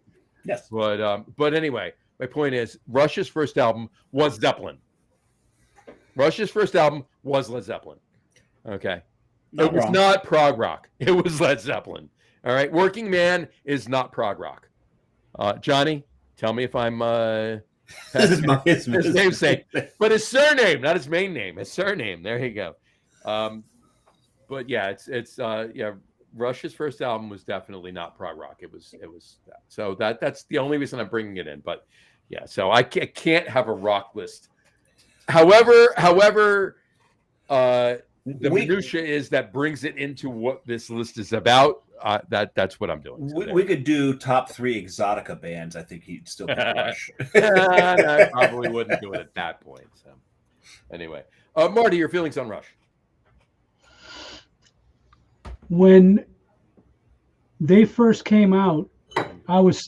Yes. But anyway, my point is, Rush's first album was Zeppelin. Rush's first album was Led Zeppelin. Okay. It was not prog rock. It was Led Zeppelin. All right. Working Man is not prog rock. Johnny, tell me if I'm his name, but his surname, not his main name. His surname. There you go. But yeah, it's yeah. Rush's first album was definitely not prog rock. It was that. So that's the only reason I'm bringing it in. But yeah, so I can't have a rock list. However, the minutia is that brings it into what this list is about. That's what I'm doing. So we could do top 3 Exotica bands. I think he'd still pick Rush. I probably wouldn't do it at that point. So anyway, Marty, your feelings on Rush? When they first came out, I was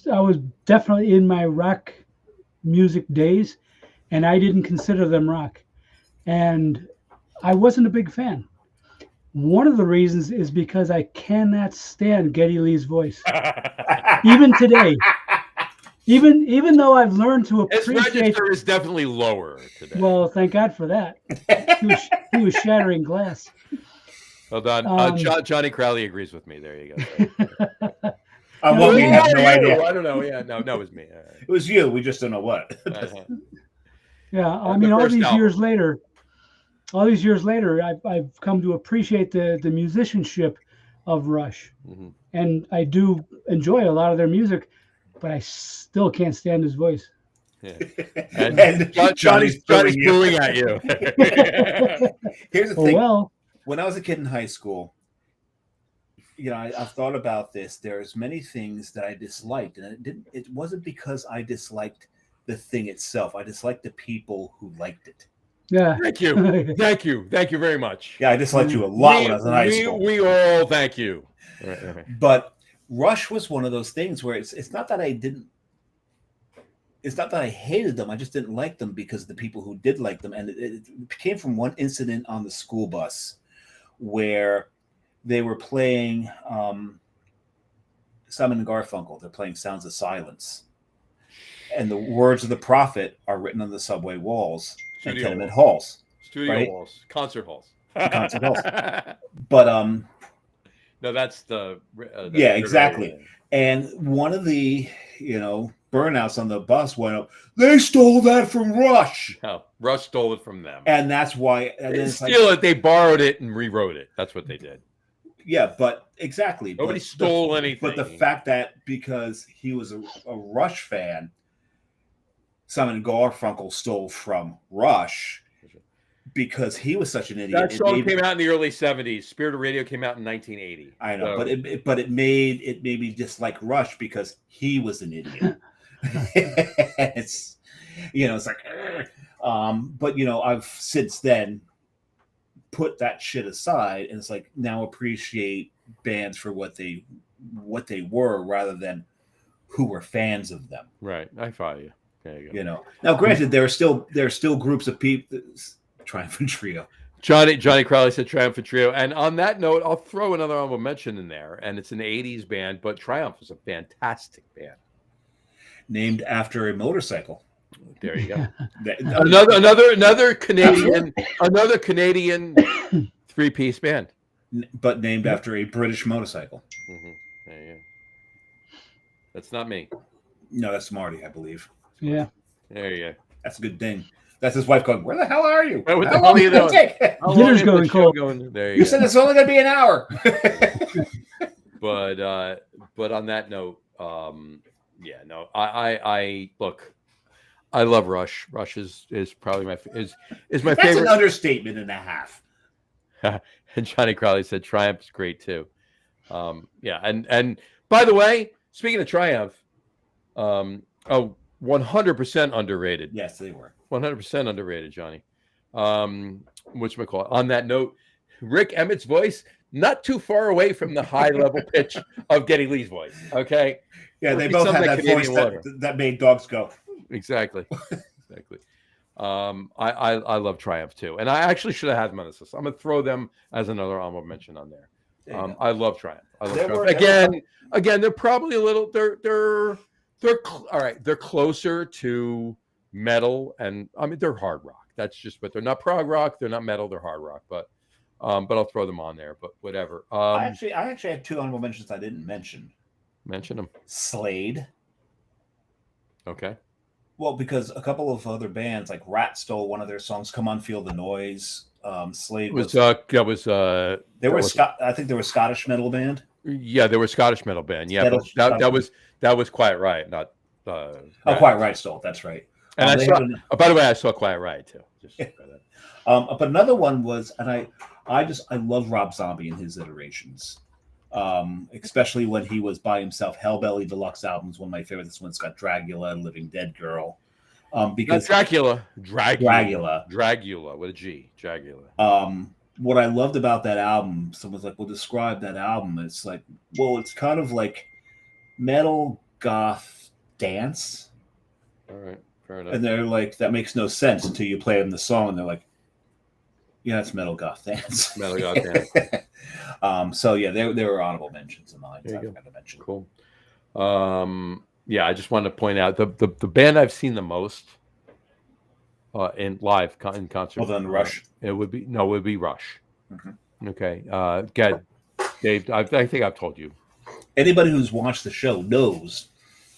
definitely in my rock music days, and I didn't consider them rock, and I wasn't a big fan. One of the reasons is because I cannot stand Geddy Lee's voice, even today. Even though I've learned to His appreciate. register is definitely lower today. Well, thank God for that. He was shattering glass. Well done. Johnny Crowley agrees with me. There you go. Well, we have no idea. I don't know. Yeah, no, it was me. It was you. We just don't know what. Yeah, I mean, all these years later, I've come to appreciate the musicianship of Rush, and I do enjoy a lot of their music, but I still can't stand his voice. Yeah. And Johnny's booing at you. Here's the thing. Well, when I was a kid in high school, I've thought about this. There's many things that I disliked, and it wasn't because I disliked the thing itself. I disliked the people who liked it. Yeah. Thank you very much. Yeah, I disliked you a lot when I was in high school. We all thank you. Right. But Rush was one of those things where it's not that I didn't. It's not that I hated them. I just didn't like them because of the people who did like them, and it came from one incident on the school bus where they were playing Simon and Garfunkel. They're playing Sounds of Silence. And the words of the prophet are written on the subway walls and tenement halls. Studio walls. Concert halls. Concert halls. But no, that's the yeah, exactly. And one of the burnouts on the bus went up. They stole that from Rush. No, Rush stole it from them. And that's why they didn't steal it, they borrowed it and rewrote it. That's what they did. Yeah, but exactly. Nobody stole anything. But the fact that because he was a Rush fan, Simon and Garfunkel stole from Rush because he was such an idiot. That song came out in the early 70s. Spirit of Radio came out in 1980. I know, but it made me dislike Rush because he was an idiot. It's like but I've since then put that shit aside, and it's like now appreciate bands for what they were rather than who were fans of them. Right. I follow you. There you go. Now granted, there are still groups of people. Triumphant Trio. Johnny Crowley said Triumphant Trio. And on that note, I'll throw another honorable mention in there. And it's an 80s band, but Triumph is a fantastic band. Named after a motorcycle. There you go. another Canadian three-piece band. But named after a British motorcycle. Mm-hmm. There you go. That's not me. No, that's Marty, I believe. Yeah. There you go. That's a good thing. That's his wife going, where the hell are you? What the hell are you doing? Dinner's going cold. There you said it's only going to be an hour. But on that note, I look, I love Rush. Rush is probably my favorite. That's an understatement and a half. And Johnny Crowley said Triumph is great too. And by the way, speaking of Triumph, 100% underrated. Yes, they were. 100% underrated, Johnny. Whatchamacallit? On that note, Rick Emmett's voice, not too far away from the high level pitch of Geddy Lee's voice. Okay. Yeah, they both had that voice that made dogs go. Exactly. I love Triumph too. And I actually should have had them on this list. I'm going to throw them as another honorable mention on there. I love Triumph. Again, they're probably a little, they're all right. They're closer to metal, and I mean they're hard rock. That's just, but they're not prog rock. They're not metal. They're hard rock. But I'll throw them on there. But whatever. I actually have two honorable mentions I didn't mention. Mention them. Slade. Okay. Well, because a couple of other bands like Rat stole one of their songs, "Come On, Feel the Noise." Slade It was was. that was They were I think they were a Scottish metal band. yeah, they were a Scottish metal band. Yeah, Metal- but that was Quiet Riot, not Oh, Rat. Quiet Riot Stole. That's right. And I they saw. had an- By the way, I saw Quiet Riot too. Just for that. but another one was, and I love Rob Zombie and his iterations, especially when he was by himself. Hellbelly Deluxe albums, one of my favorites. This one's got Dragula, Living Dead Girl, because Not Dracula, Dragula. Dragula with a G, Dragula. What I loved about that album, someone's like, well, describe that album. It's like, well, it's kind of like metal goth dance. All right, fair enough. And they're like, that makes no sense until you play them the song, and they're like, yeah, it's metal goth dance. Metal goth dance. So yeah, they were honorable mentions of mine. There I you forgot to mention. Cool. Yeah, I just wanted to point out the band I've seen the most in live in concert. Well, then Rush. It would be Rush. Mm-hmm. Okay. Dave, I think I've told you. Anybody who's watched the show knows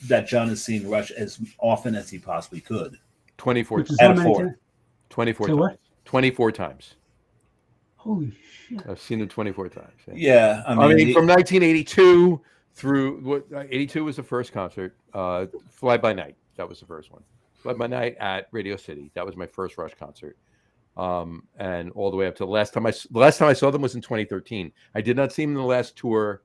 that John has seen Rush as often as he possibly could. 24 Which is Out how of many 4. times? 24 Say times. what? 24 times. Holy shit. I've seen it 24 times. Yeah, I mean from 1982 through 82 was the first concert. Fly By Night, that was the first one. Fly By Night at Radio City. That was my first Rush concert. And all the way up to the last time I saw them was in 2013. I did not see them in the last tour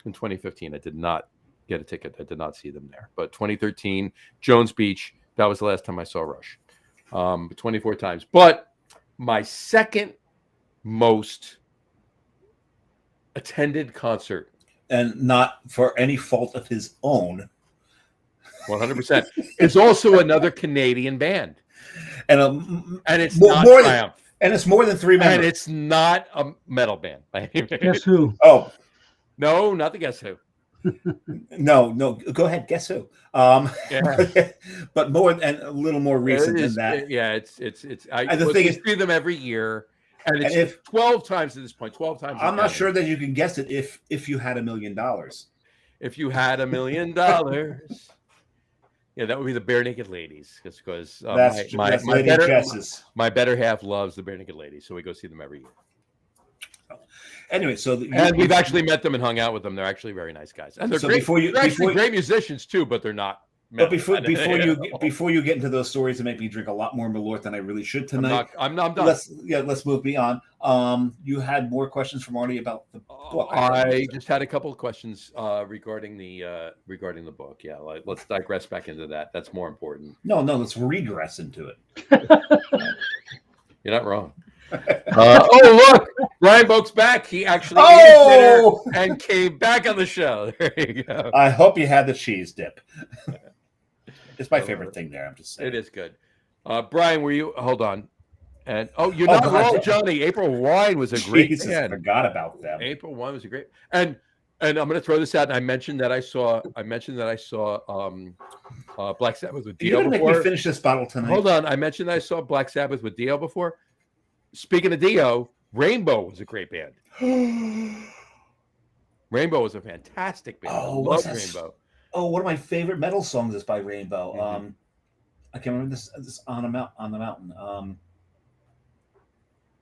in 2015. I did not get a ticket. I did not see them there. But 2013, Jones Beach, that was the last time I saw Rush. 24 times. But my second most attended concert, and not for any fault of his own, 100%, is also another Canadian band. And it's more- not more than- Triumph. and it's more than 3 And members. it's not a metal band. by any means. Guess who? Oh No, not the Guess Who. no, go ahead. Guess who? Yeah. But more and a little more recent than It's- that. Yeah, it's. I And the thing is- see them every year, and it's And if- 12 times at this point. 12 times. I'm not counting. sure that you can guess it if you had $1 million. If you had $1 million, yeah, that would be the Bare Naked Ladies. Just because That's Lady Jess's. my better half loves the Bare Naked Ladies, so we go see them every year. Anyway, so And we've actually met them and hung out with them. They're actually very nice guys, and they're So great. before you- they're actually before- great musicians too, but they're not. But metal. before you get into those stories and make me drink a lot more Malort than I really should tonight, I'm done. let's move beyond. You had more questions from Marty about the book. I just had a couple of questions regarding the book. Yeah, let's digress back into that. That's more important. No, let's regress into it. You're not wrong. Oh, look, Brian Boak's back. He actually ate Oh! dinner and came back on the show. There you go. I hope you had the cheese dip. It's my favorite thing there. I'm just saying. It is good. Brian, were you? Hold on. And you're Oh, not God, wrong, yeah. Johnny. April Wine was a great Jesus, I band. forgot about them. April Wine was a great. And I'm going to throw this out. And I mentioned that I saw Black Sabbath with You're Dio gonna make me before. finish this bottle tonight. Hold on. I mentioned that I saw Black Sabbath with Dio before. Speaking of Dio, Rainbow was a great band. Rainbow was a fantastic band. Oh, I what's love that? Rainbow. Oh, one of my favorite metal songs is by Rainbow. Mhm. I can't remember this on the mountain.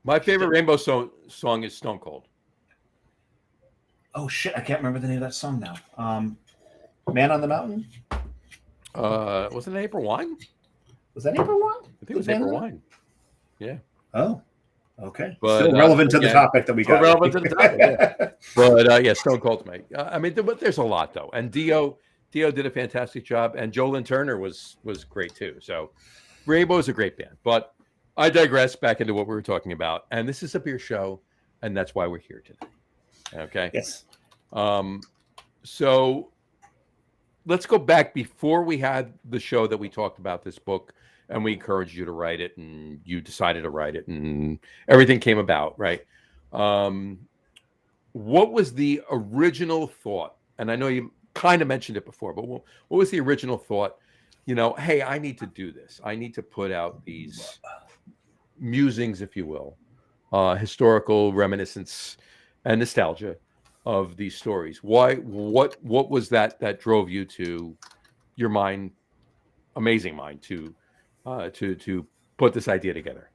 My favorite Rainbow song is Stone Cold. Oh shit, I can't remember the name of that song now. Man on the Mountain. Wasn't it April Wine? Was that April Wine? I think it was Man on April the Wine. Yeah. Oh, okay. But, Still relevant to the again, topic that we still got. relevant to the topic, yeah. But yeah, Stone Cold's mate. I mean, but there's a lot though, and Dio did a fantastic job, and Jolyn Turner was great too. So Rainbow is a great band. But I digress back into what we were talking about, and this is a beer show, and that's why we're here today. Okay. Yes. So let's go back before we had the show that we talked about this book, and we encouraged you to write it, and you decided to write it, and everything came about, right? What was the original thought? And I know you kind of mentioned it before, but what was the original thought? You know, hey, I need to do this. I need to put out these musings, if you will, historical reminiscence and nostalgia of these stories. Why? What was that drove you to your mind, amazing mind, to put this idea together?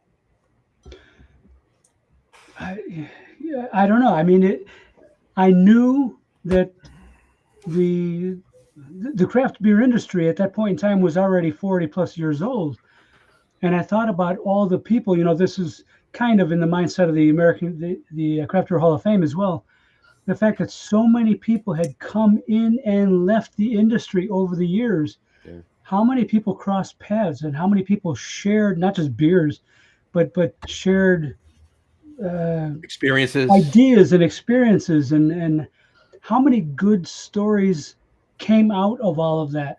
I don't know. I mean, I knew that the craft beer industry at that point in time was already 40 plus years old. And I thought about all the people, this is kind of in the mindset of the Craft Beer Hall of Fame as well. The fact that so many people had come in and left the industry over the years. Yeah. How many people crossed paths and how many people shared not just beers, but shared Experiences. ideas and experiences, and how many good stories came out of all of that.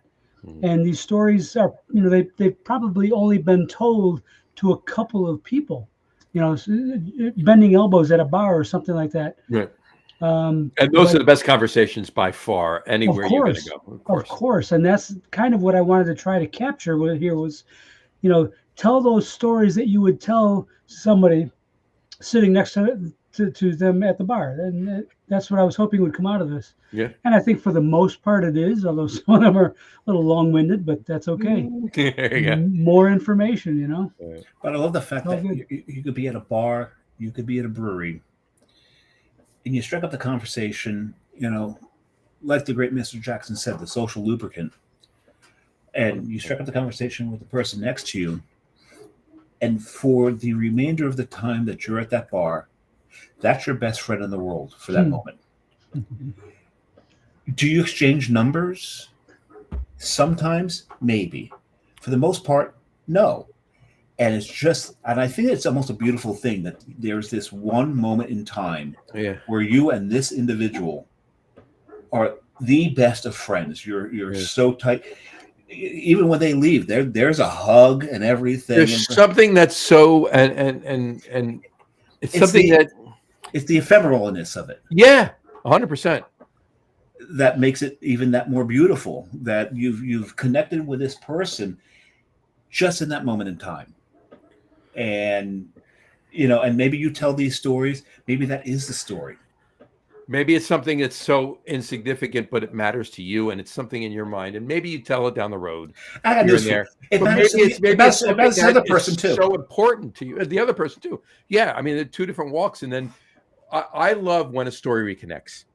And these stories are, they've probably only been told to a couple of people, bending elbows at a bar or something like that. Right. And those are the best conversations by far, anywhere you're going to go. Of course. And that's kind of what I wanted to try to capture here was, tell those stories that you would tell somebody sitting next to them at the bar. And that's what I was hoping would come out of this. Yeah. And I think for the most part it is, although some of them are a little long-winded, but that's okay. There you go. More information, But I love the fact that good. you could be at a bar, you could be at a brewery, and you strike up the conversation, like the great Mr. Jackson said, the social lubricant. And you strike up the conversation with the person next to you. And for the remainder of the time that you're at that bar, that's your best friend in the world for that moment. Do you exchange numbers? Sometimes, maybe. For the most part, no. And I think it's almost a beautiful thing that there's this one moment in time where you and this individual are the best of friends. You're so tight. Even when they leave, there's a hug and everything. There's something that's so and it's something it's the ephemeralness of it. Yeah, 100%. That makes it even that more beautiful. That you've connected with this person just in that moment in time, and and maybe you tell these stories. Maybe that is the story. Maybe it's something that's so insignificant, but it matters to you, and it's something in your mind. And maybe you tell it down the road here and there. It But matters maybe it's something the other that person is too. so important to you, the other person too. Yeah, I mean, they're two different walks, and then I love when a story reconnects.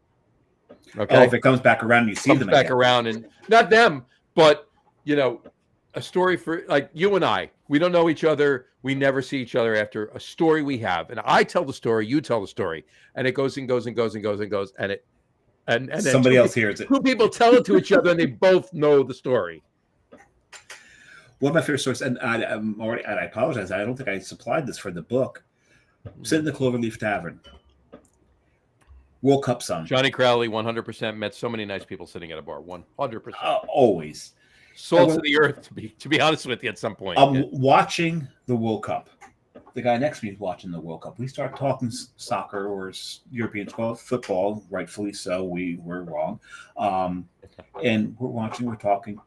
Okay, Oh, if it comes back around, you see comes them back again. around, and not them, but a story for like you and I. We don't know each other. We never see each other after a story we have, and I tell the story, you tell the story, and it goes and goes and goes and goes and goes, and then Somebody else hears it. Two people tell it to each other, and they both know the story. One of my favorite stories, and I apologize, I don't think I supplied this for the book. Sitting in the Cloverleaf Tavern. World Cup song. Johnny Crowley, 100% met so many nice people sitting at a bar. 100%. Always. Salt of the earth, to be honest with you, at some point. I'm watching the World Cup. The guy next to me is watching the World Cup. We start talking soccer, or Europeans call it football, rightfully so. We were wrong. And we're watching, we're talking.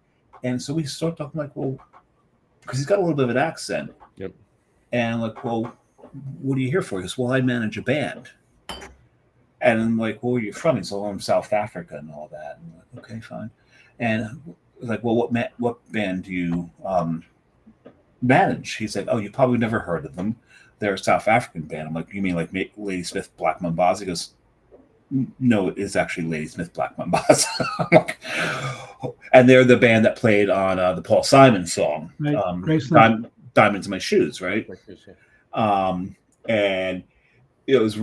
And so we start talking like, well, because he's got a little bit of an accent. Yep. And I'm like, well, what are you here for? He goes, well, I manage a band. And I'm like, well, where are you from? He's I'm South Africa and all that. And I'm like, okay, fine. And like, well, what band do you manage? He's like, oh, you probably never heard of them. They're a South African band. I'm like, you mean like Ladysmith Black Mambazo? He goes, no, it's actually Ladysmith Black Mambazo. Like, and they're the band that played on the Paul Simon song, Right. Diamonds in My Shoes, right? And it was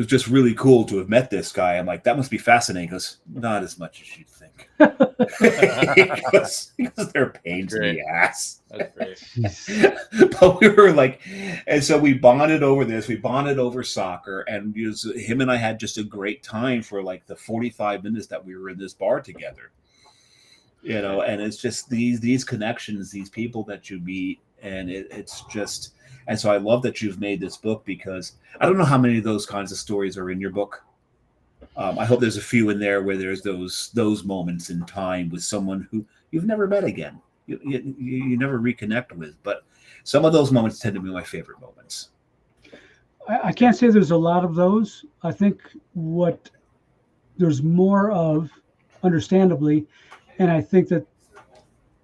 just really cool to have met this guy. I'm like, that must be fascinating. He goes, not as much as you'd think. because they're pains in the ass. That's great. But we were like, and so we bonded over this. We bonded over soccer, and him and I had just a great time for like the 45 minutes that we were in this bar together. And it's just these connections, these people that you meet, and it's just. And so I love that you've made this book, because I don't know how many of those kinds of stories are in your book. I hope there's a few in there where there's those moments in time with someone who you've never met again, you never reconnect with. But some of those moments tend to be my favorite moments. I can't say there's a lot of those. I think what there's more of, understandably, and I think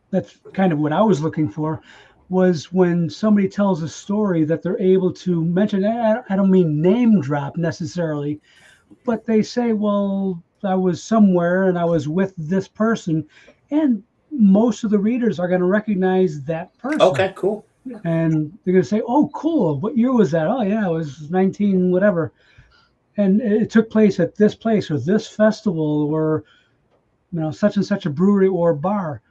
that's kind of what I was looking for, was when somebody tells a story that they're able to mention. I don't mean name drop necessarily, but they say, well, I was somewhere and I was with this person, and most of the readers are going to recognize that person. Okay, cool. And they're going to say, oh, cool. What year was that? Oh, yeah, it was 19 whatever. And it took place at this place or this festival or, such and such a brewery or bar.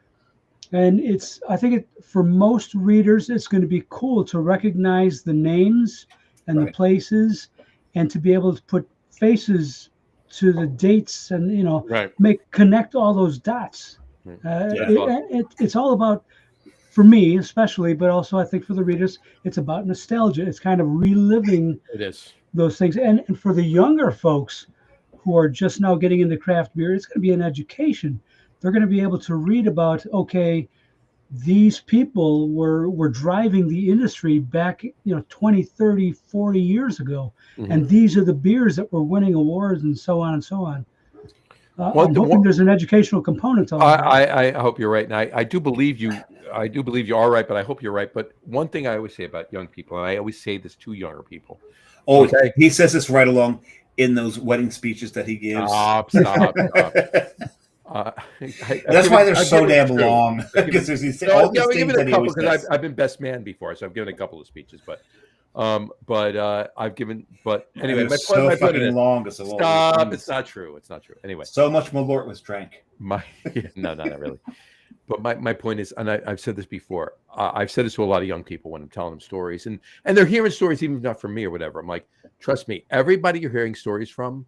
And I think for most readers, it's going to be cool to recognize the names and the places and to be able to put faces to the dates and, connect all those dots. It's all about, for me especially, but also I think for the readers, it's about nostalgia. It's kind of reliving those things. And for the younger folks who are just now getting into craft beer, it's going to be an education. They're going to be able to read about, okay, these people were driving the industry back 20, 30, 40 years ago, and these are the beers that were winning awards and so on and so on. I'm hoping there's an educational component to that. I hope you're right, and I do believe you. I do believe you are right, but I hope you're right. But one thing I always say about young people, and I always say this to younger people. Oh, okay. He says this right along in those wedding speeches that he gives. Stop. That's why they're so damn long. Because there's these all these things that he always does. I've been best man before, so I've given a couple of speeches, but I've given. But anyway, my point is long. Stop! It's not true. It's not true. Anyway, so much Malort was drank. No, not really. But my point is, and I've said this before. I've said this to a lot of young people when I'm telling them stories, and they're hearing stories even not from me or whatever. I'm like, trust me, everybody you're hearing stories from,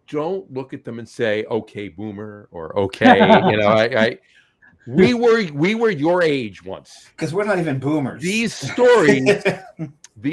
don't look at them and say, "Okay, boomer," or "Okay," we were your age once. Because we're not even boomers. These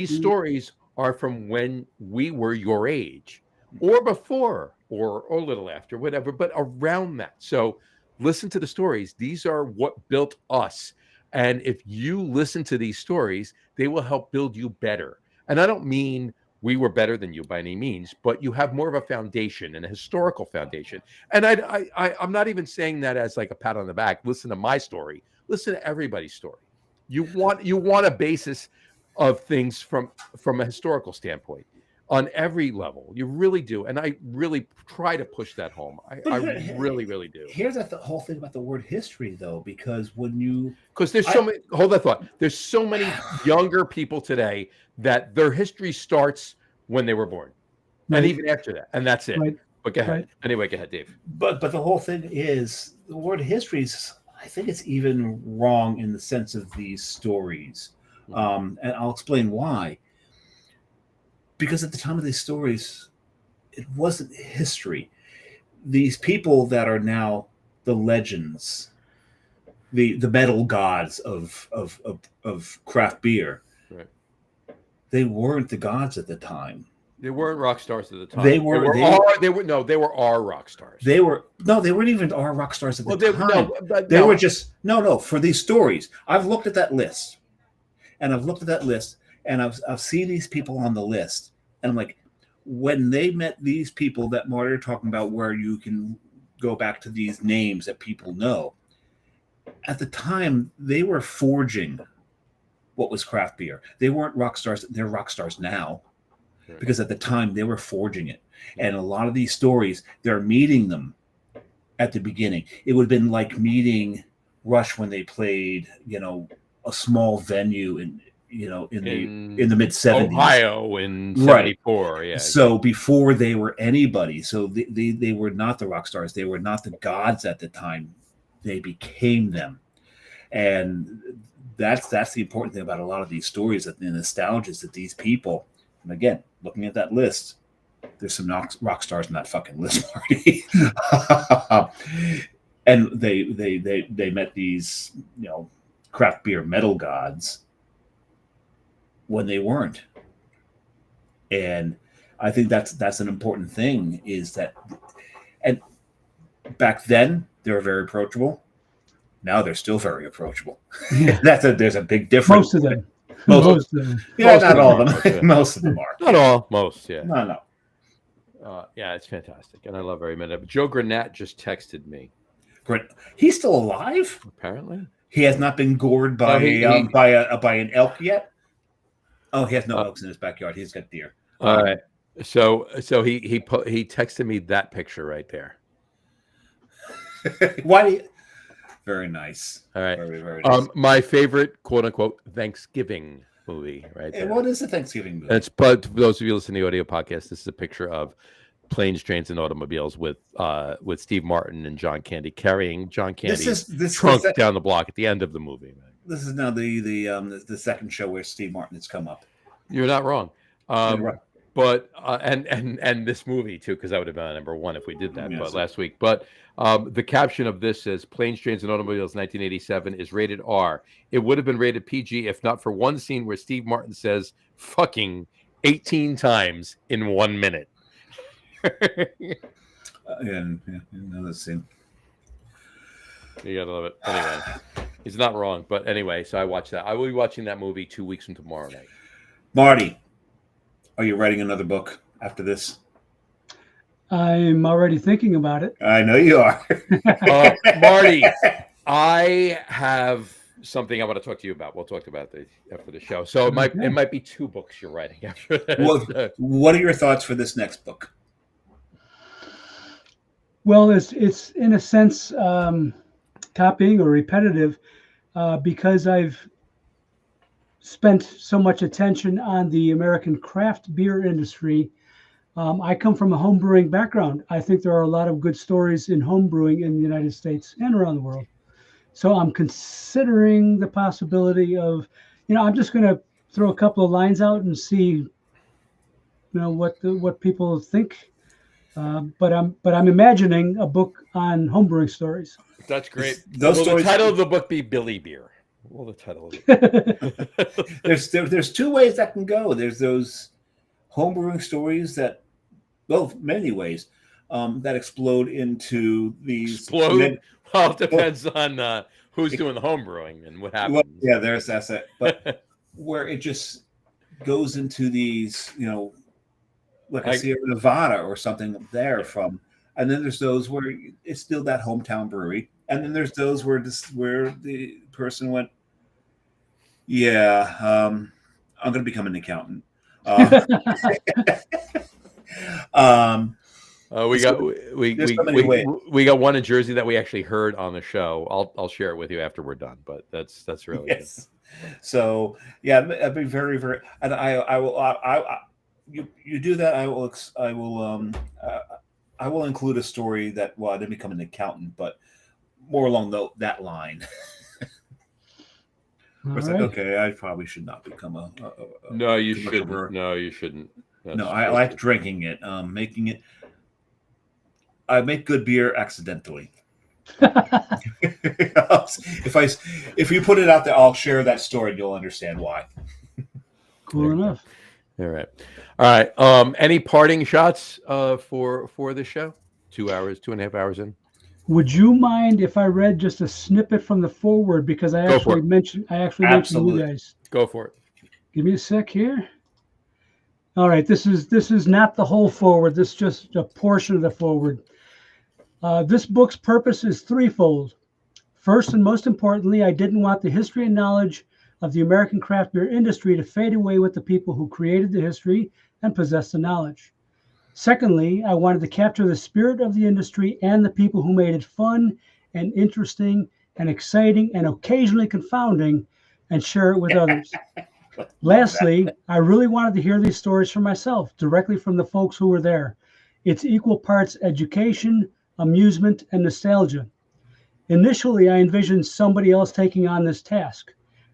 stories are from when we were your age, or before, or a little after, whatever, but around that. So listen to the stories. These are what built us. And if you listen to these stories, they will help build you better. And I don't mean we were better than you by any means, but you have more of a foundation and a historical foundation. And I'm not even saying that as like a pat on the back. Listen to my story. Listen to everybody's story. You want a basis of things from a historical standpoint on every level. You really do. And I really try to push that home. I really, really do. Here's the whole thing about the word history, though, because there's so many, hold that thought. There's so many younger people today that their history starts when they were born. And even after that. And that's it. Right. But go ahead. Right. Anyway, go ahead, Dave. But the whole thing is the word history is, I think it's even wrong in the sense of these stories. And I'll explain why. Because at the time of these stories, it wasn't history. These people that are now the legends, the metal gods of craft beer, right. They weren't the gods at the time. They weren't rock stars at the time. They were our rock stars. They weren't even our rock stars at the time. They were just for these stories. I've looked at that list, and I've seen these people on the list. And I'm like, when they met these people that Marty are talking about, where you can go back to these names that people know, at the time, they were forging what was craft beer. They weren't rock stars. They're rock stars now. Right. Because at the time, they were forging it. And a lot of these stories, they're meeting them at the beginning. It would have been like meeting Rush when they played, a small venue in the mid 70s, Ohio in 74. Right. Yeah. So before they were anybody, so they were not the rock stars. They were not the gods at the time. They became them, and that's the important thing about a lot of these stories. That the nostalgia is that these people, and again, looking at that list, there's some rock stars in that fucking list, Marty. And they met these craft beer metal gods when they weren't. And I think that's an important thing, is that, and back then they were very approachable. Now they're still very approachable. Yeah. There's a big difference. Most of them. Most of them. Yeah, not all of them. Most of them are. Not all. Most, yeah. No. Yeah, it's fantastic. And I love every minute. Joe Granat just texted me. He's still alive? Apparently. He has not been gored by by an elk yet. Oh, he has no elks in his backyard. He's got deer. All right. So he texted me that picture right there. Why? Do you... Very nice. All right. Very, very nice. My favorite quote unquote Thanksgiving movie, right there. And what is the Thanksgiving movie? It's, but for those of you listening to the audio podcast, this is a picture of planes, trains, and automobiles with Steve Martin and John Candy carrying John Candy's trunk down the block at the end of the movie. Man. This is now the second show where Steve Martin has come up. You're not wrong. You're right. But and this movie too, because that would have been number one if we did that. Yes. But last week, but the caption of this says "Planes, Trains, and Automobiles" 1987 is rated R. It would have been rated PG if not for one scene where Steve Martin says "fucking" 18 times in 1 minute. Another scene. You gotta love it. Anyway, he's not wrong. But anyway, so I watched that. I will be watching that movie 2 weeks from tomorrow night. Marty, are you writing another book after this? I'm already thinking about it. I know you are. Marty, I have something I want to talk to you about. We'll talk about it after the show. So it might be 2 books you're writing after this. What are your thoughts for this next book? Well, it's in a sense copying or repetitive because I've spent so much attention on the American craft beer industry. I come from a home brewing background. I think there are a lot of good stories in home brewing in the United States and around the world. So I'm considering the possibility of, I'm just going to throw a couple of lines out and see, what people think. But I'm imagining a book on homebrewing stories. That's great. Will the title of the book be Billy Beer? Well, the title of it. There's 2 ways that can go. There's those homebrewing stories that, many ways, that explode into these. Explode? Well, it depends on who's doing the homebrewing and what happens. Well, yeah, that's it. But where it just goes into these, like a Sierra Nevada or something there from, and then there's those where it's still that hometown brewery, and then there's those where the person went, I'm going to become an accountant. We got one in Jersey that we actually heard on the show. I'll share it with you after we're done, but that's really good. So I'd be very, very, and I will. You do that. I will include a story that I didn't become an accountant, but more along that line. It's like, okay, I probably should not become a no, you shouldn't. No, you shouldn't. I like drinking it, making it. I make good beer accidentally. If you put it out there, I'll share that story and you'll understand why. Cool enough. All right. Any parting shots for the show? 2 hours, 2.5 hours in. Would you mind if I read just a snippet from the foreword, because I actually mentioned you guys. Go for it. Give me a sec here. All right, this is not the whole foreword. This is just a portion of the foreword. This book's purpose is threefold. First and most importantly, I didn't want the history and knowledge of the American craft beer industry to fade away with the people who created the history and possessed the knowledge. Secondly, I wanted to capture the spirit of the industry and the people who made it fun and interesting and exciting and occasionally confounding and share it with others. Lastly, I really wanted to hear these stories for myself, directly from the folks who were there. It's equal parts education, amusement, and nostalgia. Initially, I envisioned somebody else taking on this task.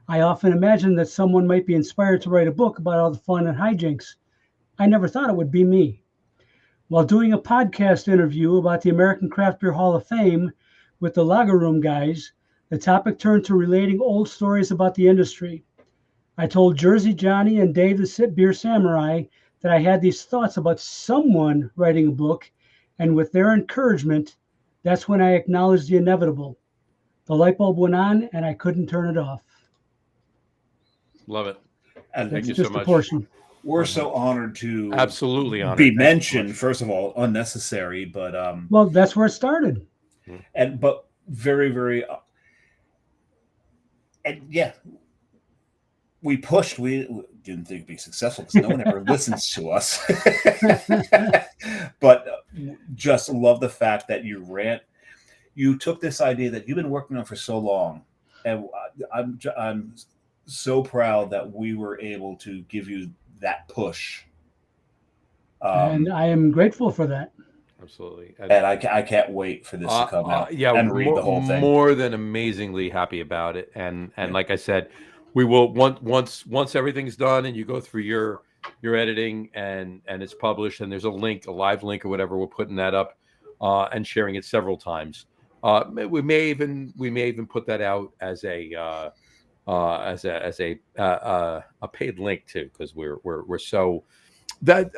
I often imagined that someone might be inspired to write a book about all the fun and hijinks. I never thought it would be me. While doing a podcast interview about the American Craft Beer Hall of Fame with the Lager Room guys, the topic turned to relating old stories about the industry. I told Jersey Johnny and Dave the Beer Samurai that I had these thoughts about someone writing a book, and with their encouragement, that's when I acknowledged the inevitable. The light bulb went on, and I couldn't turn it off. Love it. And thank you just so much. A portion. We're so honored to absolutely honored. Be mentioned. First of all, unnecessary, but well, that's where it started. But very, very. and yeah, we pushed. We didn't think it'd be successful because no one ever listens to us. But just love the fact that you took this idea that you've been working on for so long, and I'm so proud that we were able to give you that push. And I am grateful for that. Absolutely. And I can't wait for this to come out and read the whole thing. More than amazingly happy about it. And like I said, we will once everything's done and you go through your editing and it's published and there's a live link or whatever, we're putting that up and sharing it several times. We may even put that out as a paid link too, because we're so that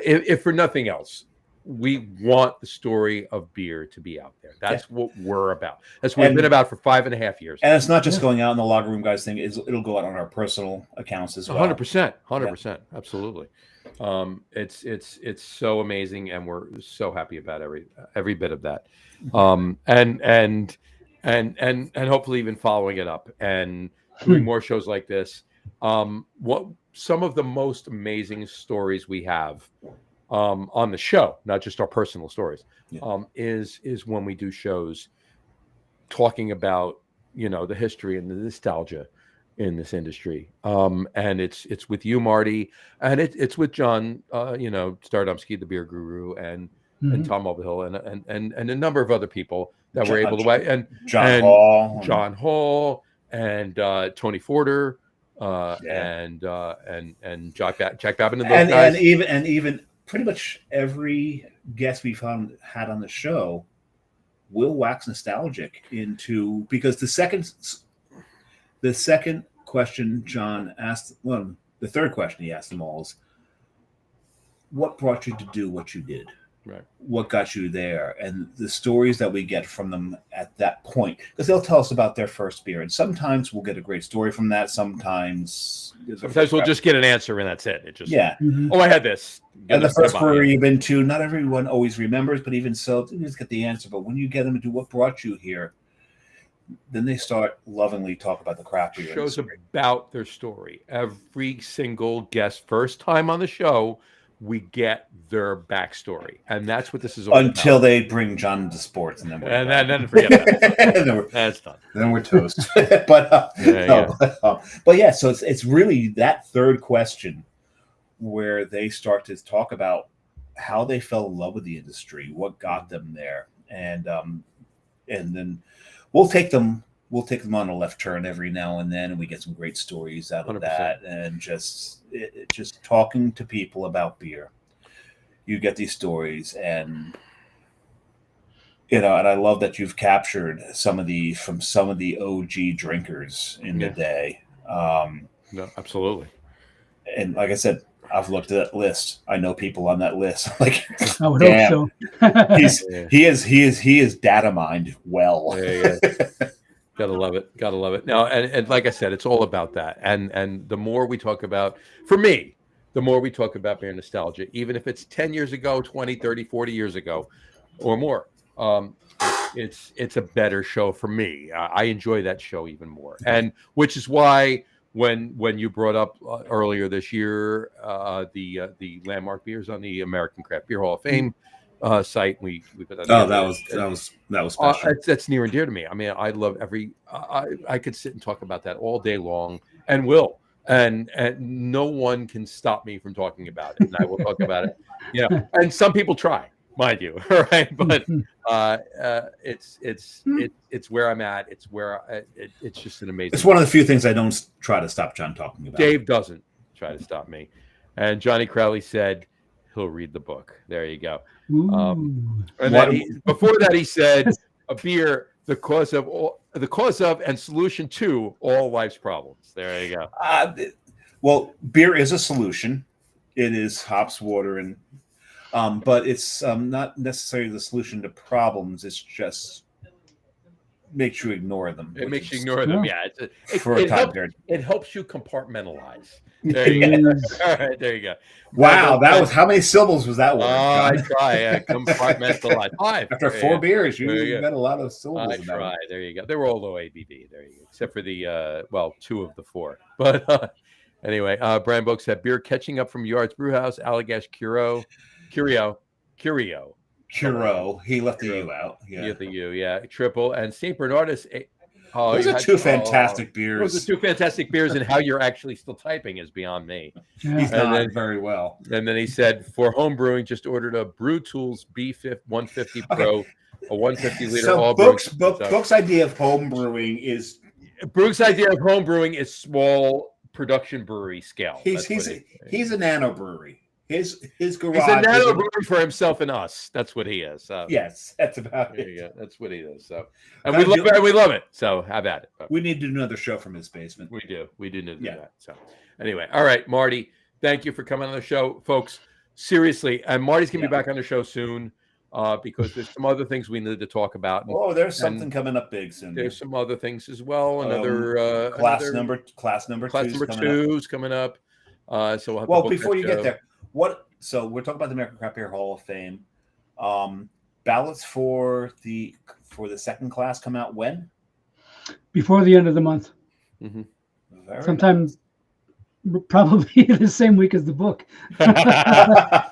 if for nothing else, we want the story of beer to be out there. That's what we're about. That's what we've been about for 5.5 years. And it's not just going out in the Locker Room Guys thing. It'll go out on our personal accounts as well. 100%. Absolutely. It's so amazing, and we're so happy about every bit of that. And hopefully even following it up and doing more shows like this. What some of the most amazing stories we have on the show, not just our personal stories, is when we do shows talking about the history and the nostalgia in this industry. And it's with you, Marty, and it's with John, Stardomsky, the beer guru, and Tom Mulvihill, and a number of other people that were able to and John Hall and Tony Forder. And Jack Babin and those guys. and even pretty much every guest we've had on the show will wax nostalgic because the second question John asked, the third question he asked them all is, what brought you to do what you did? Right. What got you there? And the stories that we get from them at that point, because they'll tell us about their first beer, and sometimes we'll get a great story from that. Sometimes we'll just get an answer and that's it. It just Oh, I had this. And the first brewery you've been to, not everyone always remembers, but even so, you just get the answer. But when you get them to what brought you here, then they start lovingly talk about the craft beer. Shows about their story. Every single guest, first time on the show, we get their backstory, and that's what this is all until about. They bring John into sports, and then forget that. That's done. Then we're toast. But yeah, so it's really that third question where they start to talk about how they fell in love with the industry, what got them there, and then we'll take them on a left turn every now and then, and we get some great stories out of 100%. that. And just talking to people about beer, you get these stories, and and I love that you've captured some of the OG drinkers in the day. No, absolutely. And like I said, I've looked at that list. I know people on that list. Like, I would hope so. He is data mined well. Yeah. Gotta love it. No, and like I said, it's all about that. And the more we talk about, for me, the more we talk about beer nostalgia, even if it's 10 years ago, 20, 30, 40 years ago or more, it's a better show for me. I enjoy that show even more. And which is why when you brought up earlier this year the landmark beers on the American Craft Beer Hall of Fame site, we put that. That was special. That's near and dear to me. I mean, I love I could sit and talk about that all day long, and will, and no one can stop me from talking about it. And I will talk about it. And some people try, mind you, right? But it's where I'm at. It's where it's just an amazing. It's one of the few things I don't try to stop John talking about. Dave doesn't try to stop me, and Johnny Crowley said he'll read the book. There you go. And then before that, he said, "A beer, the cause of and solution to all life's problems." There you go. Well, beer is a solution. It is hops, water, and but it's not necessarily the solution to problems. It's just makes you ignore them. It which makes you is ignore them. Yeah. Yeah, for a time period. it helps you compartmentalize. There you go. Jeez. All right, there you go. Wow, Brando, that was how many syllables was that word? I John? try. Compartmentalize. 5. After There you 4 go. beers, There you you go. got a lot of syllables I in that one. try. There you go. They were all low ABV. There you go. Except for the 2 of the 4. But anyway, Brian Boak said beer catching up from Yards Brewhouse, Allagash Curio. Churro, he left the Churro. U out. Yeah, Yeah, the U, yeah. Triple and St. Bernardus. those you are had- 2 fantastic Those beers. are 2 fantastic beers, and how you're actually still typing is beyond me. Yeah. He's And not then- very well. And then he said, for home brewing, just ordered a Brew Tools B150 Pro, a 150 liter So all Book's idea of home brewing is Brooks' idea of home brewing is small production brewery scale. he's a nano brewery. His garage. He's a is nano brewery for himself and us. That's what he is. So Yes, that's about there it. you go. That's what he is. So, and we love it. And we love it. So have at it. But We need to do another show from his basement. we do need to do Yeah. that. So anyway, all right, Marty. Thank you for coming on the show, folks. Seriously, and Marty's gonna be back on the show soon because there's some other things we need to talk about. And Oh, there's something coming up big soon. there's some other things as well. class Another number class two's number coming up. 2 is coming up. So we'll have to Well, book before that you get show. there, so we're talking about the American Craft Beer Hall of Fame. Ballots for the second class come out when? Before the end of the month, Mhm. Very sometime probably the same week as the book,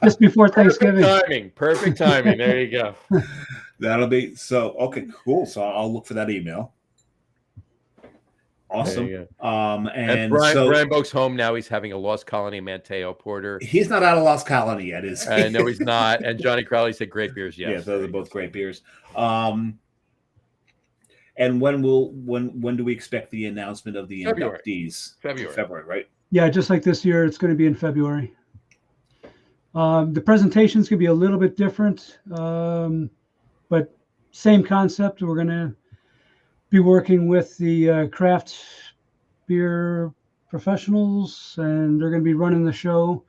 just before Thanksgiving. Perfect timing. There you go. That'll be so okay, cool. So I'll look for that email. Awesome. There you And Brian Boak's home now. He's having a Lost Colony Manteo Porter. he's not out of Lost Colony yet, is he? No, he's not. And Johnny Crowley said great beers. Yes. Yeah, those are both great beers. And when do we expect the announcement of the February. inductees? February, right? Yeah, just like this year, it's going to be in February. The presentation's going to be a little bit different, but same concept. We're going to be working with the craft beer professionals, and they're going to be running the show,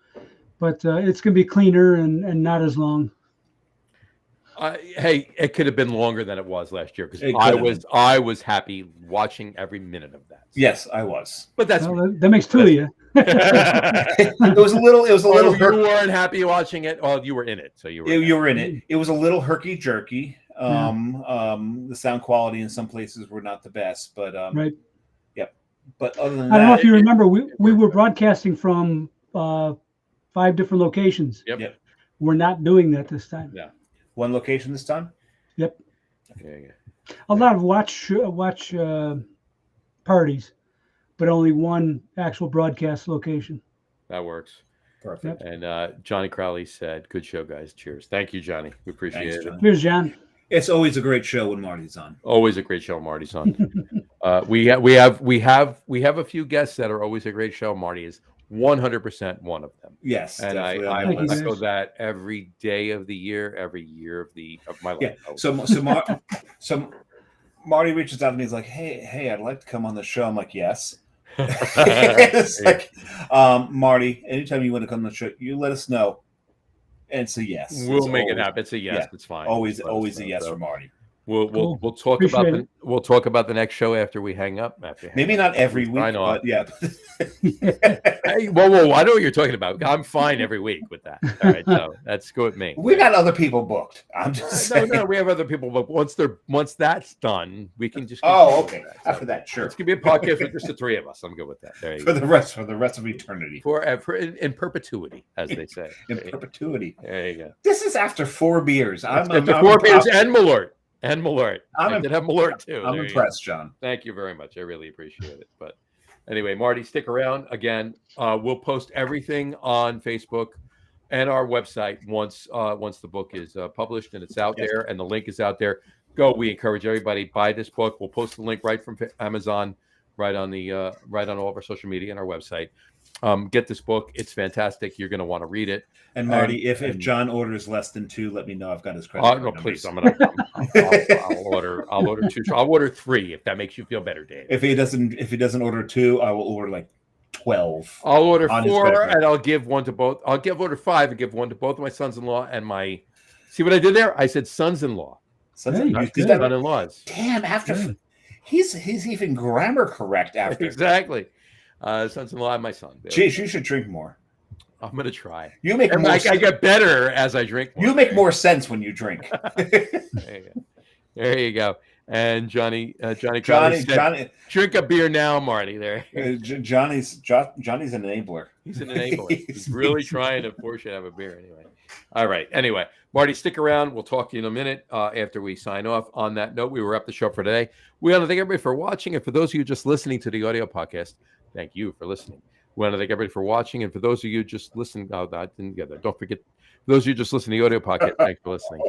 but it's going to be cleaner and not as long. Hey, it could have been longer than it was last year because It could have I was happy watching every minute of that. Yes, I was. But that's Well, that makes 2 of you. It was a little. It was a little. you weren't happy watching it. Oh, you were in it, so you were. You were in it. It was a little herky jerky. The sound quality in some places were not the best, but Right. Yep. But other than I don't know that, if you remember, we were broadcasting from 5 different locations. Yep. We're not doing that this time. Yeah. one location this time. There you go. A lot of watch parties, but only one actual broadcast location. That works. Perfect. And Johnny Crowley said, "Good show, guys. Cheers." Thank you, Johnny. We appreciate Thanks, it. John. Here's John. It's always a great show when Marty's on. Always a great show, Marty's on. We have a few guests that are always a great show. Marty is 100% one of them. Yes, And I definitely. Thank you, echo guys. that every day of the year, every year of my life. Yeah. So Marty reaches out to me. He's like, "Hey, I'd like to come on the show." I'm like, "Yes." It's like, Marty, anytime you want to come on the show, you let us know. And it's a yes. We'll It's make it always- happen. It's a yes. yeah. It's fine. Always Just let us a know. yes So for Marty. We'll Cool. talk about Appreciate we'll talk about the next show after we hang up. Maybe not every week, I know. but yeah. Hey, whoa! I know what you're talking about. I'm fine every week with that. All right, so that's good with me. We got other people booked. I'm just No, saying. we have other people, but once that's done, we can just. Oh, continue okay. with that. So After that, sure. it's gonna be a podcast with just the 3 of us. I'm good with that. There you For go. the rest of eternity, Forever in perpetuity, as they say. in perpetuity. There you go. This is after 4 beers. After 4 beers and Malort. And Malort. I I'm did have Malort too. I'm There you go. impressed, John. Thank you very much. I really appreciate it. But anyway, Marty, stick around. Again, we'll post everything on Facebook and our website once the book is published and it's out Yes. there and the link is out there. Go. We encourage everybody buy this book. We'll post the link right from Amazon, right on all of our social media and our website. Get this book. It's fantastic. You're going to want to read it. And Marty, if and- John orders less than 2, let me know. I've got his credit. Oh card no, numbers. please! I'll order 2. I'll order 3 if that makes you feel better, Dave. If he doesn't order 2, I will order like 12. I'll order on his 4 credit card. and I'll give 1 to both. Order 5 and give 1 to both of my sons-in-law and my. See what I did there? I said sons-in-law. Hey, Did good. that- Son-in-laws. Damn, after Good. he's even grammar correct after. Exactly. Sons-in-law and my son. There we Jeez, go. you should drink more. I'm gonna try. You make And more. I get better as I drink more. You make more sense when you drink. There you go. There you go. And Johnny Crowley Johnny, said, Johnny, drink a beer now, Marty. There. Johnny's an enabler. He's an enabler. He's really trying to force you to have a beer anyway. All right. Anyway, Marty, stick around. We'll talk to you in a minute after we sign off. On that note, we wrap the show for today. We want to thank everybody for watching. And for those of you just listening to the audio podcast, thank you for listening. We want to thank everybody for watching. And for those of you just listening, I didn't get that. Don't forget, for those of you just listening to the audio podcast, thanks for listening.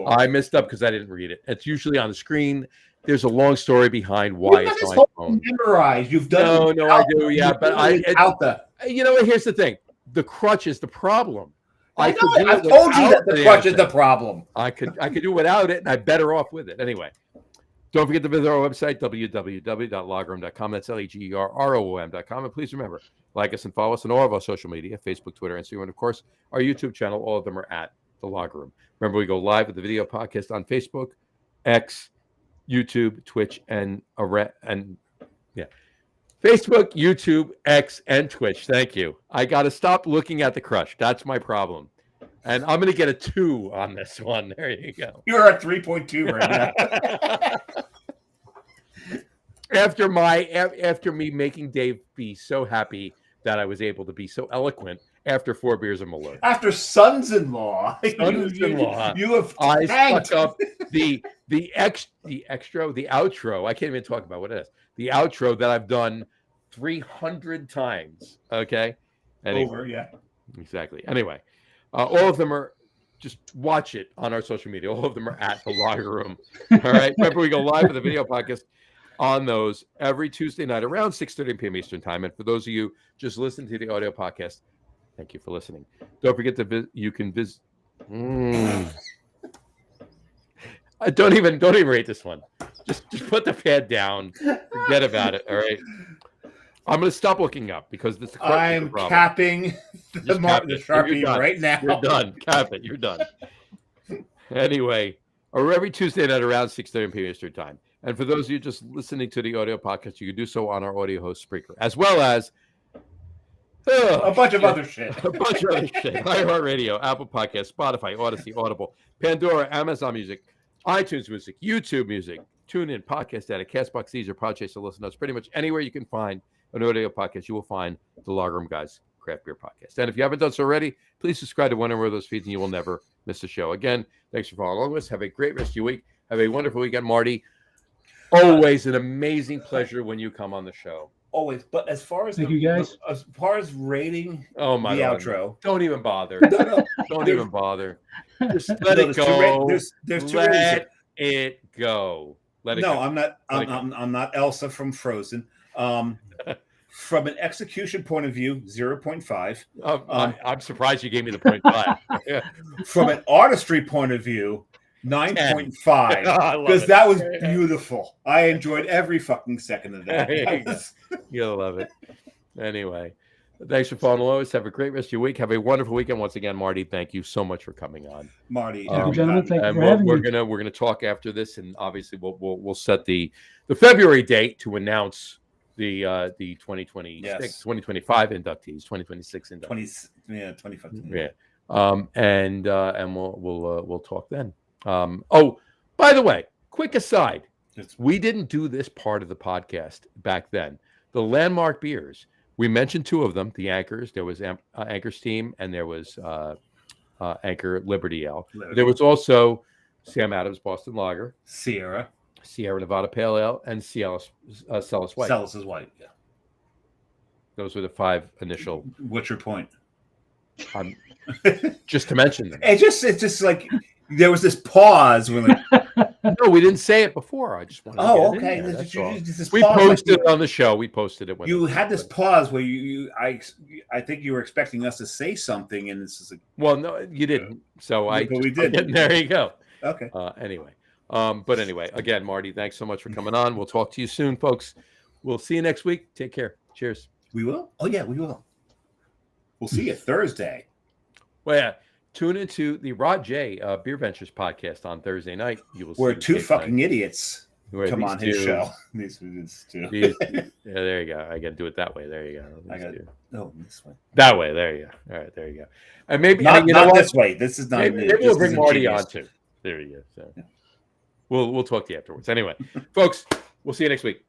I messed up because I didn't read it. It's usually on the screen. There's a long story behind why it's on my phone. Memorized. You've done. No, I do. Yeah, but you know what? Here's the thing: the crutch is the problem. I could do it I've told you that without the crutch is other the problem. I could do without it, and I'm better off with it. Anyway, don't forget to visit our website, www.logroom.com. That's LEGERROOM.com. And please remember, like us and follow us on all of our social media, Facebook, Twitter, Instagram, and of course, our YouTube channel. All of them are at The Log Room. Remember, we go live with the video podcast on Facebook, X, YouTube, Twitch, and Facebook, YouTube, X, and Twitch. Thank you. I got to stop looking at the crush. That's my problem. And I'm going to get a 2 on this one. There you go. You're at 3.2 right now. After me making Dave be so happy that I was able to be so eloquent after 4 beers of Malort. After sons-in-law, Sons-in-law. you have I tanked. stuck up the outro. I can't even talk about what it is. The outro that I've done 300 times. Okay. Anyway, Over, yeah. Exactly. Anyway, all of them are. Just watch it on our social media. All of them are at The Log Room. All right. Remember, we go live with the video podcast on those every Tuesday night around 6:30 p.m. Eastern time. And for those of you just listening to the audio podcast, thank you for listening. Don't forget to you can visit. Don't even rate this one. Just put the pad down. Forget about it. All right. I'm going to stop looking up because this. I'm capping the Sharpie right now. You're done. Cap it. You're done. Anyway, or every Tuesday night around 6:30 p.m. Eastern time. And for those of you just listening to the audio podcast, you can do so on our audio host Spreaker, as well as a bunch of other shit. iHeartRadio, Apple Podcasts, Spotify, Odyssey, Audible, Pandora, Amazon Music, iTunes Music, YouTube Music, TuneIn, Podcast Addict, CastBox, Deezer, Podchaser, Listen Notes. Pretty much anywhere you can find an audio podcast, you will find the Log Room Guys Craft Beer Podcast. And if you haven't done so already, please subscribe to one or more of those feeds, and you will never miss a show. Again, thanks for following along with us. Have a great rest of your week. Have a wonderful weekend, Marty. Always an amazing pleasure when you come on the show. Always, but as far as Thank you guys. as far as rating Oh my the God. outro, Don't even bother. no, Don't even bother. Just let no, it there's go. there's two ratings. Let it go. Let it No, go. I'm not. Let it go. I'm not Elsa from Frozen. From an execution point of view, 0.5. I'm surprised you gave me the 0.5. Yeah. From an artistry point of view, 9.5. I love Because it. that was beautiful. I enjoyed every fucking second of that. There you go. You'll love it. Anyway, thanks for following along. Have a great rest of your week. Have a wonderful weekend. Once again, Marty, thank you so much for coming on. Marty, Thank you, gentlemen. Thank you And for having we're me. gonna talk after this, and obviously we'll set the February date to announce the 2026, Yes. 2025 inductees, 2026 inductees. 2015. Yeah. And we'll talk then. Oh, by the way, quick aside, we didn't do this part of the podcast back then. The landmark beers, we mentioned 2 of them, the Anchors. There was Anchor's Team, and there was Anchor Liberty Ale. There was also Sam Adams Boston Lager, Sierra Nevada Pale Ale, and Celis White. Celis is white. Yeah. Those were the 5 initial. What's your point? Just to mention them. It's just like there was this pause when No, we didn't say it before. I just wanted to oh, get it in okay. there, that's all. This We pause, posted it on the show. We posted it. When you it had this pause where I think you were expecting us to say something, and this is like, Well, no, you didn't. So but we did. There you go. okay. Anyway, but anyway, again, Marty, thanks so much for coming on. We'll talk to you soon, folks. We'll see you next week. Take care. Cheers. We will. Oh yeah, we will. We'll see you Thursday. Well, yeah, tune into the Rod J Beer Ventures podcast on Thursday night. You will Where see two Dave fucking Knight. idiots Where come these on his two- show. These two. Yeah, there you go. I got to do it that way. There you go. I These got two. this way. That way. There you go. All right. There you go. And maybe Not, and you know not what? this way. This is not. Maybe this we'll bring is Marty ingenious. on too. There you go. So we'll talk to you afterwards. Anyway, folks, we'll see you next week.